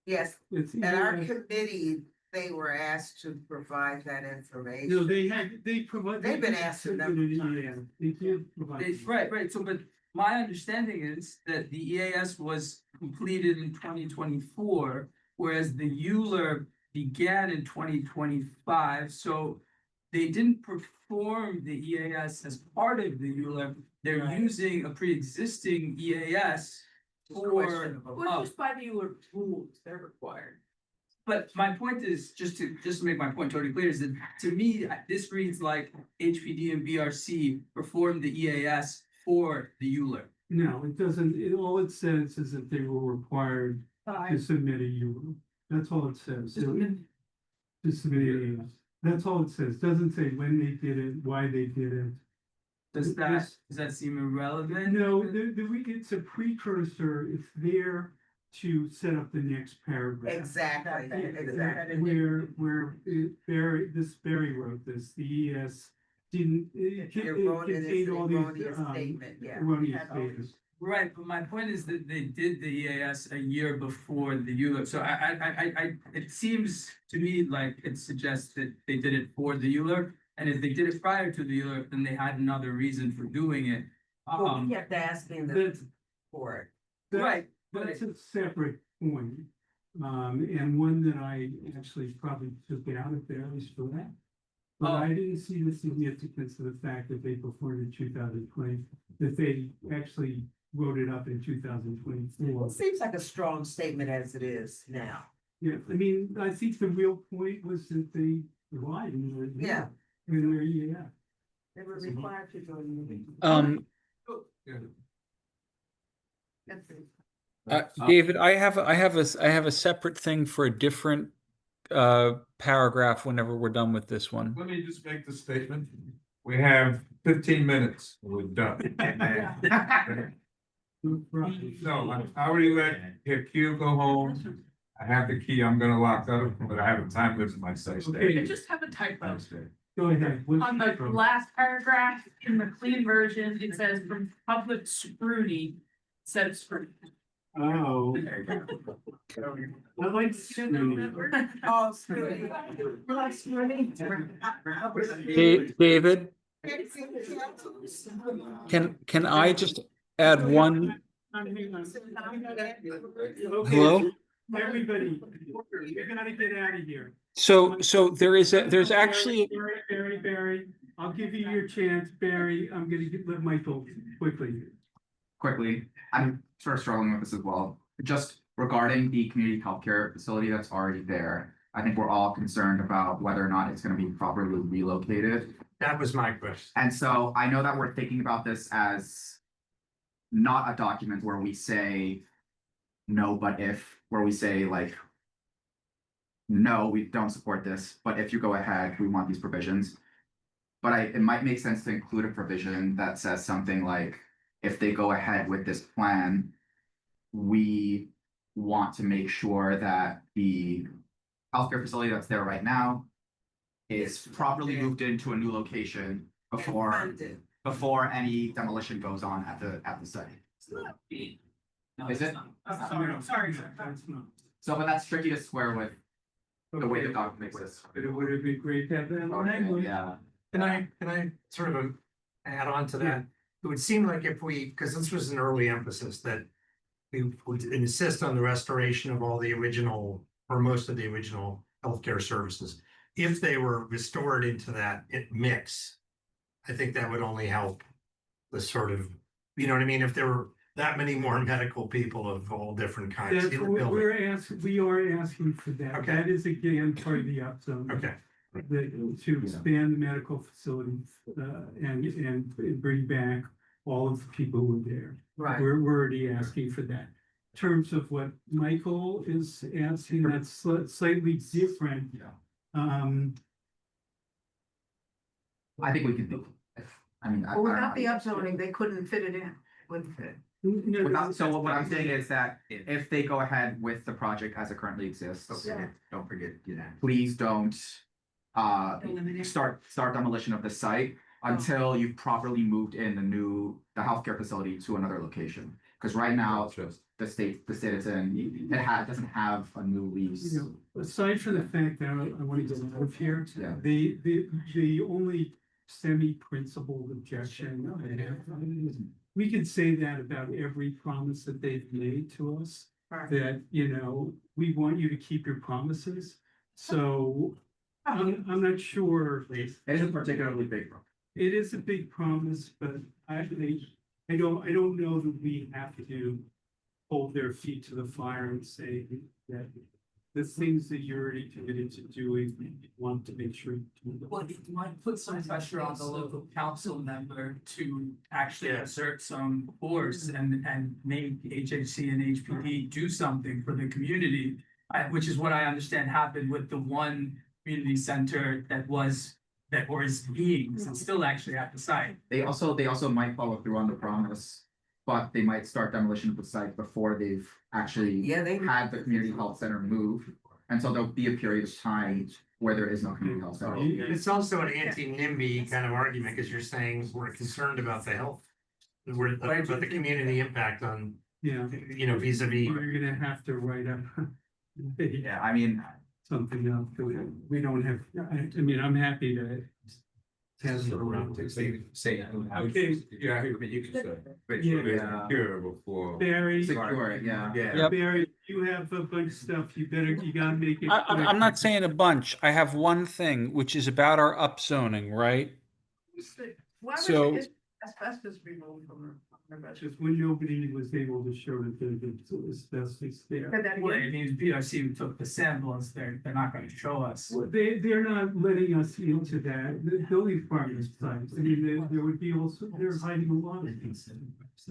[SPEAKER 7] Yes,
[SPEAKER 2] It's
[SPEAKER 7] at our
[SPEAKER 2] either-
[SPEAKER 7] committee, they were asked to provide that
[SPEAKER 2] No,
[SPEAKER 7] information.
[SPEAKER 2] they provide.
[SPEAKER 7] They've been asking them for time.
[SPEAKER 2] Yeah, they did provide.
[SPEAKER 10] Right, so but my understanding is that the EAS was completed in 2024, whereas the ULURP began in 2025, so they didn't perform the EAS as part of the ULURP, they're
[SPEAKER 7] Right.
[SPEAKER 10] using a pre-existing EAS for.
[SPEAKER 7] questionable.
[SPEAKER 23] Well, just by the rules, they're required.
[SPEAKER 10] But my point is, just to make my point totally clear, is that to me, this reads like HPD and BRC performed the EAS for the ULURP.
[SPEAKER 2] No, it doesn't, all it says is that they were required to submit a URL. That's all it says. To submit a URL. That's all it says. Doesn't say when they did it, why they did it.
[SPEAKER 10] Does that seem irrelevant?
[SPEAKER 2] No, it's a precursor. It's there to set up the next paragraph.
[SPEAKER 7] Exactly, exactly.
[SPEAKER 2] Barry wrote this, the ES didn't, it contained all these,
[SPEAKER 7] Erroneous statement, yeah.
[SPEAKER 2] erroneous statements.
[SPEAKER 10] Right, but my point is that they did the EAS a year before the ULURP, so it seems to me like it suggests that they did it for the ULURP, and if they did it prior to the ULURP, then they had another reason for doing it.
[SPEAKER 7] Well, we kept asking them
[SPEAKER 2] That's,
[SPEAKER 7] for it.
[SPEAKER 10] Right, but
[SPEAKER 2] that's a separate point. And one that I actually probably took out of there, at least for that. But I didn't see the significance of the fact that they performed in 2020, that they actually wrote it up in 2024.
[SPEAKER 7] It seems like a strong statement as it is now.
[SPEAKER 2] Yeah, I mean, I think the real point was that they lied.
[SPEAKER 7] Yeah.
[SPEAKER 2] Yeah.
[SPEAKER 7] They were required to go in. That's it.
[SPEAKER 1] David, I have a separate thing for a different paragraph whenever we're done with this one.
[SPEAKER 16] Let me just make the statement. We have 15 minutes. We're done. No, I already let Q go home. I have the key. I'm gonna lock up, but I have a time limit myself.
[SPEAKER 2] Okay.
[SPEAKER 17] I just have a typo.
[SPEAKER 2] Go ahead. What's
[SPEAKER 17] On
[SPEAKER 2] the
[SPEAKER 17] the
[SPEAKER 2] typo?
[SPEAKER 17] last paragraph, in the clean version, it says from public scrutiny, said scrutiny.
[SPEAKER 2] Oh. I like scrutiny.
[SPEAKER 7] Oh, scrutiny.
[SPEAKER 1] David, can I just add one? Hello?
[SPEAKER 2] Everybody, you're gonna get out of here.
[SPEAKER 1] So there's actually
[SPEAKER 2] Barry, I'll give you your chance, Barry. I'm gonna let Michael quickly.
[SPEAKER 3] Quickly, I'm sort of struggling with this as well. Just regarding the community healthcare facility that's already there, I think we're all concerned about whether or not it's gonna be properly relocated.
[SPEAKER 4] That was my question.
[SPEAKER 3] And so I know that we're thinking about this as not a document where we say no, but if, where we say like, no, we don't support this, but if you go ahead, we want these provisions. But it might make sense to include a provision that says something like, if they go ahead with this plan, we want to make sure that the healthcare facility that's there right now is properly moved into a new location before any demolition goes on at the site. Is it?
[SPEAKER 17] Sorry.
[SPEAKER 2] That's not.
[SPEAKER 3] So, but that's tricky to square with the way the document exists.
[SPEAKER 2] But it would have been great to have that language.
[SPEAKER 3] Yeah.
[SPEAKER 4] Can I sort of add on to that? It would seem like if we, because this was an early emphasis, that we would insist on the restoration of all the original, or most of the original healthcare services. If they were restored into that mix, I think that would only help the sort of, you know what I mean? If there were that many more medical people of all different kinds.
[SPEAKER 2] That's
[SPEAKER 4] in the
[SPEAKER 2] what
[SPEAKER 4] building.
[SPEAKER 2] we are asking for that.
[SPEAKER 4] Okay.
[SPEAKER 2] That is again part of the upzone.
[SPEAKER 4] Okay.
[SPEAKER 2] To expand the medical facilities, and bring back all of the people who were there.
[SPEAKER 7] Right.
[SPEAKER 2] We're already asking for that. In terms of what Michael is asking, that's slightly different.
[SPEAKER 3] I think we can do. I mean,
[SPEAKER 7] Well, without the upzoning, they couldn't fit it in, wouldn't fit.
[SPEAKER 3] So what I'm saying is that if they go ahead with the project as it currently exists,
[SPEAKER 12] Don't forget,
[SPEAKER 3] please don't start demolition of the site until you've properly moved in the healthcare facility to another location. Because right now, the state it's in, doesn't have a new lease.
[SPEAKER 2] You know, aside from the fact that I want to get out of here,
[SPEAKER 3] Yeah.
[SPEAKER 2] the only semi-principled objection I have is we could say that about every promise that they've made to us, that, you know, we want you to keep your promises. So I'm not sure.
[SPEAKER 3] It is a particularly big problem.
[SPEAKER 2] It is a big promise, but I don't know that we have to hold their feet to the fire and say that the things that you're already committed to doing, you want to make sure. You do them.
[SPEAKER 10] Well, it might put some pressure on the local council member to actually exert some force and make HHC and HPD do something for the community. Which is what I understand happened with the one community center that was being, and still actually at the site.
[SPEAKER 3] They also might follow through on the promise, but they might start demolition of the site before they've actually had the community health center move. And so there'll be a period of time where there is no community health center.
[SPEAKER 4] It's also an anti-NIMBY kind of argument, because you're saying we're concerned about the health. But the community impact on,
[SPEAKER 2] Yeah.
[SPEAKER 4] you know, vis-a-vis.
[SPEAKER 2] You're gonna have to write up.
[SPEAKER 3] Yeah, I mean.
[SPEAKER 2] Something else, we don't have, I mean, I'm happy to.
[SPEAKER 16] Say.
[SPEAKER 2] Okay.
[SPEAKER 16] Yeah, I mean, you can say. But
[SPEAKER 2] Yeah.
[SPEAKER 16] secure before.
[SPEAKER 2] Barry.
[SPEAKER 3] Secure it, yeah.
[SPEAKER 1] Yep.
[SPEAKER 2] Barry, you have a bunch of stuff, you gotta make it.
[SPEAKER 1] I'm not saying a bunch. I have one thing, which is about our upzoning, right?
[SPEAKER 7] Why was
[SPEAKER 1] So-
[SPEAKER 7] it-
[SPEAKER 17] Asbestos removed from the rest.
[SPEAKER 2] Just when nobody was able to show that there's asbestos there.
[SPEAKER 17] Said that
[SPEAKER 10] Well,
[SPEAKER 17] again.
[SPEAKER 10] it means PRC took the samples, they're not gonna show us.
[SPEAKER 2] Well, they're not letting us into that, the building department sites, I mean, there would be also, they're hiding a lot of things.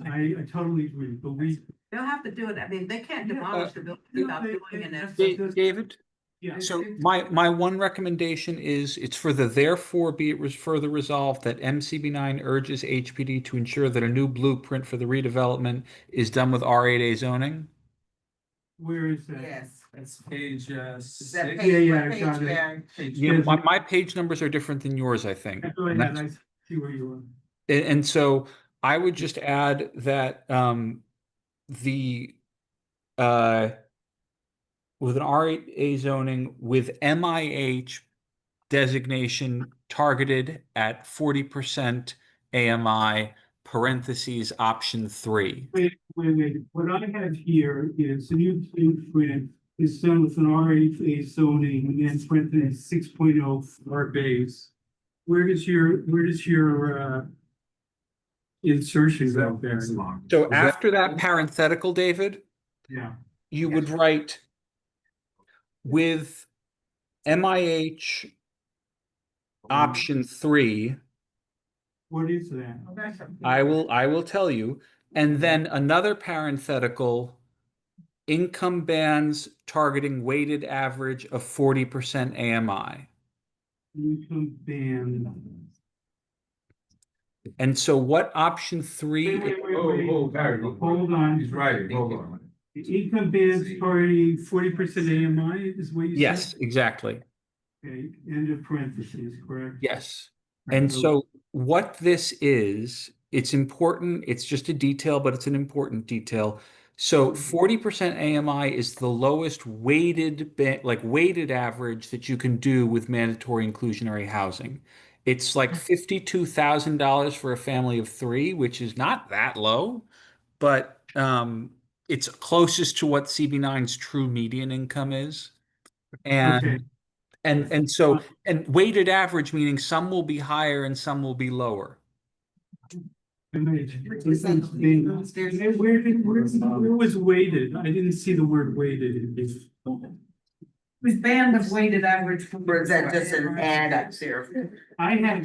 [SPEAKER 2] I totally agree, but we.
[SPEAKER 23] They'll have to do it. I mean, they can't demolish the building without doing an.
[SPEAKER 1] David?
[SPEAKER 2] Yeah.
[SPEAKER 1] So my one recommendation is it's for the therefore be it further resolved that MCB9 urges HPD to ensure that a new blueprint for the redevelopment is done with R8A zoning.
[SPEAKER 2] Where is that?
[SPEAKER 15] Yes.
[SPEAKER 10] That's page,
[SPEAKER 15] Is
[SPEAKER 10] six.
[SPEAKER 15] that
[SPEAKER 2] Yeah,
[SPEAKER 15] page,
[SPEAKER 2] yeah,
[SPEAKER 15] what
[SPEAKER 2] got
[SPEAKER 15] page,
[SPEAKER 2] it.
[SPEAKER 15] Barry?
[SPEAKER 1] Yeah, my page numbers are different than yours, I think.
[SPEAKER 2] Go
[SPEAKER 1] And
[SPEAKER 2] ahead,
[SPEAKER 1] that's-
[SPEAKER 2] I see where you are.
[SPEAKER 1] And so I would just add that the with an R8A zoning with MIH designation targeted at 40% AMI, parentheses, option 3.
[SPEAKER 2] Wait, what I have here is a new blueprint is done with an RHA zoning and parentheses 6.0 for base. Where does your insertion go there?
[SPEAKER 1] So after that parenthetical, David,
[SPEAKER 2] Yeah.
[SPEAKER 1] you would write with MIH option 3.
[SPEAKER 2] What is that?
[SPEAKER 1] I will tell you. And then another parenthetical, income bands targeting weighted average of 40% AMI.
[SPEAKER 2] Income band.
[SPEAKER 1] And so what option 3?
[SPEAKER 16] Barry,
[SPEAKER 2] Hold on.
[SPEAKER 16] he's right, hold on.
[SPEAKER 2] The income band's already 40% AMI is what you said?
[SPEAKER 1] Yes, exactly.
[SPEAKER 2] Okay, end of parentheses, correct?
[SPEAKER 1] Yes. And so what this is, it's important, it's just a detail, but it's an important detail. So 40% AMI is the lowest weighted weighted average that you can do with mandatory inclusionary housing. It's like $52,000 for a family of 3, which is not that low, but it's closest to what CB9's true median income is. And
[SPEAKER 2] Okay.
[SPEAKER 1] and so weighted average meaning some will be higher and some will be lower.
[SPEAKER 2] Where was weighted? I didn't see the word weighted in this.
[SPEAKER 23] With band of weighted average.
[SPEAKER 15] Or is that just an add up there?
[SPEAKER 2] I have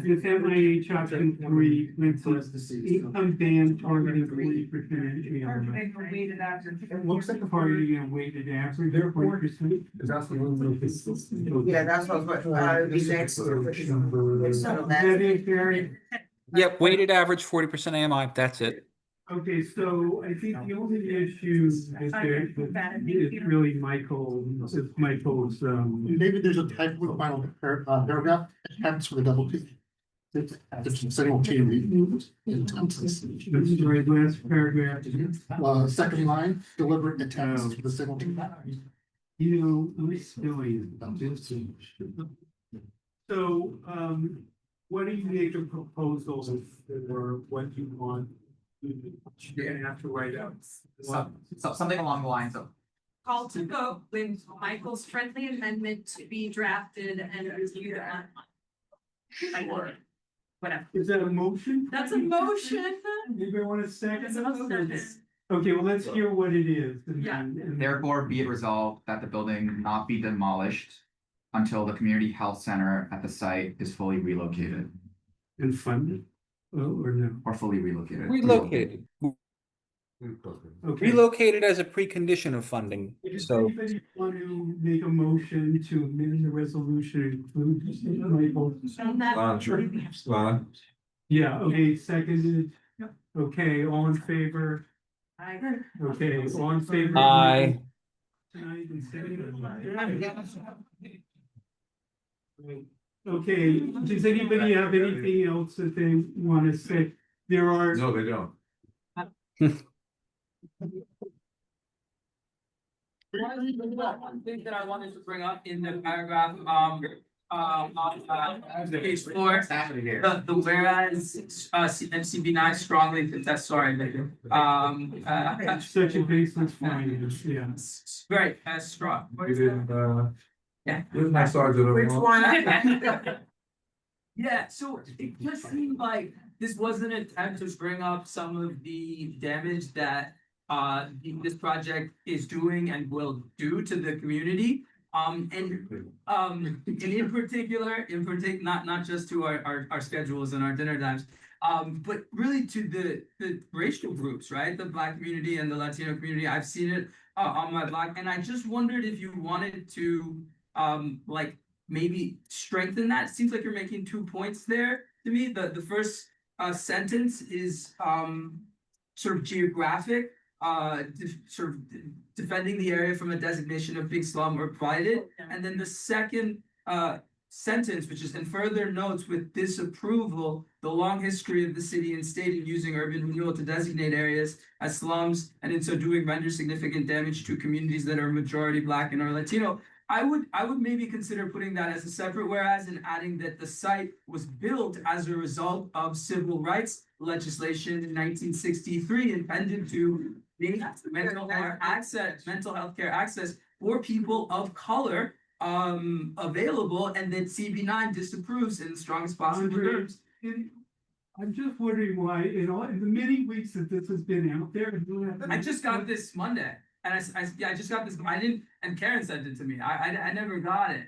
[SPEAKER 2] this MIH option 3, income band targeting 40%.
[SPEAKER 23] Weighted average.
[SPEAKER 2] It looks like a targeting a weighted average, they're 40%.
[SPEAKER 15] Yeah, that's what, be next. So
[SPEAKER 2] That
[SPEAKER 15] that's.
[SPEAKER 2] is very.
[SPEAKER 1] Yep, weighted average 40% AMI, that's it.
[SPEAKER 2] Okay, so I think the only issue is there, is really Michael's,
[SPEAKER 11] Maybe there's a type of final paragraph, attempts with a double T. It's a single T.
[SPEAKER 2] Sorry, last paragraph.
[SPEAKER 11] Second line, deliberate attempts with a single T.
[SPEAKER 2] You know, I'm spilling. So, what do you make a proposal for what you want? You're gonna have to write out.
[SPEAKER 3] Something along the lines of,
[SPEAKER 5] Call to vote with Michael's friendly amendment to be drafted and reviewed on. Whatever.
[SPEAKER 2] Is that a motion?
[SPEAKER 5] That's a motion.
[SPEAKER 2] Anybody want a second?
[SPEAKER 5] It's a motion.
[SPEAKER 2] Okay, well, let's hear what it is.
[SPEAKER 5] Yeah.
[SPEAKER 3] therefore be it resolved that the building not be demolished until the community health center at the site is fully relocated
[SPEAKER 2] And funded, or no?
[SPEAKER 3] or fully relocated.
[SPEAKER 1] Relocated.
[SPEAKER 2] Okay.
[SPEAKER 1] Relocated as a precondition of funding.
[SPEAKER 2] Does
[SPEAKER 1] So
[SPEAKER 2] anybody want to make a motion to amend the resolution to include Michael?
[SPEAKER 16] Lana?
[SPEAKER 2] Yeah, okay, seconded. Okay, all in favor? Okay, all in favor?
[SPEAKER 1] Aye.
[SPEAKER 2] Tonight and seconded. Okay, does anybody have anything else that they want to say? There are.
[SPEAKER 16] No, they don't.
[SPEAKER 10] One thing that I wanted to bring up in the paragraph, page 4, the whereas, MCB9 strongly, that's sorry,
[SPEAKER 2] Such a baseless finding, yeah.
[SPEAKER 10] Right, strong.
[SPEAKER 16] You didn't,
[SPEAKER 10] Yeah.
[SPEAKER 16] where's my sergeant?
[SPEAKER 15] Which one?
[SPEAKER 10] Yeah, so it just seemed like this was an attempt to bring up some of the damage that this project is doing and will do to the community. And in particular, not just to our schedules and our dinner times, but really to the racial groups, right? The Black community and the Latino community. I've seen it on my block, and I just wondered if you wanted to like maybe strengthen that. Seems like you're making 2 points there to me. The first sentence is sort of geographic, sort of defending the area from a designation of big slum or blighted. And then the second sentence, which is in further notes with disapproval, the long history of the city and state in using urban renewal to designate areas as slums, and in so doing render significant damage to communities that are majority Black and or Latino. I would maybe consider putting that as a separate whereas and adding that the site was built as a result of civil rights legislation in 1963 intended to make mental health care access for people of color available, and that CB9 disapproves in the strongest possible terms.
[SPEAKER 2] I'm just wondering why, in the many weeks that this has been out there.
[SPEAKER 10] I just got this Monday. And I just got this. I didn't, and Karen sent it to me. I never got it.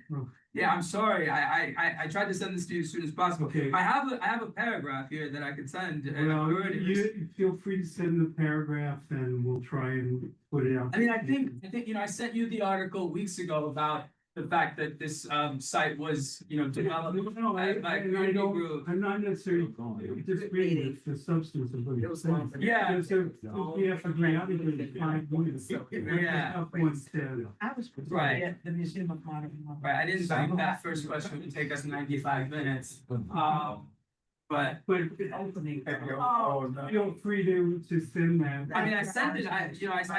[SPEAKER 10] Yeah, I'm sorry. I tried to send this to you as soon as possible.
[SPEAKER 2] Okay.
[SPEAKER 10] I have a paragraph here that I could send.
[SPEAKER 2] Well, you feel free to send the paragraph, and we'll try and put it out.
[SPEAKER 10] I mean, I think I sent you the article weeks ago about the fact that this site was developed by a community group.
[SPEAKER 2] I'm not necessarily disagreeing with the substance of what you're saying.
[SPEAKER 10] Yeah.
[SPEAKER 2] Because if we have to agree on it, 5 minutes.
[SPEAKER 10] Yeah.
[SPEAKER 23] I was.
[SPEAKER 10] Right.
[SPEAKER 23] At the Museum of Modern Art.
[SPEAKER 10] Right, I didn't think that first question would take us 95 minutes. But
[SPEAKER 23] Opening.
[SPEAKER 2] Feel free to send that.
[SPEAKER 10] I mean, I sent it. I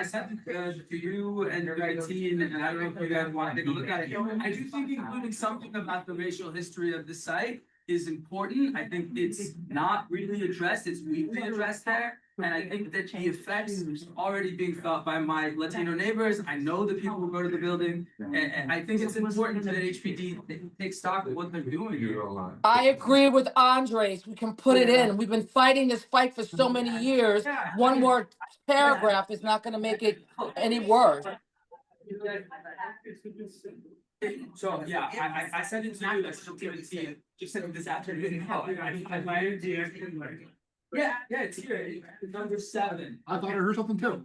[SPEAKER 10] sent it to you and your team, and I don't know if you guys want to take a look at it. I do think including something about the racial history of the site is important. I think it's not really addressed. It's weakly addressed there. And I think that the effects already being felt by my Latino neighbors. I know the people who go to the building, and I think it's important that HPD take stock of what they're doing here.
[SPEAKER 15] I agree with Andres. We can put it in. We've been fighting this fight for so many years. One more paragraph is not gonna make it any worse.
[SPEAKER 10] So, yeah, I sent it to you, I still give it to you, just sent it this afternoon. Yeah, it's here, number 7.
[SPEAKER 11] I thought I heard something too.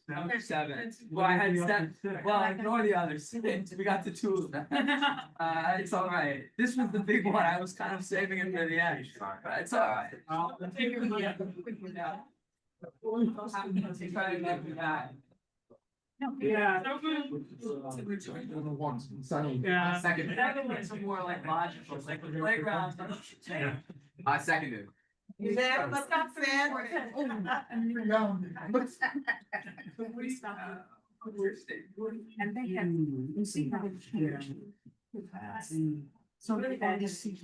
[SPEAKER 10] Number 7. Well, I had 7. Well, ignore the others. We got to 2 of them. It's all right. This was the big one. I was kind of saving it for the end. But it's all right.
[SPEAKER 2] Yeah.
[SPEAKER 10] Yeah. Second. That makes it more like logical, like the playground.
[SPEAKER 12] I seconded.
[SPEAKER 7] Let's not say
[SPEAKER 23] And they have, you see how it's here. So really bad to see.